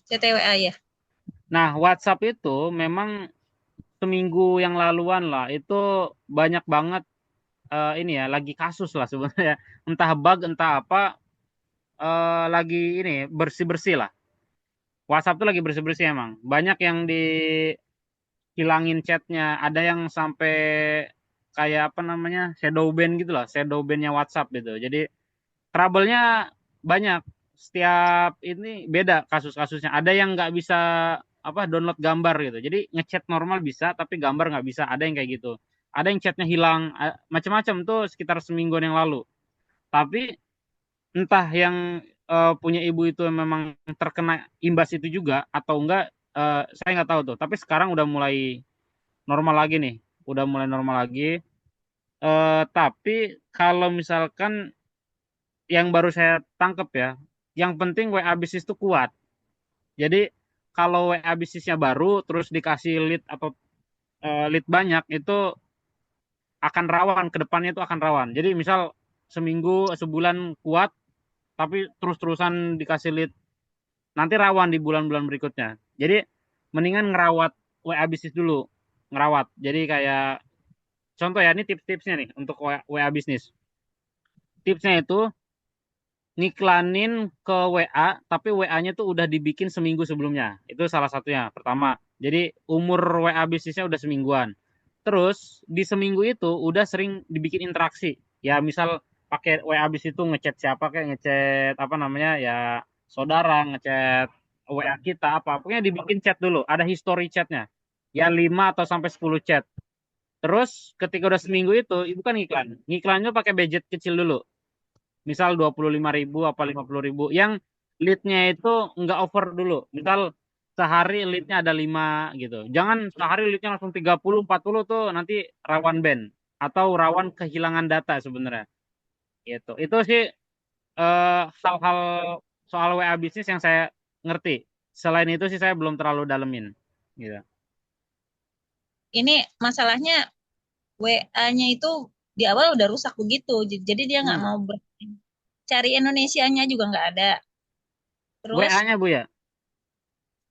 [SPEAKER 8] CTWA ya.
[SPEAKER 2] Nah, WhatsApp itu memang seminggu yang laluan lah itu banyak banget ini ya, lagi kasus lah sebenarnya. Entah bug, entah apa, lagi ini bersih-bersih lah. WhatsApp tuh lagi bersih-bersih emang. Banyak yang dihilangin chatnya, ada yang sampai kayak apa namanya, shadow ban gitu lah, shadow bannya WhatsApp gitu. Jadi trouble-nya banyak. Setiap ini beda kasus-kasusnya. Ada yang nggak bisa apa, download gambar gitu. Jadi ngechat normal bisa, tapi gambar nggak bisa. Ada yang kayak gitu. Ada yang chatnya hilang, macam-macam tuh sekitar semingguan yang lalu. Tapi entah yang punya ibu itu memang terkena imbas itu juga atau enggak, saya nggak tahu tuh. Tapi sekarang udah mulai normal lagi nih, udah mulai normal lagi. Tapi kalau misalkan yang baru saya tangkep ya, yang penting WA bisnis itu kuat. Jadi kalau WA bisnisnya baru terus dikasih lead atau lead banyak itu akan rawan, ke depannya itu akan rawan. Jadi misal seminggu, sebulan kuat, tapi terus-terusan dikasih lead, nanti rawan di bulan-bulan berikutnya. Jadi mendingan ngerawat WA bisnis dulu, ngerawat. Jadi kayak contoh ya, ini tips-tipsnya nih untuk WA bisnis. Tipsnya itu ngiklanin ke WA, tapi WA-nya tuh udah dibikin seminggu sebelumnya. Itu salah satunya, pertama. Jadi umur WA bisnisnya udah semingguan. Terus di seminggu itu udah sering dibikin interaksi. Ya misal pakai WA bisnis itu ngechat siapa, kayak ngechat apa namanya ya, saudara, ngechat WA kita apa. Pokoknya dibikin chat dulu, ada history chatnya. Ya 5 atau sampai 10 chat. Terus ketika udah seminggu itu, ibu kan ngiklan. Ngiklannya pakai budget kecil dulu, misal 25.000 apa 50.000, yang leadnya itu nggak over dulu. Misal sehari leadnya ada 5 gitu, jangan sehari leadnya langsung 30 40, tuh nanti rawan ban atau rawan kehilangan data sebenarnya. Itu sih hal-hal soal WA bisnis yang saya ngerti. Selain itu sih saya belum terlalu dalemin gitu.
[SPEAKER 8] Ini masalahnya WA-nya itu di awal udah rusak begitu. Jadi dia nggak mau cari Indonesianya juga nggak ada. Terus
[SPEAKER 2] WA-nya Bu ya?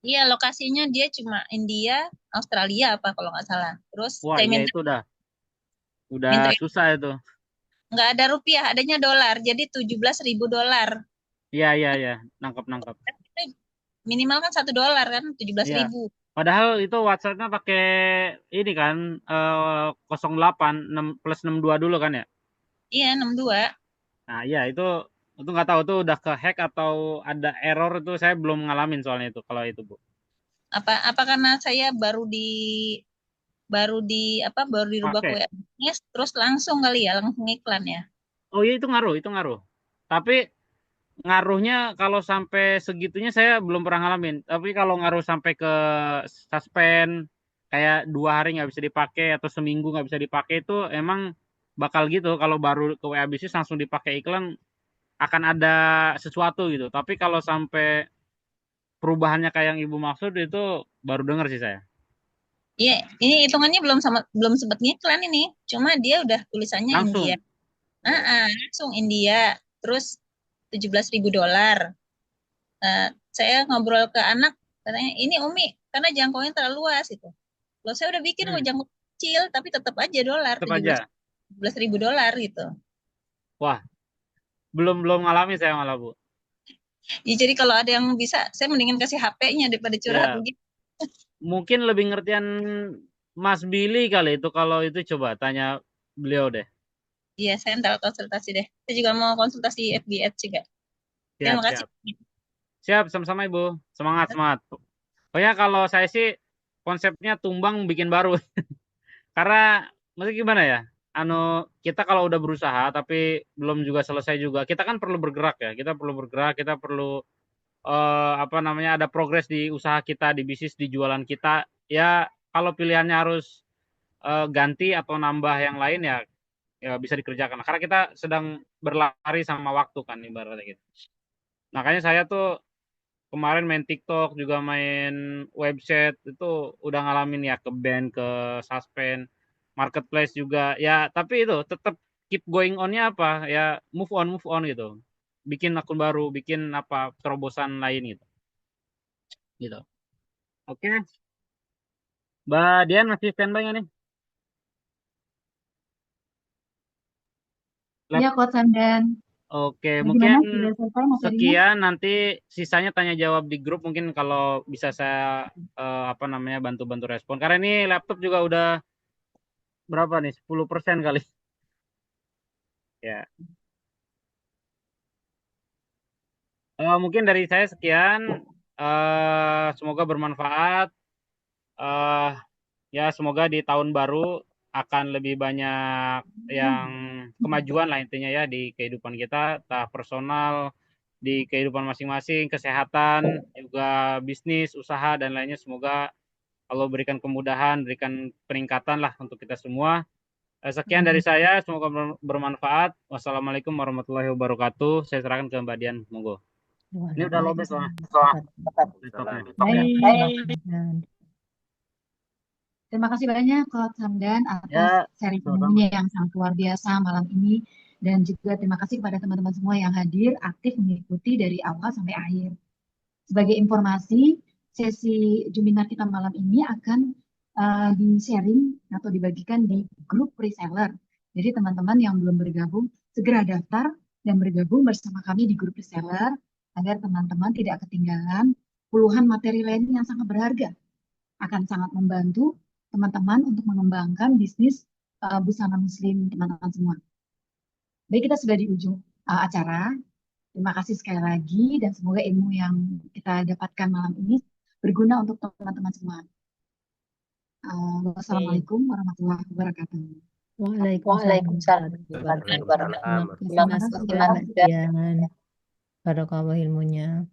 [SPEAKER 8] iya, lokasinya dia cuma India, Australia apa kalau nggak salah. Terus
[SPEAKER 2] Wah
[SPEAKER 8] saya
[SPEAKER 2] iya,
[SPEAKER 8] minta
[SPEAKER 2] itu udah
[SPEAKER 8] minta
[SPEAKER 2] susah itu.
[SPEAKER 8] nggak ada rupiah, adanya dolar. Jadi 17.000 dolar.
[SPEAKER 2] Iya iya iya, nangkep.
[SPEAKER 8] Minimal kan $1 kan, 17
[SPEAKER 2] Iya.
[SPEAKER 8] ribu.
[SPEAKER 2] Padahal itu WhatsApp-nya pakai ini kan 08 plus 62 dulu kan ya.
[SPEAKER 8] Iya, 62.
[SPEAKER 2] Nah iya, itu nggak tahu tuh udah ke hack atau ada error, itu saya belum ngalamin soalnya itu kalau itu Bu.
[SPEAKER 8] Apa karena saya baru dirubah ke
[SPEAKER 2] Pakai.
[SPEAKER 8] WA terus langsung kali ya, langsung iklan ya.
[SPEAKER 2] Oh iya, itu ngaruh. Tapi ngaruhnya kalau sampai segitunya saya belum pernah ngalamin. Tapi kalau ngaruh sampai ke suspend, kayak 2 hari nggak bisa dipakai atau seminggu nggak bisa dipakai, itu emang bakal gitu. Kalau baru ke WA bisnis langsung dipakai iklan, akan ada sesuatu gitu. Tapi kalau sampai perubahannya kayak yang ibu maksud, itu baru dengar sih saya.
[SPEAKER 8] Iya, ini hitungannya belum sempat ngiklan ini. Cuma dia udah tulisannya India.
[SPEAKER 2] Langsung.
[SPEAKER 8] Langsung India. Terus 17.000 dolar. Saya ngobrol ke anak, katanya ini Umi, karena jangkauannya terlalu luas itu. Kalau saya udah bikin kok jangkau kecil, tapi tetap aja dolar,
[SPEAKER 2] Tetap aja.
[SPEAKER 8] 17.000 dolar gitu.
[SPEAKER 2] Wah, belum ngalamin saya malah Bu.
[SPEAKER 8] Ya, jadi kalau ada yang bisa, saya mendingan kasih HP-nya daripada curhat
[SPEAKER 2] Ya.
[SPEAKER 8] begitu.
[SPEAKER 2] Mungkin lebih ngertian Mas Billy kali itu, kalau itu coba tanya beliau deh.
[SPEAKER 8] Iya, saya ntar konsultasi deh. Saya juga mau konsultasi FB Ads juga. Terima kasih.
[SPEAKER 2] Siap, sama-sama Ibu. Semangat. Pokoknya kalau saya sih konsepnya tumbang bikin baru. Karena maksudnya gimana ya? Kita kalau udah berusaha tapi belum juga selesai juga, kita kan perlu bergerak ya. Kita perlu apa namanya, ada progres di usaha kita, di bisnis, di jualan kita. Ya kalau pilihannya harus ganti atau nambah yang lain, ya bisa dikerjakan. Karena kita sedang berlari sama waktu kan, ibaratnya gitu. Makanya saya tuh kemarin main TikTok, juga main website, itu udah ngalamin ya ke ban, ke suspend, marketplace juga. Ya tapi itu tetap keep going on-nya apa ya, move on gitu. Bikin akun baru, bikin apa terobosan lain gitu. Gitu. Oke. Mbak Dian masih standby nggak nih?
[SPEAKER 1] Iya, Coach Hamdan.
[SPEAKER 2] Oke,
[SPEAKER 1] Nah,
[SPEAKER 2] mungkin
[SPEAKER 1] gimana? Sudah selesai materinya?
[SPEAKER 2] sekian, nanti sisanya tanya jawab di grup, mungkin kalau bisa saya apa namanya, bantu respon. Karena ini laptop juga udah berapa nih? 10% kali. Ya. Mungkin dari saya sekian. Semoga bermanfaat. Ya semoga di tahun baru akan lebih banyak yang kemajuan lah intinya ya di kehidupan kita, entah personal, di kehidupan masing-masing, kesehatan, juga bisnis, usaha, dan lainnya. Semoga Allah berikan kemudahan, berikan peningkatan lah untuk kita semua. Sekian dari saya, semoga bermanfaat. Wassalamualaikum warahmatullahi wabarakatuh. Saya serahkan ke Mbak Dian, monggo. Ini udah lobet soalnya.
[SPEAKER 6] Waalaikumsalam.
[SPEAKER 5] Baik,
[SPEAKER 1] Terima kasih banyak Coach Hamdan atas
[SPEAKER 2] Ya,
[SPEAKER 1] sharing
[SPEAKER 2] sama-sama.
[SPEAKER 1] ilmunya yang sangat luar biasa malam ini. Dan juga terima kasih kepada teman-teman semua yang hadir, aktif mengikuti dari awal sampai akhir. Sebagai informasi, sesi Juminar kita malam ini akan di-sharing atau dibagikan di grup reseller. Jadi teman-teman yang belum bergabung, segera daftar dan bergabung bersama kami di grup reseller agar teman-teman tidak ketinggalan puluhan materi lain yang sangat berharga. Akan sangat membantu teman-teman untuk mengembangkan bisnis busana muslim teman-teman semua. Baik, kita sudah di ujung acara. Terima kasih sekali lagi dan semoga ilmu yang kita dapatkan malam ini berguna untuk teman-teman semua. Wassalamualaikum warahmatullahi wabarakatuh.
[SPEAKER 5] Waalaikumsalam
[SPEAKER 6] Waalaikumsalam.
[SPEAKER 5] warahmatullahi wabarakatuh. Terima kasih Mbak Dian. Barakallahu ilmunya.